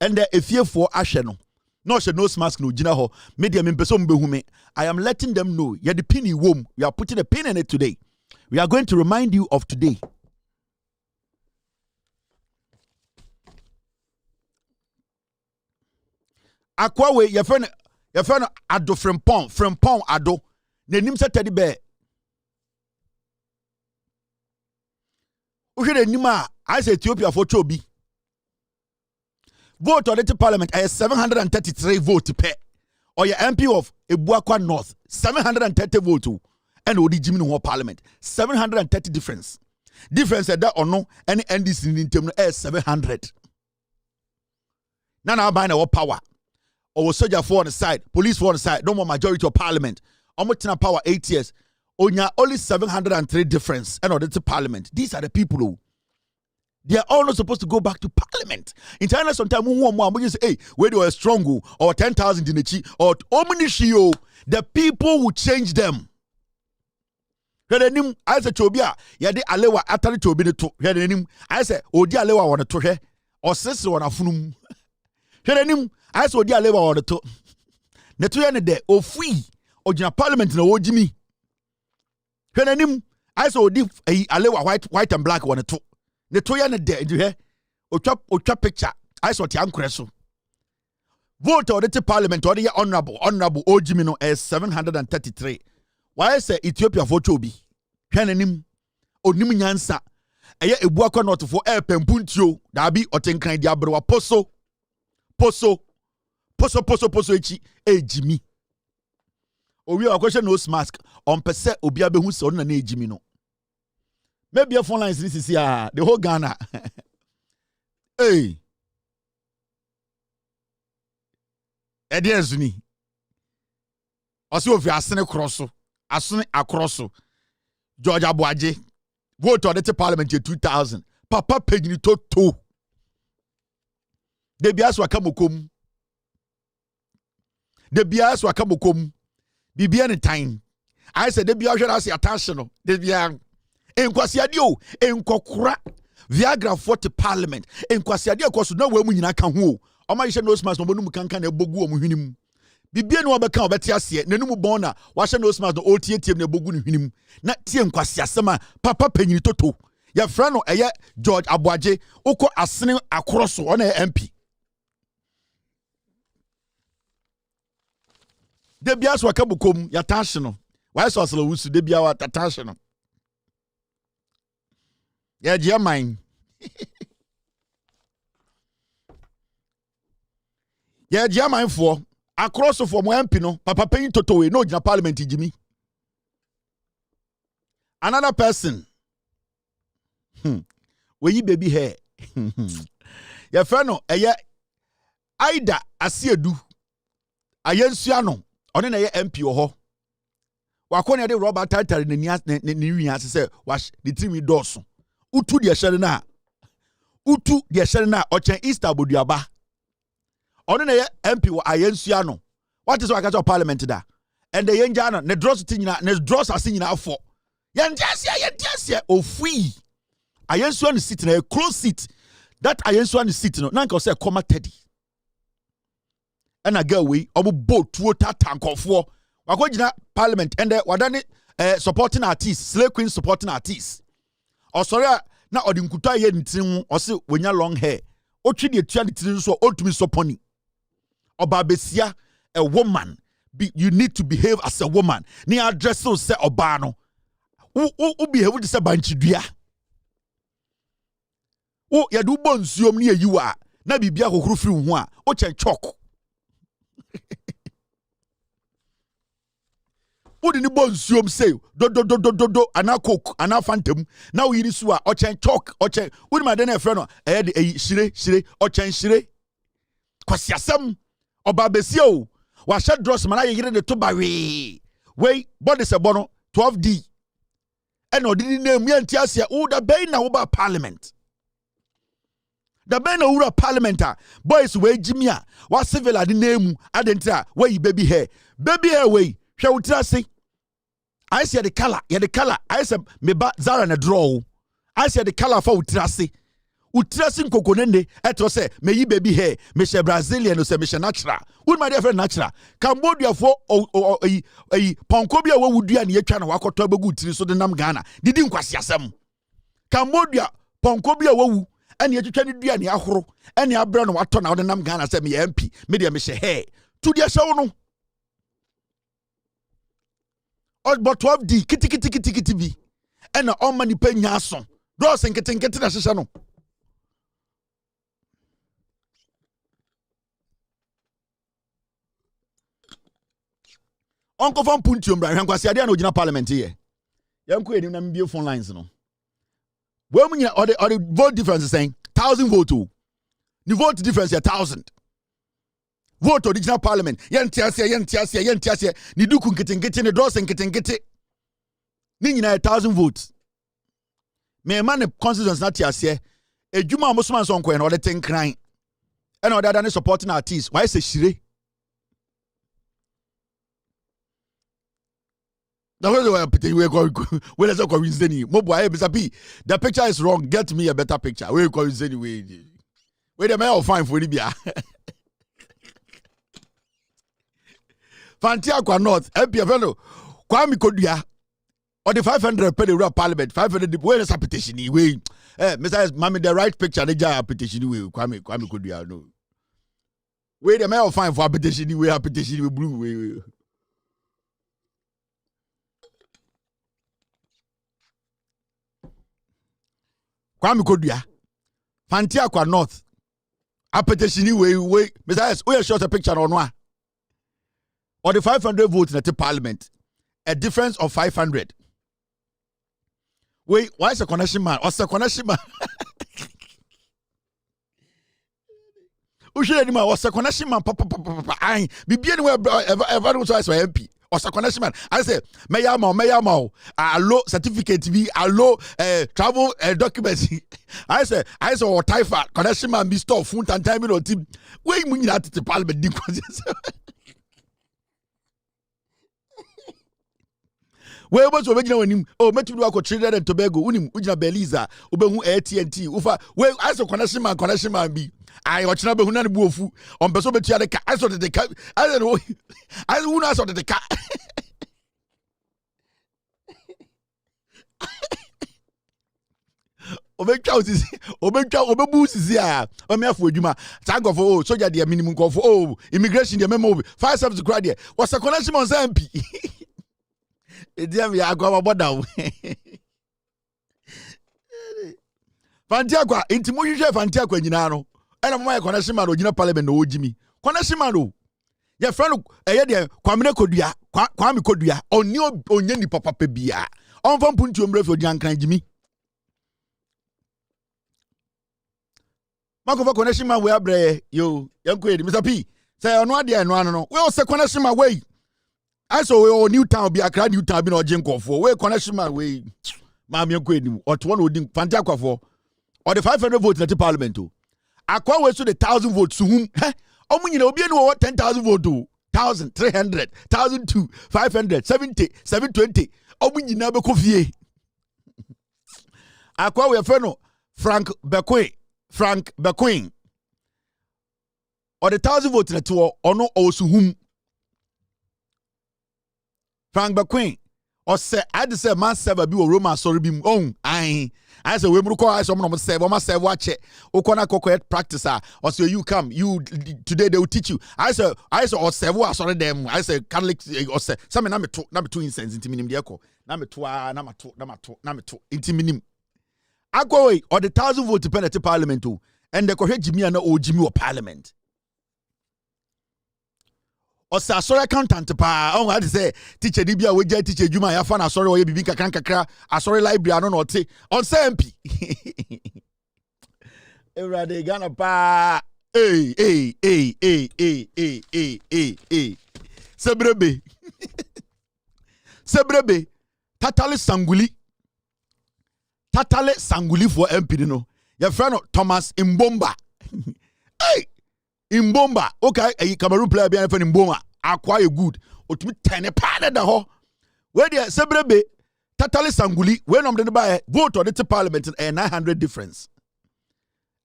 J: and if you for Asheno, no she nose mask no jina ho, media membesom behume. I am letting them know you're the penny womb. We are putting a pin in it today. We are going to remind you of today. Akwawe, your friend Ado Frempong Ado. The name said Teddy Bear. Uche de nima, I say Ethiopia for Chobi. Vote on the parliament, I have 733 votes per. Or your MP of Ebuakwa North, 730 votes. And Odi Jimmy no parliament, 730 difference. Difference that or no, any NDC in term 700. Now buying our power. Or soldier for on the side, police for on the side, no more majority of parliament. Omotina power 8 years. Only 703 difference and order to parliament. These are the people who they are all not supposed to go back to parliament. In China, sometimes we say, hey, where they were strong or 10,000 in the chi or Omunishio, the people will change them. I said, Chobia, Yadi Alewa Atari Chobin to I said, Odi Alewa on a tohe or sister on a funum. I said, Odi Alewa on a to Netuyan de or free or Jina parliament in the Jimmy. I saw Alewa white and black one two. The toya ne de you hear? Ocha picture. I saw the Creso. Vote or the parliament or the honorable Ojimino as 733. Why say Ethiopia for Chobi? Henenim Oniminyansa. Aya Ebuakwa not for air pempuntio. Dabi otenkan diabro poso echi Jimmy. We are question nose mask on percent obia behu so na Jimmy no. Maybe a phone line is this the whole Ghana. Hey. Ediazuni. Also if you are sene crosso, asune acrosso. George Abuaje vote on the parliament in 2000. Papa pegni to. De bias wakamukum. De bias wakamukum. Bibi any time. I said, Debbie, I should ask your attention. Debbie, in Quasiadio, in Kokura, Viagra for the parliament, in Quasiadio, cause no woman I can who. Or my no smas no one can bogu muhinim. Bibi no become betiasia, Nenumu bona, wash no smas no OTM ne bogun hinim. Not Tien Quasiasama, Papa Penny Toto. Your friend or George Abuaje, Oko asning across on a MP. Debias wakabukom yatashino. Why so slo wusu debia wa tatashino. Ya jia mine. Ya jia mine for across for mo MP no papa penny toto we no jina parliament Jimmy. Another person. We yi baby hair. Ya friend no eye Aida Asiedu. Ayensuano. One na ye MP ho. Wakone de rubber title ne ni say wash the team doso. Utu de shere na. Utu de shere na ochen Easter boduaba. One na ye MP wo ayensuano. What is wakacho parliament da? And the yenja no ne dross tinyina ne dross asinyina afọ. Yentia ofui. Ayensuano sit na a close seat. That ayensuano sit no na nka say comma Teddy. And a girl we obu boat to tank of war. Wakojina parliament and wadani supporting artists, slave queen supporting artists. Or sorry, na odinkuta ye ntin or say when you long hair. Ochi de tia ntin so ultimate soponi. Obabesia a woman. You need to behave as a woman. Ni address so say obano. U behave to say banchidua. O ya du bonsuom ni you are. Na bibia kokoro firi ho a o chen chok. Udi ni bonsuom say do ana coke ana phantom now yiri so a o chen chok o chen udi ma den e frɛ no e de shire o chen shire kwasiasem obabesia o wa sha dross mana yire de to bawe we body se bono 12D and odini name yantiasia o da bay na wo ba parliament. The men who are parliamentar boys way Jimia what civil at the name adentra where you baby hair way shall say I see the color I said me ba Zara na draw I said the color for utrasi. Utrasi nkokonende eto say me yi baby hair, me she Brazilian no say me she natural. Would my dear friend natural. Cambodia for ponko bia we wudua na yetwa na wakoto abegu tiri so de nam Ghana. Didi nkwasi asem. Cambodia ponko bia wawu ene yetwa ne dua ne ahoro ene abra no wato na de nam Ghana say me MP me de me she hair. To dia show no. But 12D kiti bi. Ena on mani pe nyason. Do senkete na hyehyɛ no. Uncle from Puntium, Brian, kwasi ade na ogina parliament here. Yanko enim na mbie phone lines no. When you or the vote difference is saying 1,000 vote. The vote difference is 1,000. Vote original parliament. Yentiasia. Ni duku nkete ne dos nkete. Ni nyina 1,000 votes. Me man the constituency na tiasie. Ejuma omosman so nko e no de ten kran. E na other than supporting artists. Why say shire? The picture is wrong. Get me a better picture. Wait a minute, fine for Libya. Fantiaqua North, MP fellow, Kwame Kodia, or the 500 per the parliament, 500. Where is a petition? Wait, Mr. Mammy, the right picture, the jar petition. Kwame Kodia. No. Wait a minute, fine for a petition. We have petition with blue. Kwame Kodua, Fantiaqua North, a petition way, Mr. S, we shot a picture on one. Or the 500 votes in the parliament, a difference of 500. Wait, why is a connection man? What's a connection man? What's a connection man? I be anywhere ever was MP. Or a connection man. I say, Mayamo, allo certificate be allo travel documents. I say, or Taifa, connection man be store food and time or team. Wait, we need to parliament. Where was original when him? Oh, met you go Trinidad and Tobago, Unim, Ujina Beliza, Ubehu AT&T, Ufa, where I saw connection man be. I watch number who not bufu on Beso Betiaca. I saw the cat. I don't know. I don't saw the cat. Obebus is here. For Juma. Thank God for soldier, the minimum call for immigration, the memo. 5 steps to cry there. What's a connection on MP? Dear me, I go about down. Fantiaqua, Intimuja Fantiaqua, Ginano. And I'm my connection man, original parliament, no Jimmy. Connection man, your friend, Kwame Kodia, on your Onyeni Papa Pebia. On from Puntium Refugee and Jimmy. Marco connection man, where bre, you, young queen, Mr. P. Say, on one day and one, no. Well, say connection my way. I saw a new town be a crowd new town, or Jinko for where connection my way. Mammy, young queen, or 1 would Fantiaqua for, or the 500 votes at the parliament too. I quite went to the 1,000 votes to whom? Oh, you know, be what 10,000 votes to 1,300, 1,002, 500, 70, 720. Oh, you never coffee. I quite went for Frank Bequin, or the 1,000 votes in a tour, or no, also whom Frank Bequin, or say, I just say, man, sever be a Roman sorry be on. I say we mruko I someone must say we must say watch it. Okona kokoet practicer or say you come you today they will teach you. I say or say what sorry them. I say Catholic or say some na me two incense into minim de ko. Na me to into minim. Akwa or the 1,000 vote depend at parliament too. And the ko Jimmy and o Jimmy or parliament. Or say sorry accountant pa on how to say teacher dibia we get teacher Juma ya fa na sorry we bibi kakra sorry library I don't know say on say MP everade Ghana pa hey sebrebe tatale sanguli for MP no your friend Thomas Mbomba hey Mbomba, okay, a Cameroon player behind for Mbomba, acquire good, or to be 10 pound at the ho. Where there, Sebrebe, Tatali Sanguli, when I'm the buy vote on the parliament and 900 difference.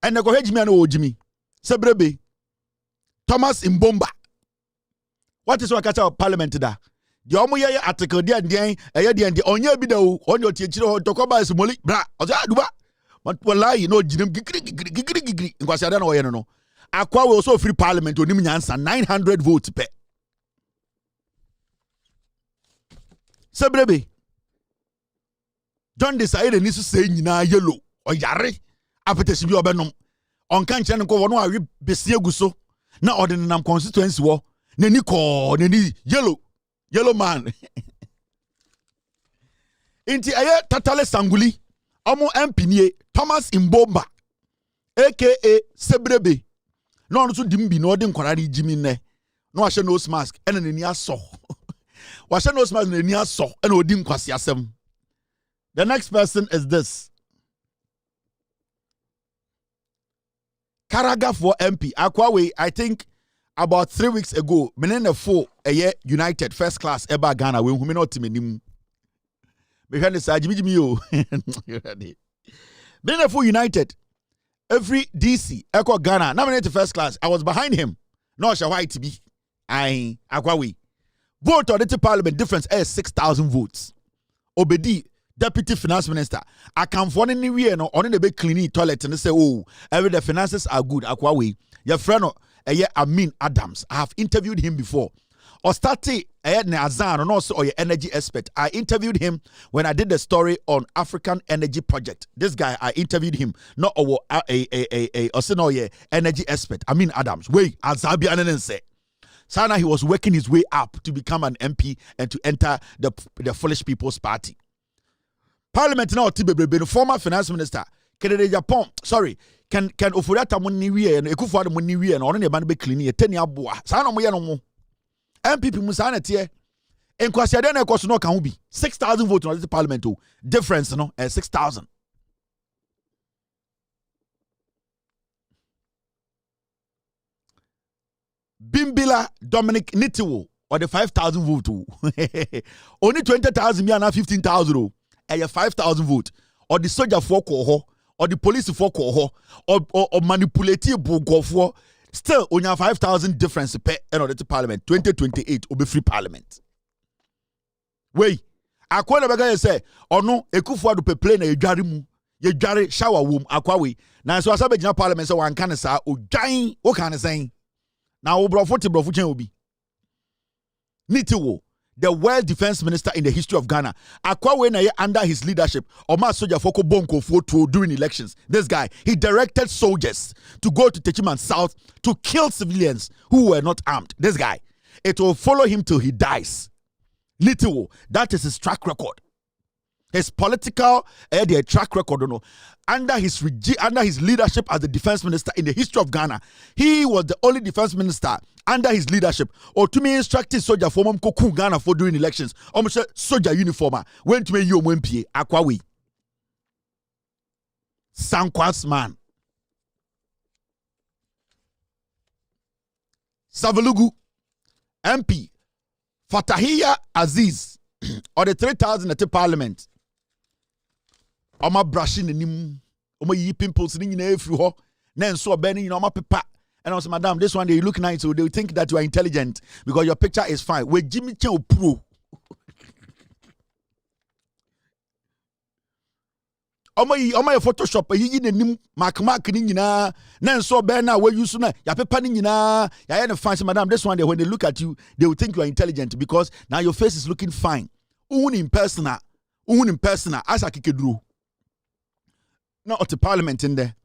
J: And I go ahead, Jimmy, Sebrebe, Thomas Mbomba. What is what catch our parliament da? The omoye article there and the onye bi da on your teaching to come by smoli bra. Oza duba. But wallahi you know gigri in kwasi no ye no. Akwa we also free parliament onim nyansa 900 votes per. Sebrebe. John decided ni so say nyina yellow or yare. Apetesi bi obenom. On kan kire nko wono awe besie gu so. Na ordinary constituency wo. Neni yellow man. Inti aye Tatale Sanguli, Omo MP Thomas Mbomba, aka Sebrebe. No no so dimbi no de nkorari jimi ne. No washe nose mask ene neni aso. Washe nose mask neni aso ene odi nkwasi asem. The next person is this. Karaga for MP. Akwawe, I think about 3 weeks ago, menene 4 a year United first class eba Ghana we hu me not menim. Me hwe ne sa jimi yo. Menene 4 United every DC eko Ghana na menene first class. I was behind him. No sha white be. I akwawe. Vote on the parliament difference is 6,000 votes. Obedi Deputy Finance Minister, I can for any way no on the big cleaning toilet and say, oh, every the finances are good. Akwawe, your friend Amin Adams. I have interviewed him before. Ostati Azan and also your energy expert. I interviewed him when I did the story on African Energy Project. This guy, I interviewed him, not a energy expert. Amin Adams. Wait, Azabi Anense. Sana he was working his way up to become an MP and to enter the Foolish People's Party. Parliament now Tibebe, former finance minister, Kennedy Japan, sorry, can Ofurata Muniwi and Ekufuado Muniwi and on the man be cleaning a 10-year boa. Sana Moyano MPP Musana Tier. And Kwasiadena Kosuno can be 6,000 votes on the parliament. Difference, no, 6,000. Bimbila Dominic Nitiwo or the 5,000 vote. Only 20,000 me and 15,000. 5,000 votes, or the soldier for coho, or the police for coho, or manipulative for still on your 5,000 difference per the parliament 2028 will be free parliament. Wait, I quite a say or no Ekufuado pe plane a jarimu ye jari shower room akwawe. Now so I parliament so one can say o dying o can say now brofuchen will be Nitiwo. The world defense minister in the history of Ghana. Akwawe na under his leadership, Oma soldier foko bonko for during elections. This guy, he directed soldiers to go to Techiman South to kill civilians who were not armed. This guy, it will follow him till he dies. Literal, that is his track record. His political track record, under his leadership as the defense minister in the history of Ghana, he was the only defense minister under his leadership or to me instructed soldier for Koku Ghana for during elections. Almost soldier uniform went to me you MP Akwawi. Sankwas man. Savalugu MP Fatahiya Aziz or the 3,000 at the parliament. Oma brushing the nim, Oma yi pimples in every ho, then so burning in Oma pepa. And I was, Madam, this one they look nice, so they think that you are intelligent because your picture is fine. With Jimmy Chen Pro. Oma Photoshop, yi the nim mark ni na, then so burner where you sooner, ya pepa ni na, ya had a fancy, Madam. This one, when they look at you, they will think you are intelligent because now your face is looking fine. Un in persona, as I kikedru. Not at the parliament in there.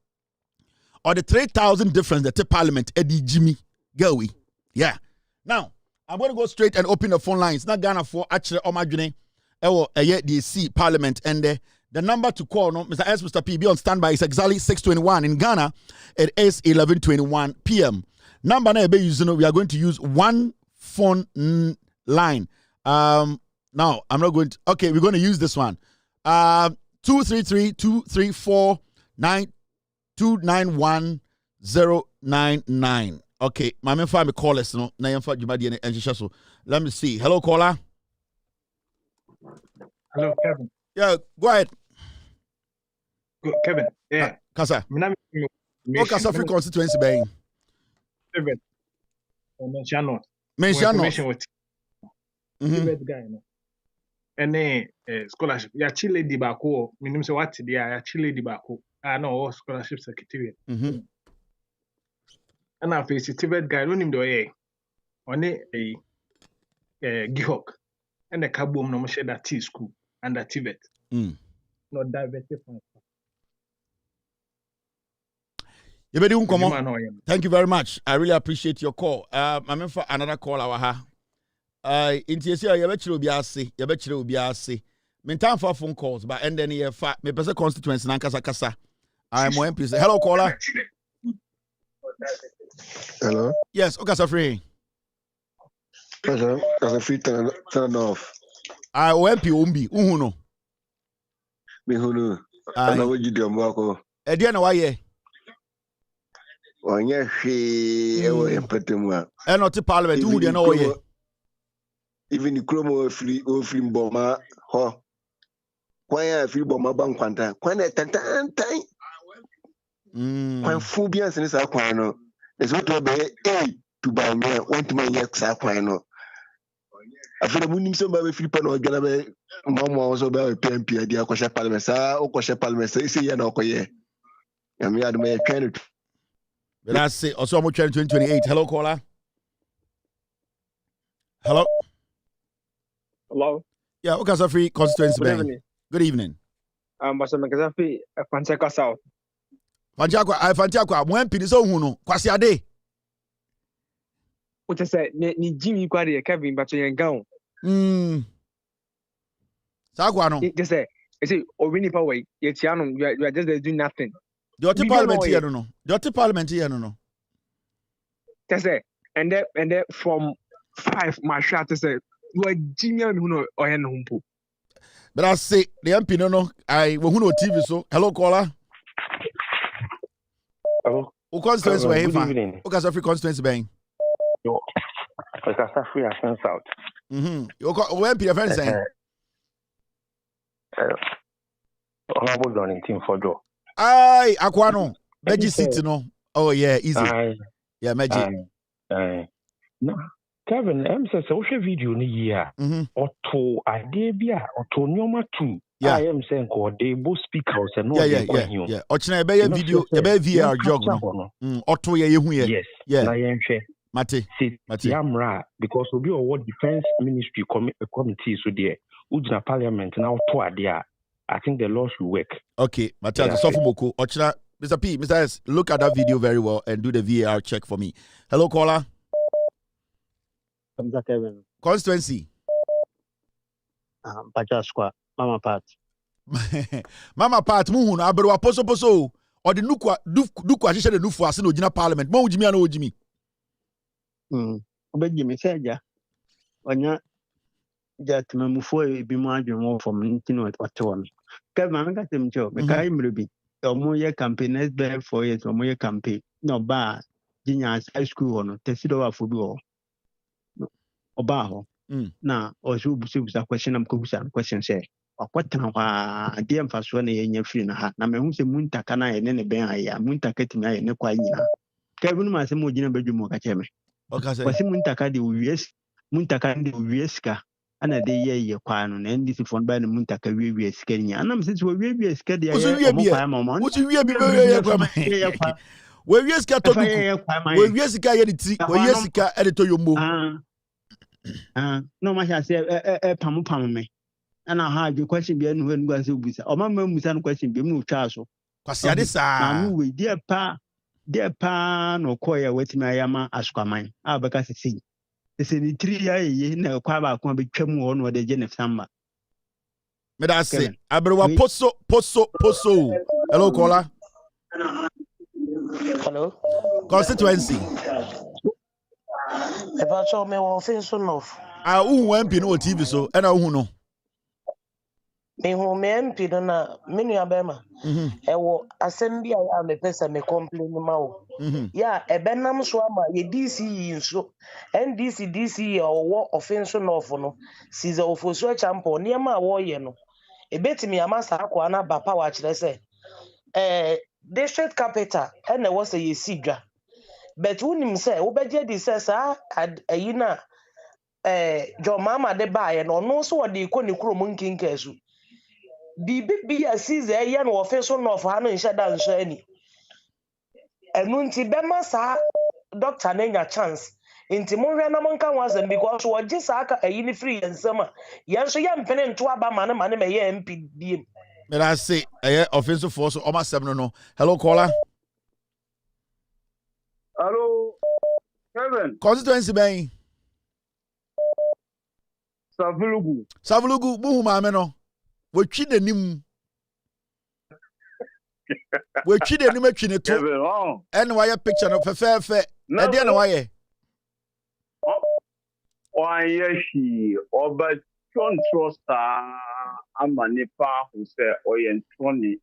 J: Or the 3,000 difference that the parliament, Eddie Jimmy Gelwy. Yeah. Now, I'm going to go straight and open the phone lines. Not Ghana for actually Omajune. DC parliament. And the number to call, no, Mr. S. Mr. P, be on standby. It's exactly 6:21. In Ghana, it is 11:21 p.m. Number na be using, we are going to use one phone line. Now, I'm not going to, okay, we're going to use this one. 233-234-291-099. Okay, my man find me call us no. Let me see. Hello, caller.
P: Hello, Kevin.
J: Yeah, go ahead.
P: Kevin, yeah.
J: Kasa. O Kasa free constituency bang.
P: Kevin. Mention not.
J: Mention not.
P: Tibet guy no. Ene scholarship. Ya Chile di bako. Minim se what dia ya Chile di bako. No scholarship secretariat. And I face Tibet guy no nim do ye. One Gihok. And the Kabum no share that T school under Tibet. Not diversified.
J: Thank you very much. I really appreciate your call. I'm in for another call. In TSA, you bet be asked. Mean time for phone calls, but and then you me person constituency Nankasa Kasa. I'm more MP. Hello, caller.
Q: Hello.
J: Yes, Okasa free.
Q: Kasa free turn off.
J: I MP umbi uhuno.
Q: Me hunu. Ana wajidi omwako.
J: Edia na waye.
Q: Onye hwe ewo empetemwa.
J: Not parliament who dey know ye.
Q: Even the chromo free boma ho. Kwanya free boma bankwanta. Kwana tantan. Kwan phobia sene sa kwan no. Is what to be to buy me want to my sa kwan no. After munim so ba free pa no odwana be mama so ba PMP dia kwasha parliament sa o kwasha parliament sa isi ya na okoye. Ya me adu me twen.
J: That's it. Also, I'm 2028. Hello, caller. Hello.
R: Hello.
J: Yeah, Okasa free constituency.
R: Good evening.
J: Good evening.
R: Basa Makazafi, Fanchaka South.
J: Fanchaka, when Piniso Huno, Kwasiade.
R: What I said, ni Jimmy Quadi, Kevin, but you're gone.
J: Saguano.
R: Just say, Winnie Power, you are just doing nothing.
J: The parliament here, no. The parliament here, no.
R: Just say, and then from 5, my shot to say, you are Jimmy Huno or Humpo.
J: But I say, the MP, no, I will know TV, so hello, caller.
S: Hello.
J: Who constituency were here?
S: Good evening.
J: Who can free constituency bang?
S: Yo, Okasa free Ascent South.
J: You where MP friend saying?
S: Honorable Donington for Joe.
J: Aye, Aquano. Magic City, no. Oh, yeah, easy. Yeah, Magic.
S: No, Kevin, says social video ni year. Auto idea, auto nyoma too.
J: Yeah.
S: I am saying, they both speak house and no.
J: Yeah. Ochina ebe video, ebe VR jog no. Auto ye hu ye.
S: Yes.
J: Yeah.
S: Na yen hwe.
J: Mate.
S: Yamra, because we be our defense ministry committee so there. Ujina parliament now to idea. I think the law should work. Okay, Matthias, Sofumoko, Ochina, Mr. P, Mr. S, look at that video very well and do the VAR check for me. Hello, caller.
T: Mr. Kevin.
J: Constituency.
T: Pachasqua, Mama Pat.
J: Mama Pat, Muhun, Aberwa Poso, or the Nuku, I said the Nufu, as in Ojina Parliament. Mo Jimmy and Ojimi.
T: Obey Jimmy said, yeah. When you're just Mamufo, be more from Nintino at Watton. Kevin, got them job. Mekai Mrubi. Or more campaign, as bad for years or more campaign. No bar, Genius High School on Tessido football. Obaho. Now, or should a question I'm question say. Or what time a dear fast one in your free and a half. Now, me who say Muntakana and then a ben I am Muntaketting I quite. Kevin must have more dinner bedroom or catch me. Okay, was Muntaka the Muntaka the Wieska. And a day ye quan and this is from by the Muntaka we are scaring. And I'm since we be scared. What's you be where we scared to where we scared where you scared editor you move. No, my say pam me. And I had your question be when go say busa. O ma musa question be mu twa so.
J: Kwasi ade sa.
T: Na we dear pa no koya wetin ayama askwaman. Abeka sisi. Sisi ni 3 years na kwa ba ko be twam ho no de Jenef Samba.
J: Me da say Aberwa poso. Hello caller.
U: Hello.
J: Constituency.
U: If I saw me one thing so enough.
J: Who MP no TV so and who no.
U: Me who me MP no na me nua bema. Ewo asem bi a me pesa me complain ma wo. Yeah, ebenam so ama ye DC so DC o wo offense no for no. Siza ofoso champion niam a wo ye no. ebetimi amasa akwa na ba power kyerɛ sɛ district capital ɛna ɛwɔ sɛ yɛsi dwa but wonim sɛ wobɛgye di sɛ saa ayi na John Mama de baeɛ no ɔno nso wɔde kɔ ne kurom nkenka so biribi bi a size ɛyɛ no wɔfe so nɔfo ha no nhyɛ da nso ani ɛno nti bɛma saa doctor no anya chance nti monhwɛ na monka ho asɛm because wɔgye saa ka ayi no firi yɛn nsɛm a yɛn nso yɛmpene nto aba ma ne mɛyɛ MP biem.
J: May I say, offensive force almost 7 no. Hello, caller.
C: Hello, Kevin.
J: Constituency bay. Savulugu, Buhu Mameno. We cheat the nim. We cheat the name too. And why a picture of a fair. No, I why.
C: Why, yes, she, or but don't trust I'm a Nepal who say, Tony,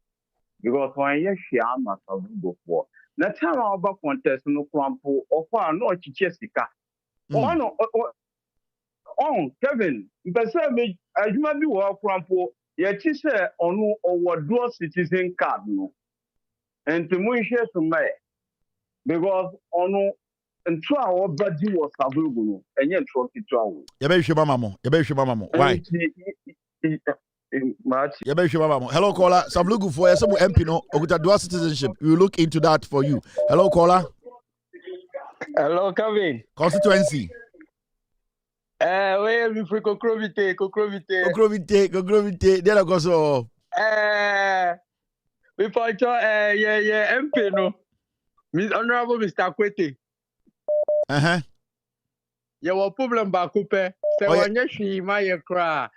C: because why, yes, she am a before. Na time about contest no crampo or far no Jessica. Oh, Kevin, but say me, as you might be well crampo, yet she said on what dual citizen card no. And to me, share to me because on and 2 hour body was available and yet 22 hours.
J: Why? Hello, caller. Savulugu for some MP no Okuta dual citizenship. We will look into that for you. Hello, caller.
V: Hello, Kevin.
J: Constituency.
V: Where we free Kokrovite.
J: There I go so.
V: We find MP no. Honorable Mr. Kwete. Your problem ba coupe. Say when you my cry.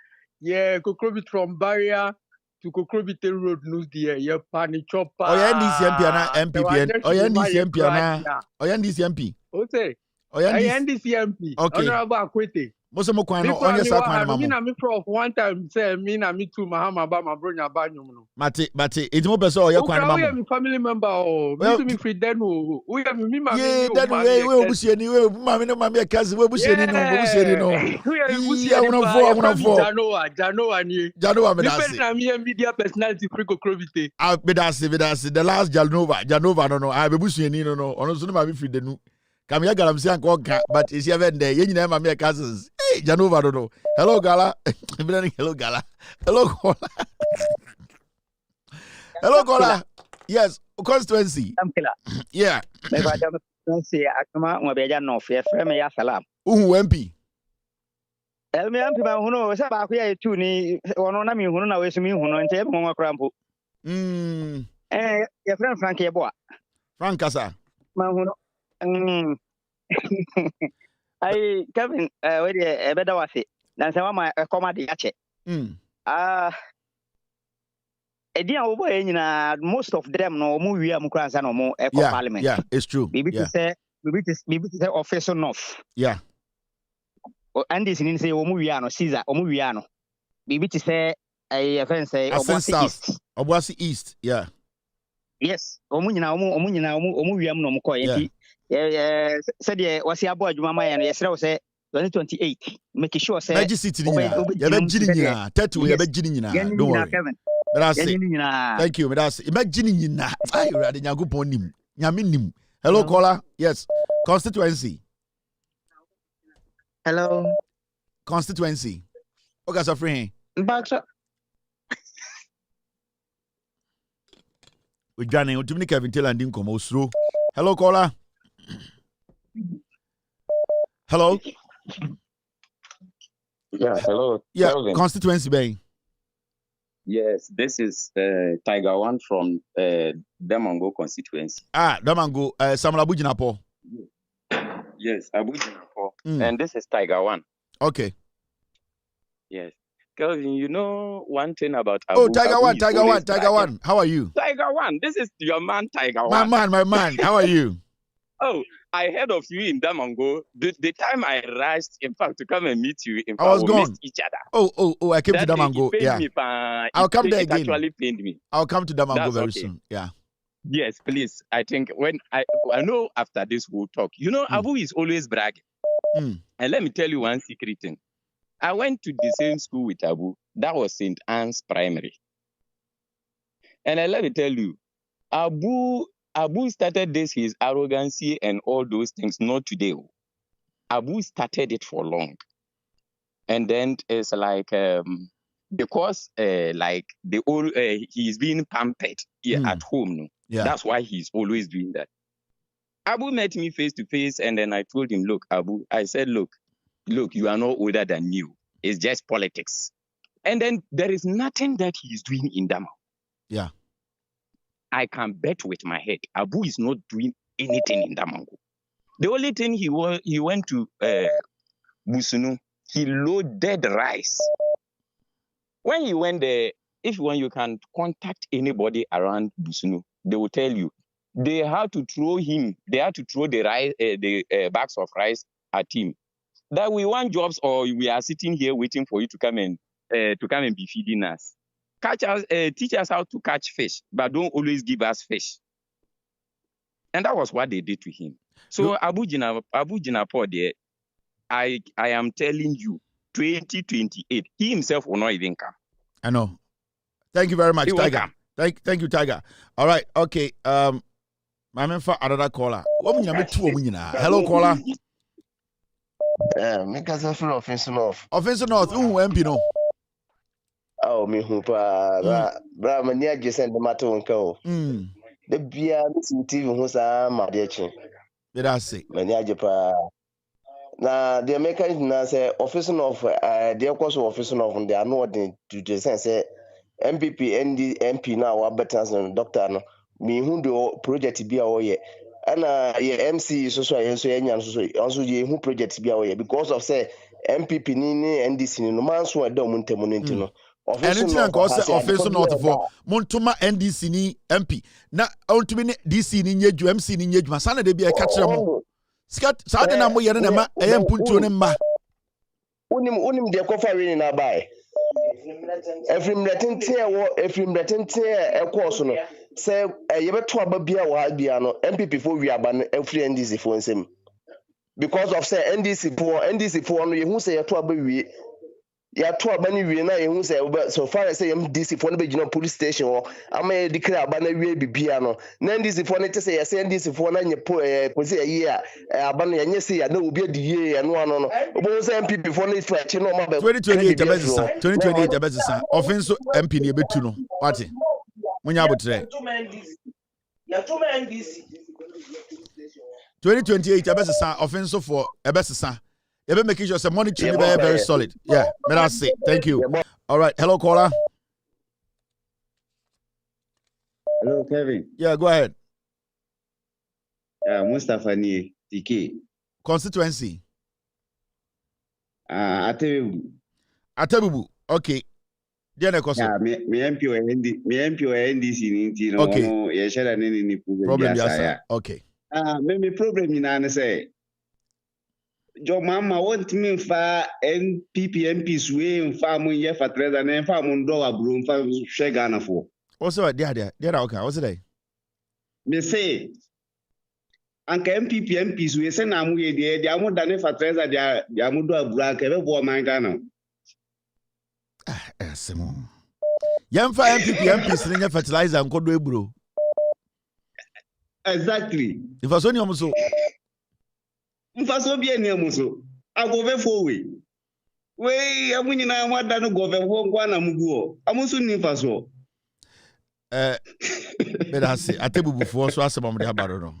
V: Yeah, Kokrobit from barrier to Kokrobit road news there. Yeah, pani chopper.
J: Oh yeah, NDC MP and MPPN. Oh yeah, NDC MP and oh yeah, NDC MP.
V: Okay. Oh yeah, NDC MP.
J: Okay.
V: Honorable Akwete.
J: Most of my coin on your side,
V: mama. Me prof one time say me na me too Mahama ba my brother banyum no.
J: Mate, it's more person or your coin mama.
V: We are family member oh. Me free then oh. We are me mama.
J: Yeah, that way we busi ni we mama no mama cousin we busi ni no.
V: We are busi. I want to for. Janoa me that's. Me na me media personality free Kokrobite.
J: Me that's the last Janova no. I be busi ni no. Ono so no mama free the nu. Come here, I'm saying, but it's even there. You know, my cousins. Hey, Janova, no. Hello, Gala. Hello, Gala. Hello, Gala. Hello, Gala. Yes, constituency. Yeah.
V: Constituency. Akuma mwabeja no fe frame ya salam.
J: MP.
V: Elmi MP ba huno sa ba ku ya tu ni ono na mi huno na we sumi huno nche mo ngwa krampo. Ya friend Frank Yeboa.
J: Frank asa.
V: Ma huno. I Kevin where the better was it. Then say my comedy yache. Edia obo nyina most of them no mu wi am kransa no mo parliament.
J: Yeah, it's true.
V: Bibi to say official north.
J: Yeah.
V: And this in say omu wi ano Caesar omu wi ano. Bibi to say I offense say
J: Obuasi East. Yeah.
V: Yes. Omu wi am no mo koy said yeah was ya boy juma my yesterday was 2028 make sure say
J: city ni ya be gini nyina tattoo ya be gini nyina don't worry but I say thank you but I say imagine nyina ai rade nyagopon nim nyame nim. Hello caller. Yes, constituency.
V: Hello
J: constituency. Okay, so free we Johnny utimi Kevin Taylor ndin komo osro. Hello caller. Hello.
W: Yeah, hello.
J: Yeah,
W: Kelvin.
J: constituency bay.
W: Yes, this is Tiger One from Damango constituency.
J: Damango, Samuel Abujinapo.
W: Yes, Abujinapo. And this is Tiger One.
J: Okay.
W: Yes. Kelvin, you know one thing about
J: Tiger One. How are you?
W: Tiger One. This is your man, Tiger One.
J: My man. How are you?
W: Oh, I heard of you in Damango. The time I rushed, in fact, to come and meet you, in fact,
J: I was gone.
W: Missed each other.
J: Oh, I came to Damango. Yeah. I'll come there again.
W: It actually pained me.
J: I'll come to Damango very soon. Yeah.
W: Yes, please. I think when I know after this we'll talk. You know, Abu is always bragging. And let me tell you one secret thing. I went to the same school with Abu. That was St. Anne's Primary. And let me tell you, Abu started his arrogancy and all those things, not today. Abu started it for long. And then it's like, because like he's being pampered here at home. No?
J: Yeah.
W: That's why he's always doing that. Abu met me face to face, and then I told him, look, Abu, I said, look, you are not older than you. It's just politics. And then there is nothing that he's doing in Dama.
J: Yeah.
W: I can bet with my head, Abu is not doing anything in Damango. The only thing he went to Busunu, he loaded rice. When he went there, when you can contact anybody around Busunu, they will tell you they had to throw the rice, bags of rice at him. That we want jobs, or we are sitting here waiting for you to come and be feeding us. Teach us how to catch fish, but don't always give us fish. And that was what they did to him. So Abu Jinapor there, I am telling you, 2028, he himself will not even come.
J: I know. Thank you very much, Tiger. Thank you, Tiger. All right, okay. I'm in for another caller. Hello, caller.
Q: Make us feel offensive enough.
J: Offensive enough. MP no.
Q: Oh, me who bra mania just send the matter on go. The beer TV who's a madiachi.
J: Did I say?
Q: Mania Japa. Now, the American now say officer of the course of officer of they are not to the sense say MPP MP now are better than doctor no. Me who do project be away. And MC so also ye who project be away because of say MPP ni NDC no man so e do muntemunenti no.
J: And it's not officer not for Montuma NDC ni MP. Na ultimate DC ni nyeju MC ni nyeju. Sana de be a catch them. Scat Sada na mo yere na ma e mpuntu ne ma.
Q: Unim de kofa we na bai. Efrim retentie e course no. Say ye beto aba bia wa bia no MPP for wi aba no every NDC for nsem. Because of say NDC for no ye hu say ye to aba wi. Ya to aba ni wi na ye hu say so far as say MDC for no be gina police station or ama ye declare aba na wi bibia no. Na NDC for no te say ye say NDC for na nye ko say ye aba no ye nye say ya na obi adi ye no ano no. Obo say MPP for no stretch no ma be
J: 2028 abezisa 2028 abezisa offense MP ni ebetu no. What? Munya abotre.
U: Ya to NDC
J: 2028 abezisa offense for abezisa. You be making sure some money to be very solid. Yeah, may I say thank you. All right, hello caller.
B: Hello Kevin.
J: Yeah, go ahead.
B: Mustafa ni TK.
J: Constituency.
B: Atebubu.
J: Okay. Dia na koso.
B: Yeah, me MP o NDC ni nti no no ye share na ni
J: problem ya. Okay.
B: Me problem ni na say Jo mama want me fa MPs we fa mun ye fa treza na fa mun do abru fa hwe Ghana fo.
J: Also there okay. What's it?
B: Me say anka MPs we say na mu ye dia mu da ne fa treza dia mu do abru anka be bo man Ghana.
J: Semo. Yam fa MPs ni nye fertilizer nkodo ebro.
B: Exactly.
J: If I saw you so
B: Mfaso bi eni amuso agove fowe we amunyi na amada no gove ho ngwa na muguo amuso ni mfaso
J: bedase atebubufo so asem amde abaro no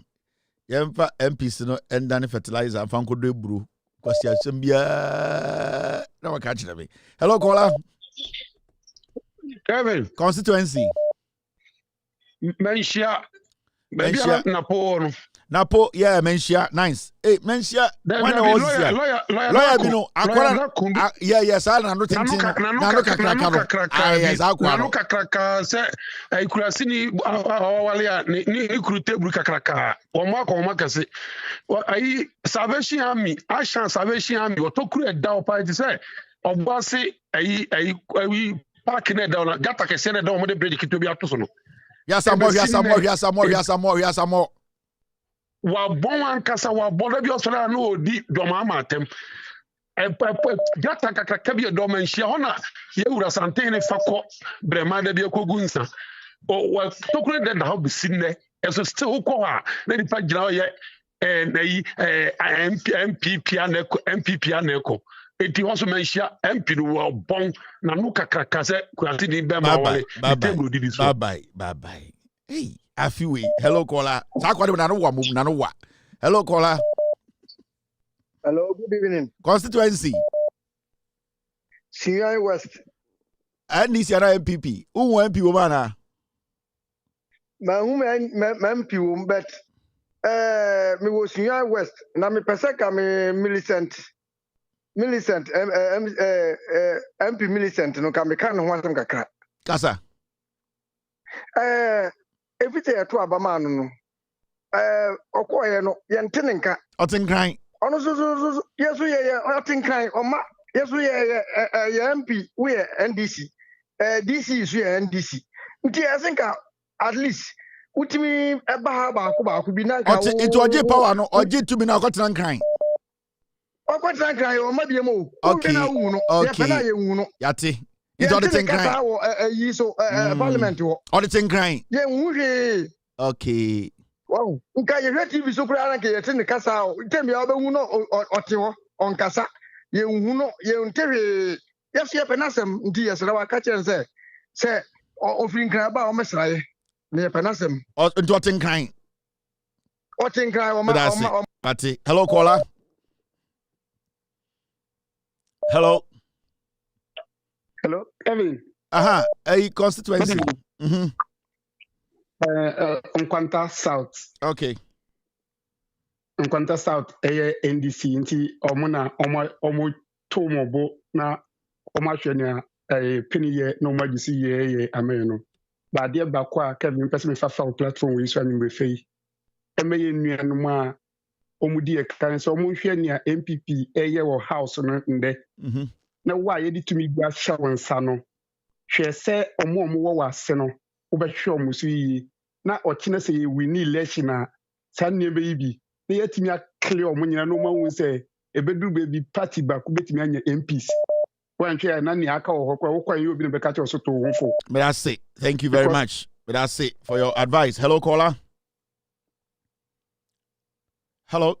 J: yemfa MPs no enda ne fertilizer amfa nkodo eburu kwasi asem bia na waka kire me. Hello caller.
L: Kevin
J: constituency
L: Menshia
J: Napo, yeah, Menshia, nice. Hey, Menshia, when I was lawyer, you know, yes, I know. Yes,
L: I say, I could have seen you, ni kurute kraka. Omakase. I Salvation Army, I shall Salvation Army, or talk to down party say, of Bossy, I parking it down, Gata send it down with the bridge to be up to sono.
J: Yes, some more.
L: Wa bon ankasa wa bon bi osora na odi doma amatem
E: Gata kakaka bi do man hia hona ye wura santen ne fakọ brema da bi ekogu nsa o wa tokure da ha bi sinne eso still ko ha na nipa gira o ye na yi MPP aneko eti ho so man hia MP no wo bon na no kakaka se kwati ni be ma wole table di so
J: bye hey afiwe hello caller sa kwade na no wa mum na no wa hello caller.
F: Hello, good evening.
J: Constituency.
F: Sinai West.
J: And this year MPP. Who MP woman?
F: My MP woman, but me was Sinai West. Na me peseka me Millicent, MP Millicent. No ka me kan ho asem kakra.
J: Kasa.
F: Everything to abama no. Okoye no yente nka.
J: Otenkran.
F: Ono so yesu ye otenkran oma yesu ye MP we NDC DC is NDC nti I think at least utimi eba ha ba ko bi na ka
J: it oje power no oje to be na okotran kran
F: oma bi mo
J: okay
F: na wu no ye pe na ye wu no
J: yate it oje kran
F: yi so parliament wo
J: oje kran
F: ye wu hwe
J: okay.
F: Wow, nka ye hwe TV so kura na ke ye tene kasa o temi a obehu no ote ho on kasa ye hu no ye ntehwe ye so ye penasem nti ye sra wa ka chen se ofiri nkran ba o mesra ye na ye penasem
J: nti otenkran
F: o ma
J: Pati hello caller hello
F: Kevin
J: a constituency
E: Nkwanta South.
J: Okay.
E: Nkwanta South NDC nti omuna omo tomobo na omahwe ne penny ye no magisi ye ameno. Ba de ba kwa Kevin person me fa platform we so anime fei. Emeye nuanu a omudi e kan so omonhwe ne MPP eye wo house no nde. Na wa ye di tumi gba shawansa no. Hwe se omo wo wase no ubehwe omusu yi na ochine se we need election a sanne be bi na yetimi a clear omunyina no ma won se ebedu be party ba ku betimi anya MPs wan hwe na ne aka wo hokwa wo kwan ye obi ne be ka che so to wonfo.
J: But that's it. Thank you very much. But that's it for your advice. Hello caller. Hello.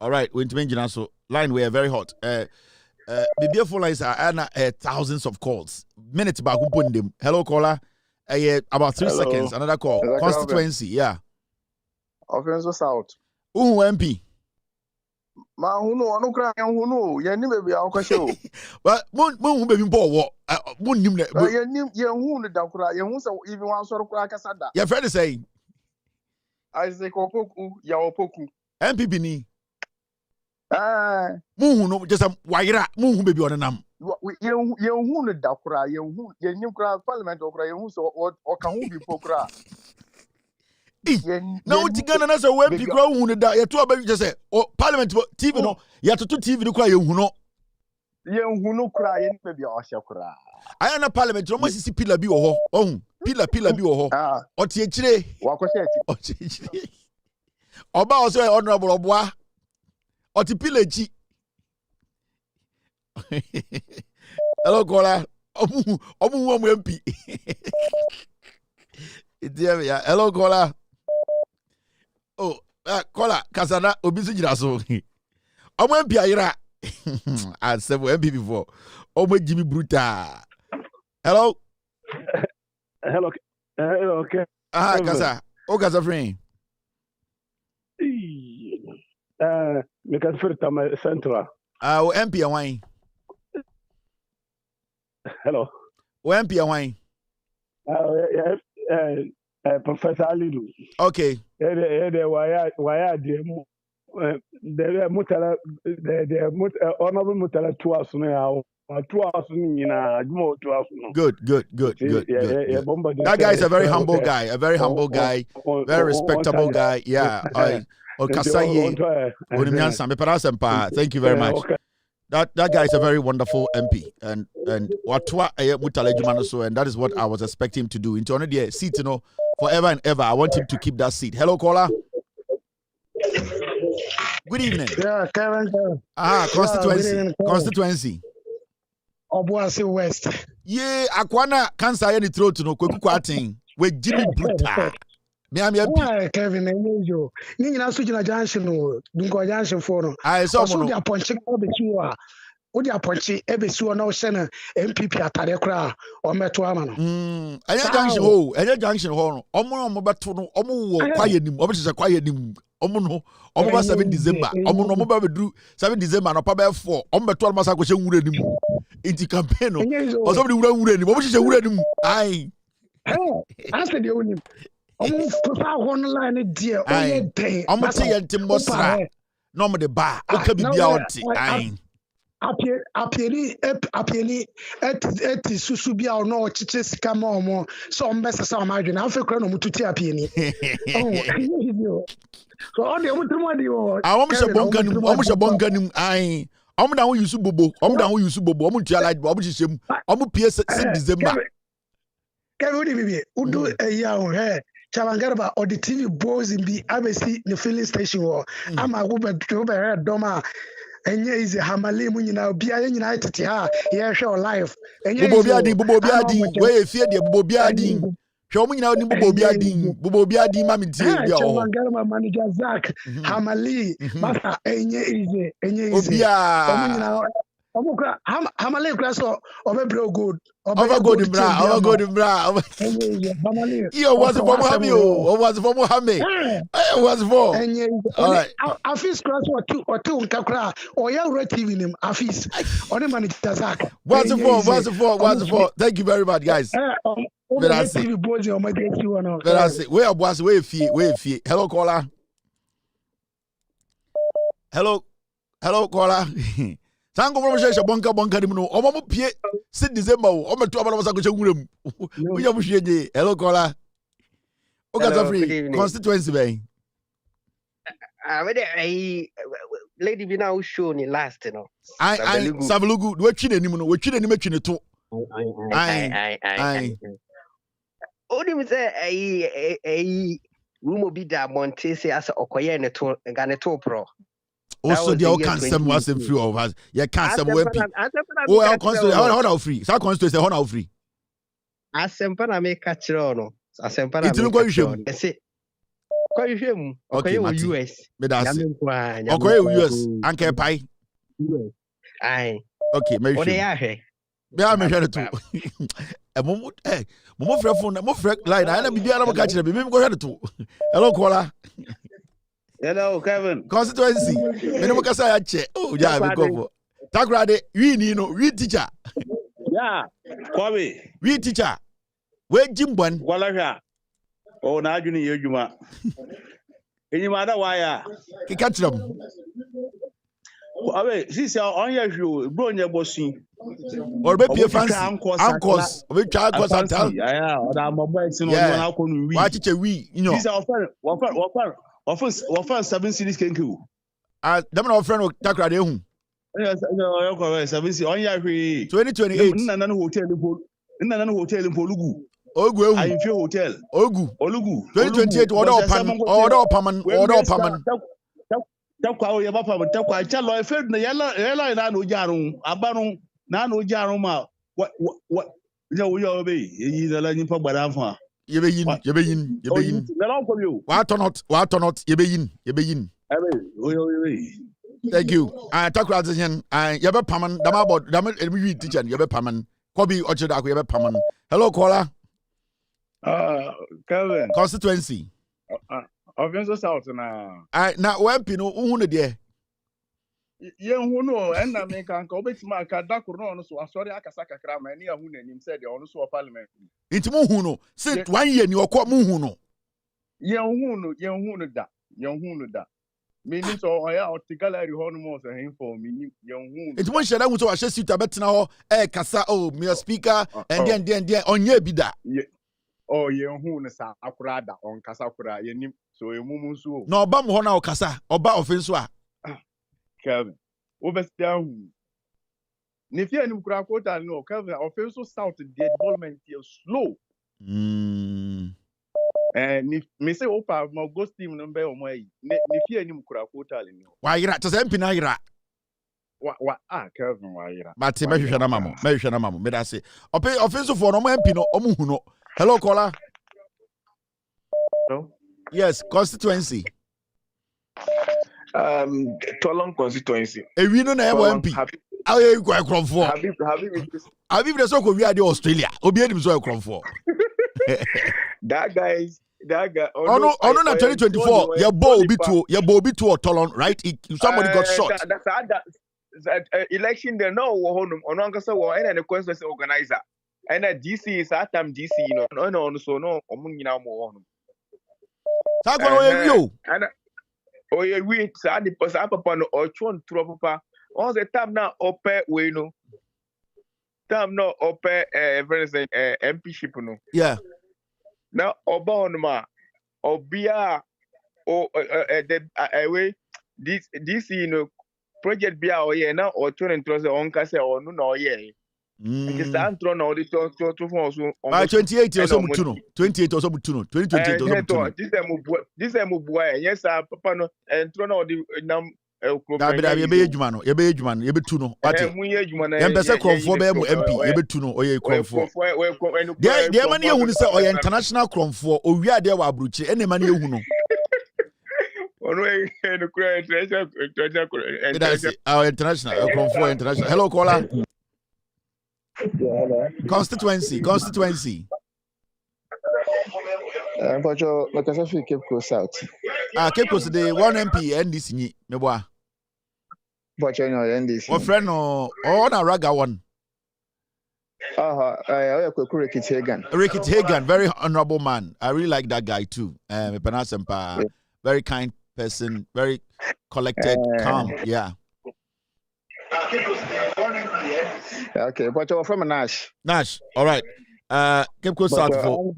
J: All right, we're into so line we are very hot. The beautiful lines are thousands of calls. Minutes back, who put them? Hello, caller. About 3 seconds. Another call. Constituency, yeah.
F: Offense South.
J: MP.
F: Ma huno anu kra huno ye ni bebi akoshe o.
J: Well, mon bebi bo wo. Mon nim
F: ye hunu da kra ye hu se even wan soro kra kasa da.
J: Your friend is saying
F: Isaac Opoku ya Opoku.
J: MPP ni. Muhu no just waira muhu bebi onenam.
F: Ye hu no da kura ye nim kura parliament okura ye hu so o ka hu bi pokura.
J: Na uti Ghana na so we pi kura hu no da ye to obebi just say parliament TV no ye to TV no kura ye hu no.
F: Ye hu no kura ye bebi o hye kura.
J: Aya na parliament no masisi pillar bi wo ho. Ohun pillar bi wo ho. Oti ekire.
F: Wakose eti.
J: Oti ekire. Oba o so honorable Oboa. Oti pileji. Hello, caller. Omu MP. Hello, caller. Oh, caller. Kasana obisu jiraso. Omu MP ayira. I said MP before. Omu Jimmy Bruta. Hello.
H: Hello. Okay.
J: Kasa. O kasa friend.
H: Me can first time central.
J: O MP awai.
H: Hello.
J: O MP awai.
H: Professor Alidu.
J: Okay.
H: Why the honorable mutala 2 hours now. 2 hours more 2 hours.
J: Good. That guy is a very humble guy. A very humble guy. Very respectable guy. Yeah. Thank you very much. That guy is a very wonderful MP, and that is what I was expecting him to do. Into another seat, forever and ever. I want him to keep that seat. Hello, caller. Good evening.
A: Yeah, Kevin.
J: Constituency.
A: Obuasi West.
J: Yeah, Akwana cancer any throat no kweku kwatin. We Jimmy Bruta. Me am
A: happy. Kevin, enyo. Ni nyina so gina junction no, dunko junction for no.
J: I saw
A: mo no. So dia ponche ko be kiwa. O dia ponche e be siwo na o hye na MPP atare kra o meto ama no.
J: Anya junction ho, no. Omo beto no, omo wo kwaye nim, omo hye kwaye nim. Omo no, omo ba 7 December. Omo no omo ba bedru 7 December no pa be 4. Omo beto almasa ko hye nwura nim. Inti campaign no. O so be nwura nim, omo hye nwura nim. Ai.
A: Ase de onim. Omo fa hon line die, o ye den.
J: Omo te ye ntimbo sra. No omo de ba, o ka bibia onti. Ai.
A: Apieni eti susu bia ono ochiche sika ma omo so mbesa sa ma adwena afa kura no mututi apieni so all the mutumo di o
J: omo she bonka nim ai omo da ho yusu bobo omo tia like omo hihiem omo pie 6 December
A: kebe udi bibi udu eya ho he Chabangarba or the TV boys in the ABC the filling station or ama go be doma enye ize hamale mu nyina obia nyina tete ha ye hwe live enye
J: bobo bia din we efie de bobo bia din hwe mu nyina ni bobo bia din ma me tie bia o
A: Chabangarba manager Zach hamale basta enye ize
J: obia
A: omu nyina omukra hamale kra so obebro good
J: over good bra yo was for Muhammad was for Muhammad was for all right
A: afis class or two kakra or ya TV nim afis on manager Zach
J: was for thank you very much guys
A: TV boys on my day one
J: where was we fie hello caller hello caller Sango from Shesha bonka dim no omo pie 6 December o meto abana masa ko chewuram o ya buhwe hello caller o got free constituency bay
G: lady bi na show ni last no
J: I Savelugu we twi nanim no we twi nanim atwi ne to
G: odi mi say rumo bi da monte say as okoye ne to ga ne to pro
J: also the all can some was in free of us you can't some we oh our constituency how free so constituency how free
G: asempa na make kachiro no asempa na
J: it no go hwem
G: okay US
J: me da say okay US anke pai
G: ai
J: okay me
G: hwe ya hwe
J: me a me hwe to mo frɛ phone mo frɛ line na bibia na mo ka kire me go hwe to hello caller.
B: Hello, Kevin.
J: Constituency. Mene kasa ya che. Oh, ja me go. Takrade, we ni no, we teacher.
B: Yeah. Kwabe.
J: We teacher. We jimbwan.
B: Wala sha. Oh, na ajuni yejuma. Enyi ma da waya.
J: Ki katram.
B: Kwabe, sisi onye hwo, bro nye bosin.
J: Or be pie fancy. Ankos. Obe twa ankos atal.
B: Yeah, oda mobile sin on na akonu wi.
J: Wa teacher we, you know.
B: Sisi offer 7 cities kenku.
J: Dem na offer no takrade hu.
B: Yes, no, 7 cities on ya hwe.
J: 2028.
B: Nna na hotel in Polugu.
J: Ogu ehu.
B: Ayinfie hotel.
J: Ogu.
B: Olugu.
J: 2028 order opaman.
B: Takwa o yeba pam takwa cha lo efe na yela na no jarun abanu na no jarun ma what ya wo yo be yi da la nyipa gbara afa.
J: Yebe yin. Wa not yebe yin. Thank you. Takwa azen yebe paman dama about dama emi teacher yebe paman. Kobi oche da ko yebe paman. Hello caller.
H: Kevin.
J: Constituency.
H: Offense South na.
J: Na WP no hu ne de.
H: Ye hu no na me kan ka obetima aka dakoro no so asori akasa kakra ma ni ahu nanim said the ono so parliament.
J: Intimu hu no. Sit 1 year ni okọ mu hu no.
H: Ye hu no da. Me ni so oya otigalari ho no mo so hen for me ni ye hu.
J: Intimu share hu so wa hye suit abetena ho kasa me speaker and then onye bi da.
H: Oh ye hu no sa akura da on kasa kura ye nim so emumu so.
J: Na oba mo ho na okasa oba offense a.
H: Kevin, overstand. If you are in Krakota, no, Kevin, offensive south, the development is slow. Me say opa my ghost team no be omo yi. Ne fie ni mkura quota le ni.
J: Wa yira to say MP na yira.
H: Kelvin wa yira.
J: Mate mehwehwe na mamo. Mehwehwe na mamo. Me da say. Offensive for no mo MP no omo hu no. Hello caller.
D: No.
J: Yes, constituency.
D: Tolong constituency.
J: We no na MP. How you go Crawford? Have you so go we are the Australia. Obi edim so Crawford.
D: That guy.
J: Oh no, na 2024. Your boy be to Tolong, right? Somebody got shot.
D: That election there no wo honum. Ono ankasa wo ena the constituency organizer. Ena DC is that time DC no so no omo nyina mo honum.
J: Sa go you.
D: Oh yeah, we sa the papa no ochon tro papa. On the time now ope we no. Time now ope MPship no.
J: Yeah.
D: Now oba onuma obia way this project bia oye na ochon ntro se on kase onu na oye. It antro na odi to for so.
J: By 28 or so mutuno. 28 or so mutuno. 2028 or so mutuno.
D: This mo boy yes papa no entro na odi nam
J: Yebe ejuma no yebe tu no ate yembese kromfo be mu MP yebe tu no oye kromfo de mani ehunu se oye international kromfo owia de wa abruchi ene mani ehunu
D: ono no kura
J: international kromfo international. Hello caller.
I: Hello.
J: Constituency
I: Pacho makasafi Cape Coast South.
J: Cape Coast the one MP NDC ni meboa.
I: Pacho no NDC.
J: What friend no na raga one. Ricky Hagan, very honorable man. I really like that guy too. Very kind person, very collected, calm. Yeah.
I: Okay, Pacho from Nash.
J: All right. Cape Coast South for.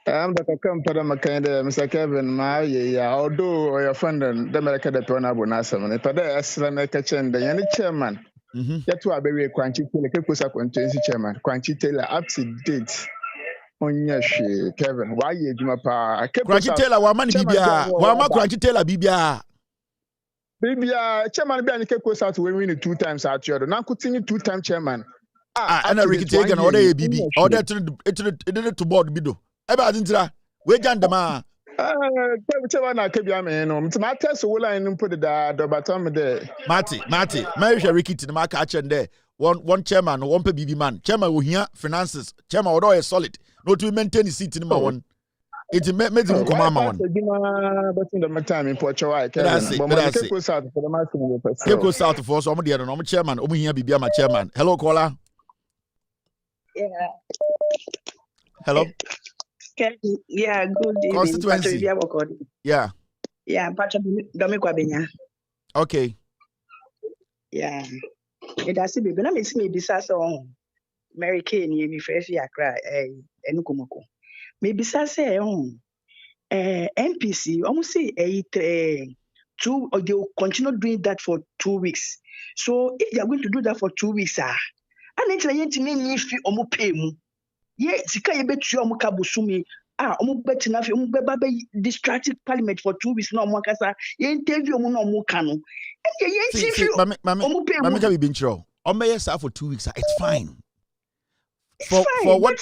I: I'm the company Mr. Kevin, although your friend and the American Pona Bonasam, but there's a make a chain, the any chairman. Yet to a very crunchy chairman, Crunchy Taylor up to date. On your Kevin, why you do my pa?
J: Crunchy Taylor, one man Bibia, one more Crunchy Taylor Bibia.
I: Chairman Bian Cape Coast South will win 2 times out here. Now continue 2-time chairman.
J: And a Ricky Tagan or a BB, or that to board Bido. About Intra, we jan the ma.
I: Chairman, I keep your man. My test will I put it at the bottom of the
J: Marty, Mary Ricky to the market and there. One chairman, one BB man. Chairman will hear finances. Chairman, although is solid, not to maintain the seat in my one. It's made him come on.
I: But in the time in Portugal,
J: Cape Coast South for some of the other chairman. Over here, be my chairman. Hello, caller.
K: Yeah.
J: Hello.
K: Yeah, good evening.
J: Constituency. Yeah.
K: Yeah, Patrick Domikwa.
J: Okay.
K: Yeah. It has to be. But I'm missing this on Mary Kay, you fresh yakra, Enukumoko. Maybe say NPC almost say 2 or they will continue doing that for 2 weeks. So if they are going to do that for 2 weeks, and it's like to me if you omu pay mu. Yeah, sika ye betu omu kabusumi. Omu beti na fi omu beba be distracted parliament for 2 weeks no omu akasa. Ye interview omu no omu kanu.
J: See, omu pay mu. Mama can be bintro. Omu ye sa for 2 weeks. It's fine. For what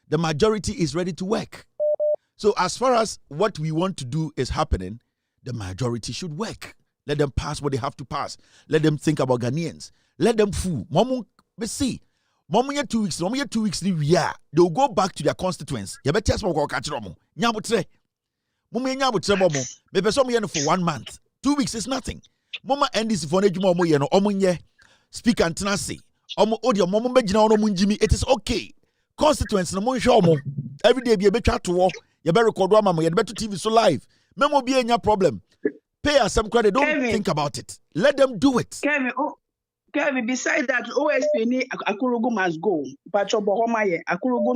J: the majority is ready to work. So as far as what we want to do is happening, the majority should work. Let them pass what they have to pass. Let them think about Ghanaians. Let them fool. Momu, we see. Momu 2 weeks. Momu 2 weeks. They'll go back to their constituents. You better test more catch romo. Nyabutre. Momu nyabutre momu. Maybe some for 1 month. 2 weeks is nothing. Mama end this for nejumo momu yeno. Omunye speak and tenacity. It is okay. Constituents no show every day be a better to walk. You better record one mama, you better TV so live. Memo be any problem. Pay us some credit, don't think about it. Let them do it.
K: Kevin, besides that, OSP Akurugu must go. Pacho Bohomaye, Akurugu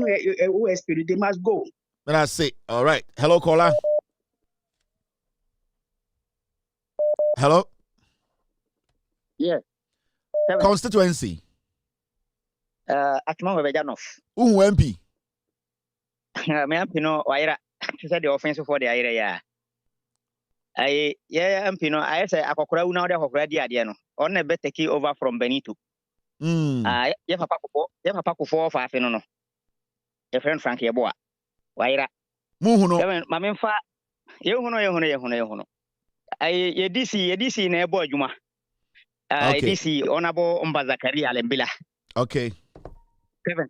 K: OSP, they must go.
J: Then I say, all right. Hello, caller. Hello?
V: Yeah.
J: Constituency.
V: Atman Webejanov.
J: MP.
V: me ampino waira said the offense for the area ya ampino I say akokora una de akokora di ade no on na be take over from Benito ye papa ko 4 no your friend Frank Yeboa waira
J: muhuno
V: ma memfa ye huno ye DC na ebo adwuma DC honorable Mbazakari Alembila
J: okay
V: Kevin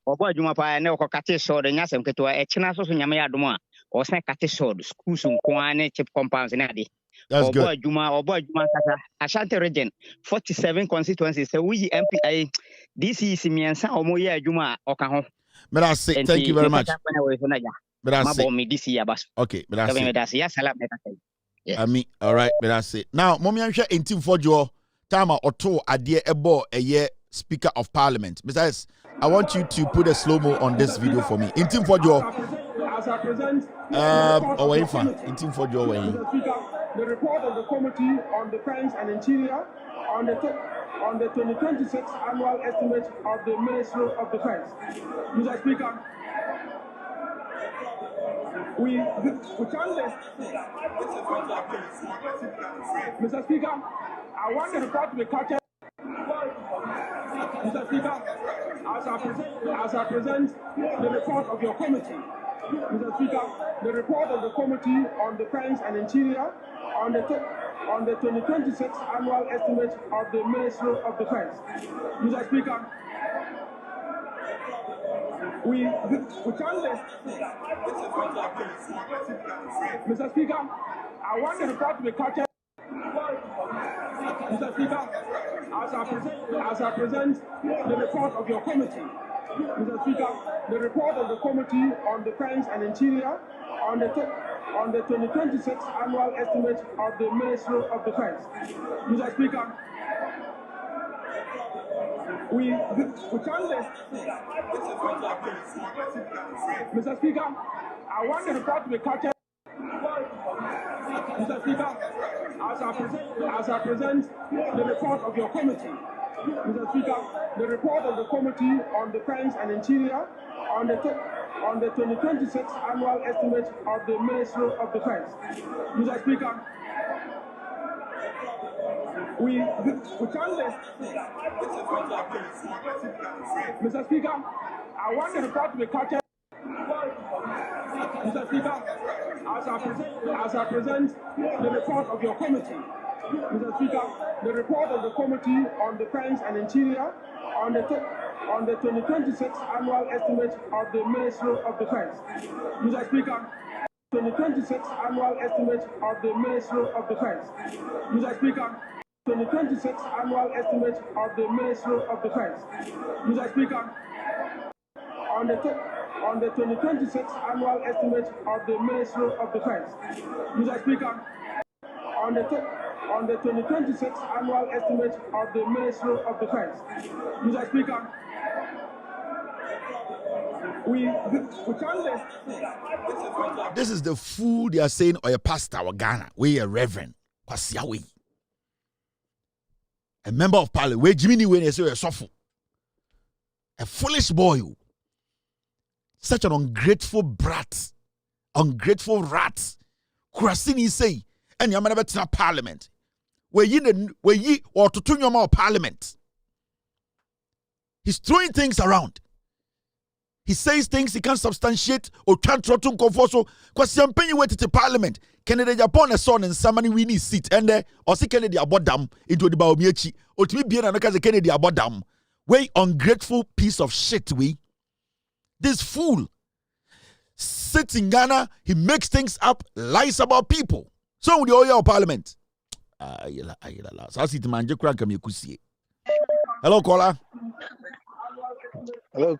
V: obo adwuma pa na okokate so de nyasem ketewa e china so nyame ya adom a o sen kate so schools nko ne chip compounds na ade obo adwuma kasa Ashanti region 47 constituencies so we MP DC simiensa omo ye adwuma oka ho
J: thank you very much okay
V: ya salam
J: Ami, all right, but that's it. Now, mommy, I'm sure in team for your time or idea ebo a Speaker of Parliament. Besides, I want you to put a slow-mo on this video for me. In team for your away fan. In team for your way.
L: The report of the Committee on Defense and Interior on the 2026 annual estimate of the Ministry of Defense. Mr. Speaker, we can list. Mr. Speaker, I want the report to be captured. Mr. Speaker, as I present the report of your committee, Mr. Speaker, the report of the Committee on Defense and Interior on the 2026 annual estimate of the Ministry of Defense. Mr. Speaker, we can list. Mr. Speaker, I want the report to be captured. Mr. Speaker, as I present the report of your committee, Mr. Speaker, the report of the Committee on Defense and Interior on the 2026 annual estimate of the Ministry of Defense. Mr. Speaker, we can list. Mr. Speaker, I want the report to be captured. Mr. Speaker, as I present the report of your committee, Mr. Speaker, the report of the Committee on Defense and Interior on the 2026 annual estimate of the Ministry of Defense. Mr. Speaker, we can list. Mr. Speaker, I want the report to be captured. Mr. Speaker, as I present the report of your committee, Mr. Speaker, the report of the Committee on Defense and Interior on the 2026 annual estimate of the Ministry of Defense. Mr. Speaker, 2026 annual estimate of the Ministry of Defense. Mr. Speaker, 2026 annual estimate of the Ministry of Defense. Mr. Speaker, on the 2026 annual estimate of the Ministry of Defense. Mr. Speaker, on the 2026 annual estimate of the Ministry of Defense. Mr. Speaker, we can list.
J: This is the fool they are saying, or a pastor or Ghana, we a reverend, Kwasiawe, a member of parliament, where Jimmy when they say a sofu, a foolish boy, such an ungrateful brat, ungrateful rat. Kurasini say, and you're never to parliament. Where ye or to turn your mouth parliament. He's throwing things around. He says things he can't substantiate or can't try to confess. So, because you're paying wait to parliament. Kennedy Japan a son and somebody we need seat and there or see Kennedy about them into the Baumiechi or to be another Kennedy about them. Way ungrateful piece of shit, we. This fool sits in Ghana, he makes things up, lies about people. So with the oil parliament. Hello, caller.
M: Hello,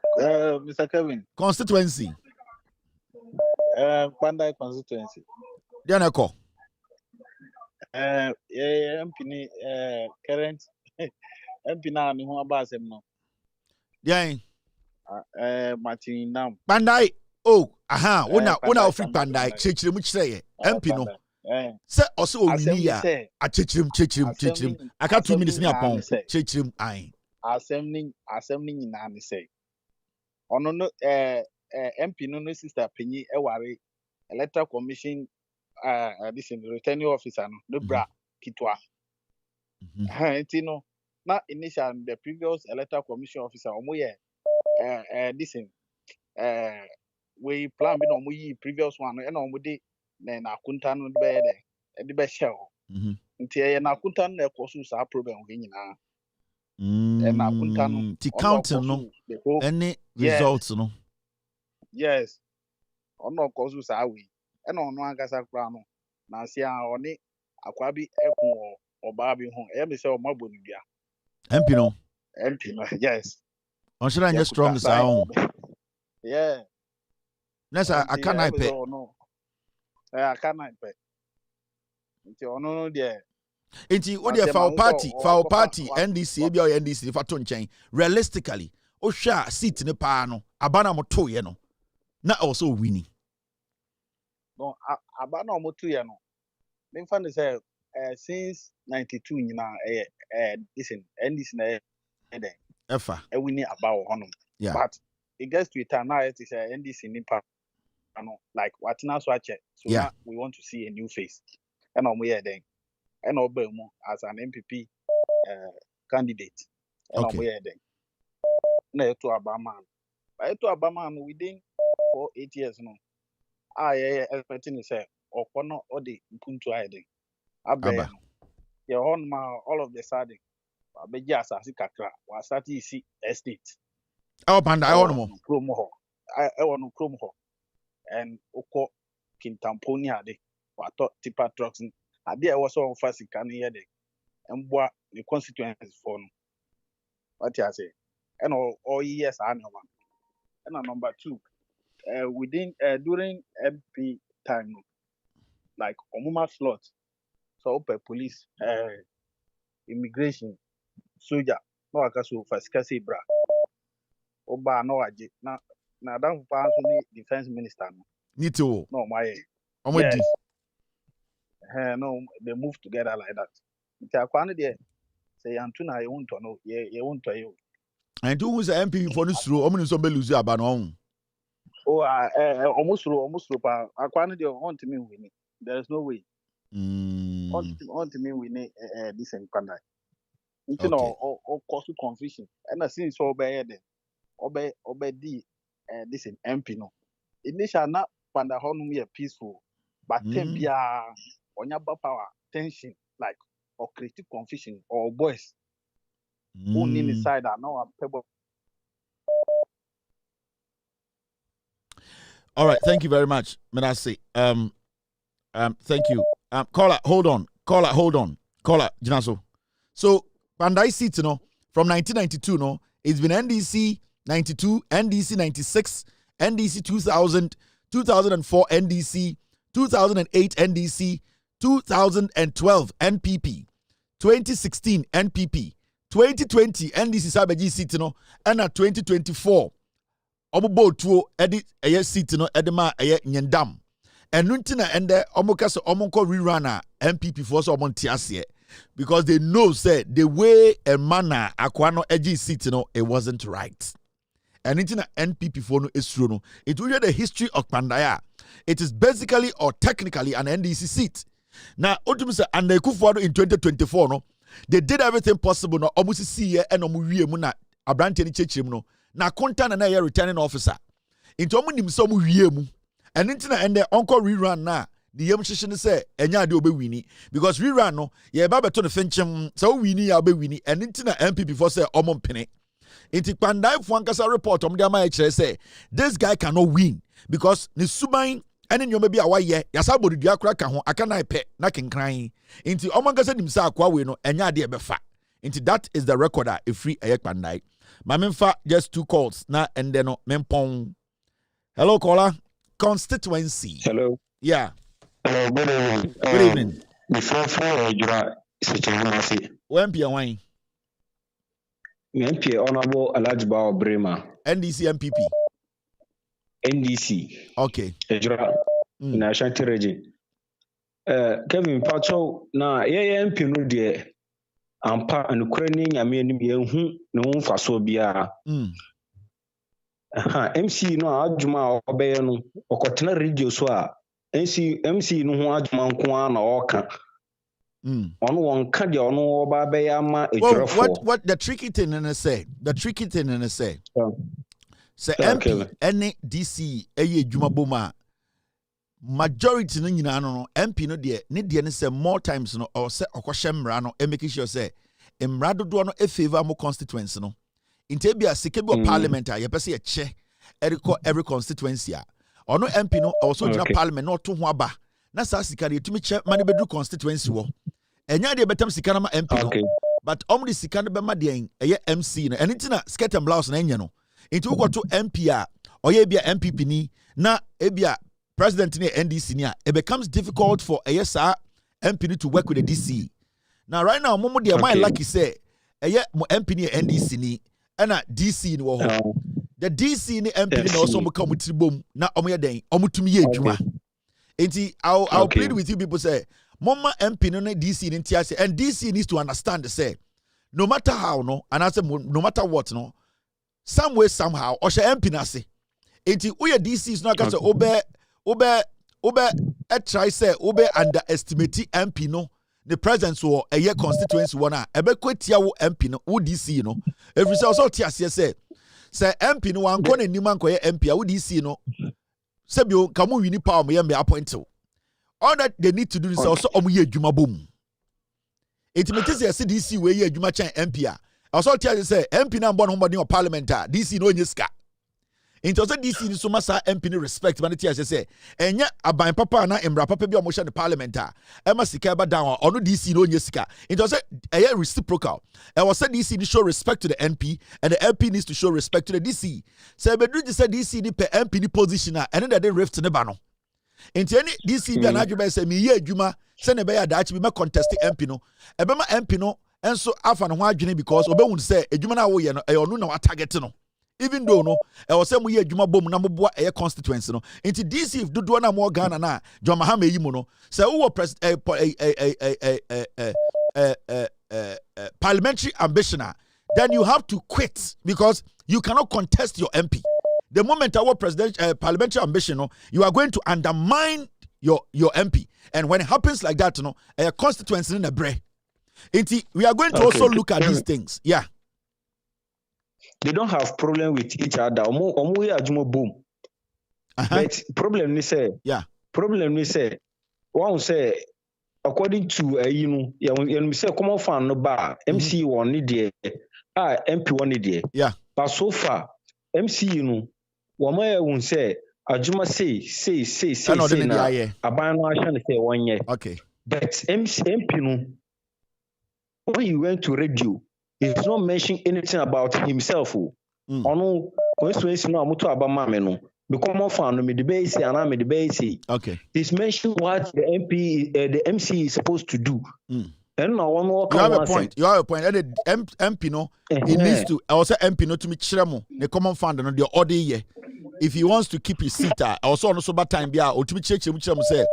M: Mr. Kevin.
J: Constituency.
M: Pandai constituency.
J: Dianako.
M: MP current MP now ni ho aba asem no.
J: Dian.
M: Martin Nam.
J: Pandai. Oh, aha. Una ofri Pandai. Chechire mu chire MP no. Say also owini ya. A chechirim. Aka 2 minutes ni apon. Chechirim ayin.
M: Asem ni nyina ni say. Ono no MP no sister penny eware electoral commission this in returning officer no bra kitwa no na initial the previous electoral commission officer omo ye this in we plan bi na omo yi previous one no na omo de na akunta no be de be share nti ye na akunta no ekoso sa problem we nyina na akunta no
J: ti counting no any results no
M: yes ono koso sa we na ono agasa kra no na sia oni akwa bi ekun oba bi ho e me se o mabo ni bia
J: MP no
M: yes
J: on should I strong sound
M: yeah
J: nessa I can't pay
M: I can't pay nti ono no de
J: nti what the for party NDC ebi or NDC fa to nchen realistically o hwa seat ne pa no abana mo to ye no na also winning
M: no abana mo to ye no me fan say since 92 nyina listen NDC na dey
J: efa
M: e winning about hono but it gets to a time now it is NDC nipa no like what now so now we want to see a new face and omo here then and Obemu as an MPP candidate and omo here then na to Abama within 8 years no expecting say okono odi mpuntu ayede abẹ ye hon ma all of the sudden abeji asasi kakra wa start isi estate
J: panda I want more
M: chrome ho I want chrome ho and oko kintamponi ade wa to tipa trucks ade e was so fast kan here de emboa the constituencies for no what you say and all years and number 2 within during MP time like omuma slot so police immigration soldier no akaso fasikase bra oba no aje na dan pa so ni defense minister no
J: nito
M: no my
J: yes.
M: No they move together like that nti akwane de say antu na ye wonto no ye wonto ye
J: and do who's MP for no suro omo nso be lose aba no
M: almost pa akwane de want me win there is no way want me win this in Canada nti no cause confusion and since so be there obedi this in MP no initial na panda honum ye peaceful but tempia onyaba power tension like or creative confusion or boys who need inside are now pebble.
J: All right, thank you very much, Menasi. Thank you. Caller, hold on, Jinaso. So Pandai seat, you know, from 1992, no, it's been NDC 92, NDC 96, NDC 2000, 2004 NDC, 2008 NDC, 2012 NPP, 2016 NPP, 2020 NDC Sabaji seat, no, and at 2024. Obo tuo edit eye seat no edema eye nyendam enu ntina ende omo kase omo ko rerun a MPP for so omo ntiase because they know say the way a manner akwa no egi seat no it wasn't right and ntina NPP for no esuro no it will hear the history of Pandaya it is basically or technically an NDC seat now otum say and Kufuor in 2024 no they did everything possible no omo see here and omo wie mu na abrante ni chechim no na konta na ya returning officer into omu nim so mu wie mu eno ntina ende onko rerun na the yam hihye ne say enya ade obewini because rerun no ye ba beto ne fenchem so wini ya obewini eno ntina MPP for say omo mpene inti Pandai fu ankasa report omo de ama ya kire say this guy cannot win because ne suban ene nyoma bi awaye yasa bodudua kura ka ho aka na ipe na kenkran inti omo ankasa nim say akwa we no enya ade ebefa inti that is the recorder e free Pandai. Mamimfa just 2 calls na and then mempong. Hello caller, constituency.
N: Hello.
J: Yeah.
N: Hello, good evening.
J: Good evening.
N: Before Jura Sichimasi.
J: When Pia Wine?
N: MP Honorable Alajba Brema.
J: NDC MPP.
N: NDC.
J: Okay.
N: Jura in Ashanti region. Kevin Pacho na MP no de ampa and Ukrainian Yamian hu no faso bia. MC no adwuma a ɔbɛyɛ no ɔkɔtena radio so a MC no ho adwuma nko ara na ɔka ɔno wɔnka deɛ ɔno ɔba bɛyɛ ama adwurefoɔ.
J: What the tricky thing in say say MP any DC ɛyɛ adwuma boma majority no nyinaa no MP no deɛ ne deɛ ne sɛ more times no or sɛ ɔkɔhyɛ mmara no make sure sɛ mmara dodoɔ no favor mo constituency no nti bia sike bi parliament a yɛpɛ sɛ yɛkyɛ every constituency a ɔno MP no also gyina parliament na ɔto ho aba na saa sika de yɛtumi kyɛ ma ne bɛduru constituency wɔ ɛnya deɛ bɛtam sika no ma MP no but ɔmo de sika no bɛma deɛ ɛyɛ MC no ɛno nti na skirt and blouse na ɛnyɛ no nti wokɔto MP a ɔyɛ bia MPP ni na ebia president ni NDC ni a it becomes difficult for a saa MP to work with the DC. Now right now momo de my lucky say mo MP ni NDC ni na DC ni wo ho. The DC ni MP ni also mo come tribom na omo ye den omo tumi ye adwuma. Enti I'll plead with you people say mama MP no DC ni ntia and DC needs to understand say no matter how no and I say no matter what no some way somehow or she MP na say enti we DC is not gonna say try say underestimate MP no the presence or a year constituency one ebe kwetia wo MP no wo DC no every say also tia say MP no wan ko na nim anko ye MP a wo DC no say bio kamu wini power mo ye me appoint all that they need to do is also omo ye adwuma bom intimate say DC we ye adwuma chan MP a also tia say MP na mbɔ no ho parliament a DC no onye ska into so DC ni so masa MP ni respect man tia say enya aban papa na embra papa bi omo hye the parliament a ema sika ba down ono DC no onye sika into so eye reciprocal e was say DC ni show respect to the NP and the MP needs to show respect to the DC say bedru say DC ni per MP ni position a ene dey rift ne ba no into any DC bi na adwuma say me ye adwuma say ne be ya daachi bi me contest MP no e be ma MP no enso afa no ho adwene because obehun say adwuma na wo ye no e onu na wa target no even though no I was saying we adwuma bom na moboa a constituency no into DC if do na mo Ghana na John Mahama yi mu no say who parliamentary ambition then you have to quit because you cannot contest your MP the moment our parliamentary ambition no you are going to undermine your MP and when it happens like that no a constituency in a bre into we are going to also look at these things
N: they don't have problem with each other. Omo ya adwuma boom. But problem ni say, one say according to you say common fan no bar MC one ni there, MP one ni there.
J: Yeah.
N: But so far MC wama won say adwuma say na aban no ahya ne say 1 year.
J: Okay.
N: But MP no when you went to radio he's not mentioning anything about himself. Ono constituency no amuto abama me no. Because more fan no me debate say and me debate.
J: Okay.
N: He's mentioning what the MP the MC is supposed to do. And now one more
J: you have a point. You have a point. And the MP no he needs to also MP no to me chiremo the common fund no the order year. If he wants to keep his seat also no so bad time bia o to me chiremo say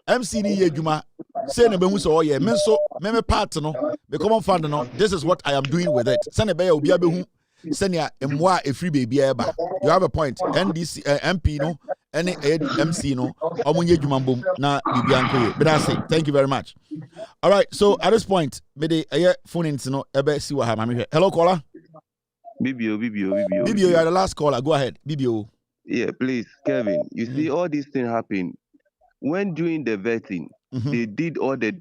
J: MC ni ye adwuma say na behu so ye me so me part no the common fund no this is what I am doing with it say na be ya obi abehu senia emwa efri baby eba you have a point NDC MP no any MC no omunye adwuma bom na bibia nkoye but I say thank you very much. All right, so at this point me dey phone in no ebe si wa ha ma me. Hello caller.
O: BBO
J: you are the last caller, go ahead BBO.
O: Yeah, please Kevin, you see all these things happen when doing the vetting. They did all the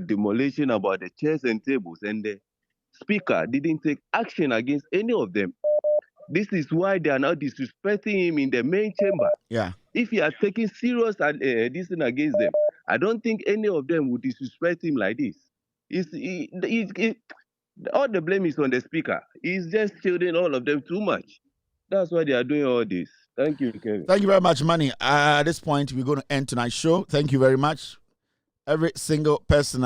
O: demolition about the chairs and tables, and the speaker didn't take action against any of them. This is why they are now disrespecting him in the main chamber.
J: Yeah.
O: If he are taking serious this thing against them, I don't think any of them would disrespect him like this. All the blame is on the speaker. He's just shielding all of them too much. That's why they are doing all this. Thank you, Kevin.
J: Thank you very much, Manny. At this point, we're going to end tonight's show. Thank you very much. Every single person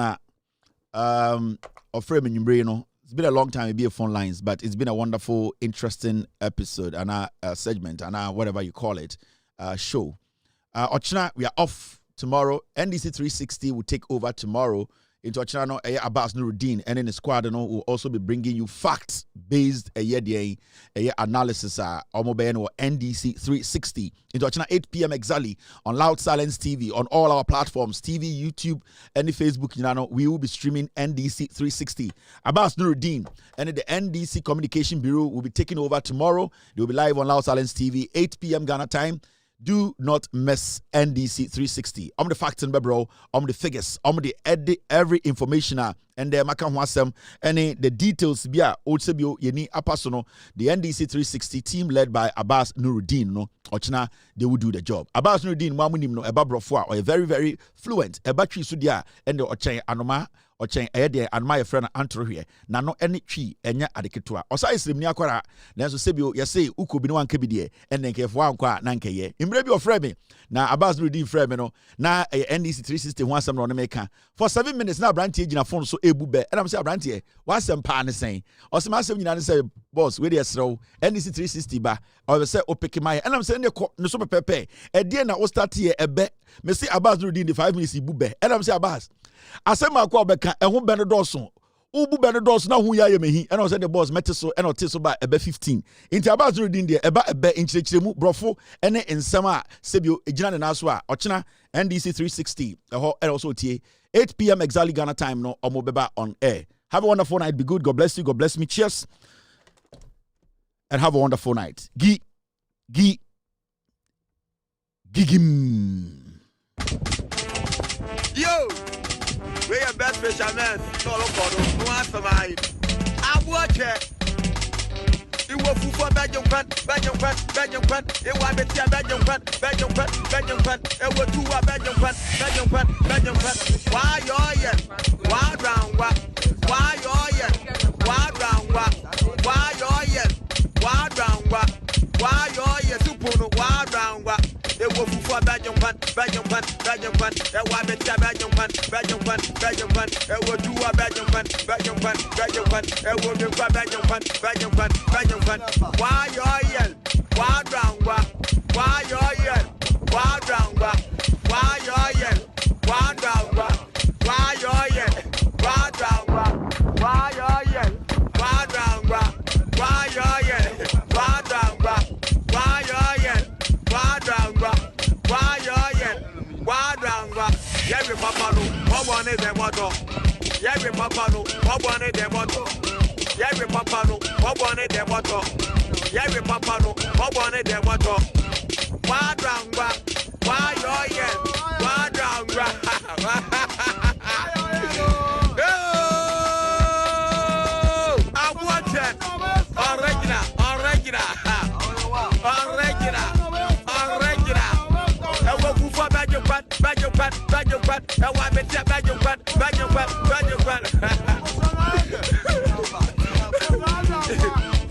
J: of Frame and Umbrino. It's been a long time to be a phone lines, but it's been a wonderful, interesting episode and a segment and whatever you call it, show. Ochina, we are off tomorrow. NDC 360 will take over tomorrow. into Ochina Abbas Nuruddin and in the squad will also be bringing you facts based analysis or NDC 360 into Ochina 8 p.m. exactly on Loud Silence TV on all our platforms, TV, YouTube, and the Facebook. We will be streaming NDC 360. Abbas Nuruddin and the NDC Communication Bureau will be taking over tomorrow. They will be live on Loud Silence TV 8 p.m. Ghana time. Do not miss NDC 360. The facts and bro, the figures, the every information and the maka wasem and the details bia otsebio yeni apasono. The NDC 360 team led by Abbas Nuruddin no ochina they will do the job. Abbas Nuruddin mamunim no eba brofo or very very fluent eba twi so dia and the ochen anoma ochen eye and my friend antro here na no any twi enya adeketo a osa isrim ni akwara na so sebio yese uko bi no anka bi de en nkefo ankwa na nkeye imre bi ofre me na Abbas Nuruddin frɛ me no na NDC 360 ho asɛm no no meka for 7 minutes na brantie gina phone so ebu be and I'm say brantie wasɛm pa ne sen ɔsɛ ma asɛm nyina ne say boss we dey srew NDC 360 ba or say opeke my and I'm say ne so pepepe e die na o start here ebe me say Abbas Nuruddin the 5 minutes ibu be and I'm say Abbas asɛm akwa obeka ehun be no dɔso ubu be no dɔso na hu ya ye mehi and I say the boss mete so and ote so ba ebe 15 inti Abbas Nuruddin de eba nkyerɛkyerɛmu brɔfo ene nsɛm a sebio egina ne naso a ɔkyena NDC 360 ɛhɔ and also tie 8 p.m. exactly Ghana time no omobeba on air. Have a wonderful night. Be good. God bless you. God bless me. Cheers. And have a wonderful night. Gigim.
P: Yo, we are best fishermen. No, no answer my. I watch it. You will for Belgium fan. It will be a Belgium fan. It will do a Belgium fan. Why you're here? Why round what? Why you're here? Why round what? Why you're here? Why round what? Why you're here? Super why round what? It will for Belgium fan. It will be a Belgium fan. It will do a Belgium fan. It will be a Belgium fan. Why you're here? Why round what? Why you're here? Why round what? Why you're here? Why round what? Why you're here? Why round what? Why you're here? Why round what? Why you're here? Why round what? Why you're here? Why round what? Why you're here? Why round what? Yeah, we papa no. What one is the motto? Yeah, we papa no. What one is the motto? Yeah, we papa no. What one is the motto? Yeah, we papa no. What one is the motto? Why round what? Why you're here? Why round what?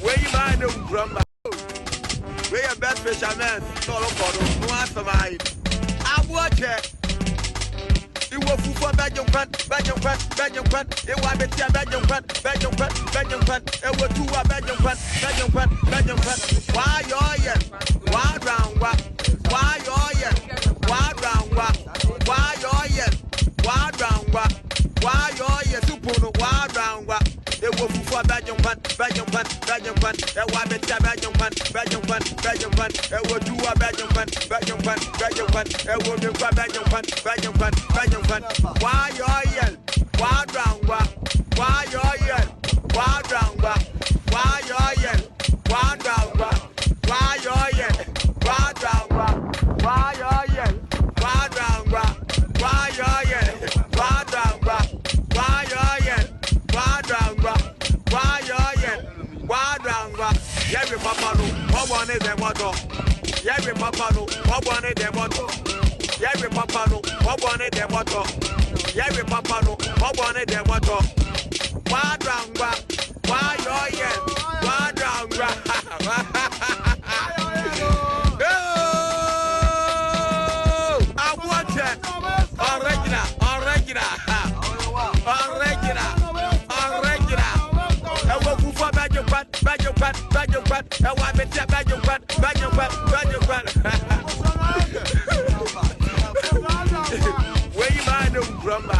P: Where you mind them we are best fishermen. No answer my. I watch it. You will for Belgium fan. It will be a Belgium fan. It will do a Belgium fan. Why you're here? Why round what? Why you're here? Why round what? Why you're here? Why round what? Why you're here? Super why round what? It will for Belgium fan. It will be a Belgium fan. It will do a Belgium fan. It will be a Belgium fan. Why you're here? Why round what? Why you're here? Why round what? Why you're here? Why round what? Why you're here? Why round what? Why you're here? Why round what? Why you're here? Why round what? Why you're here? Why round what? Why you're here? Why round what? Yeah, we papa no. What one is the motto? Yeah, we papa no. What one is the motto? Yeah, we papa no. What one is the motto? Yeah, we papa no. What one is the motto? Why round what? Why you're here? Why round what? I want it. Original. I will go for Belgium fan. I want to be a Belgium fan. Where you mind them grandma?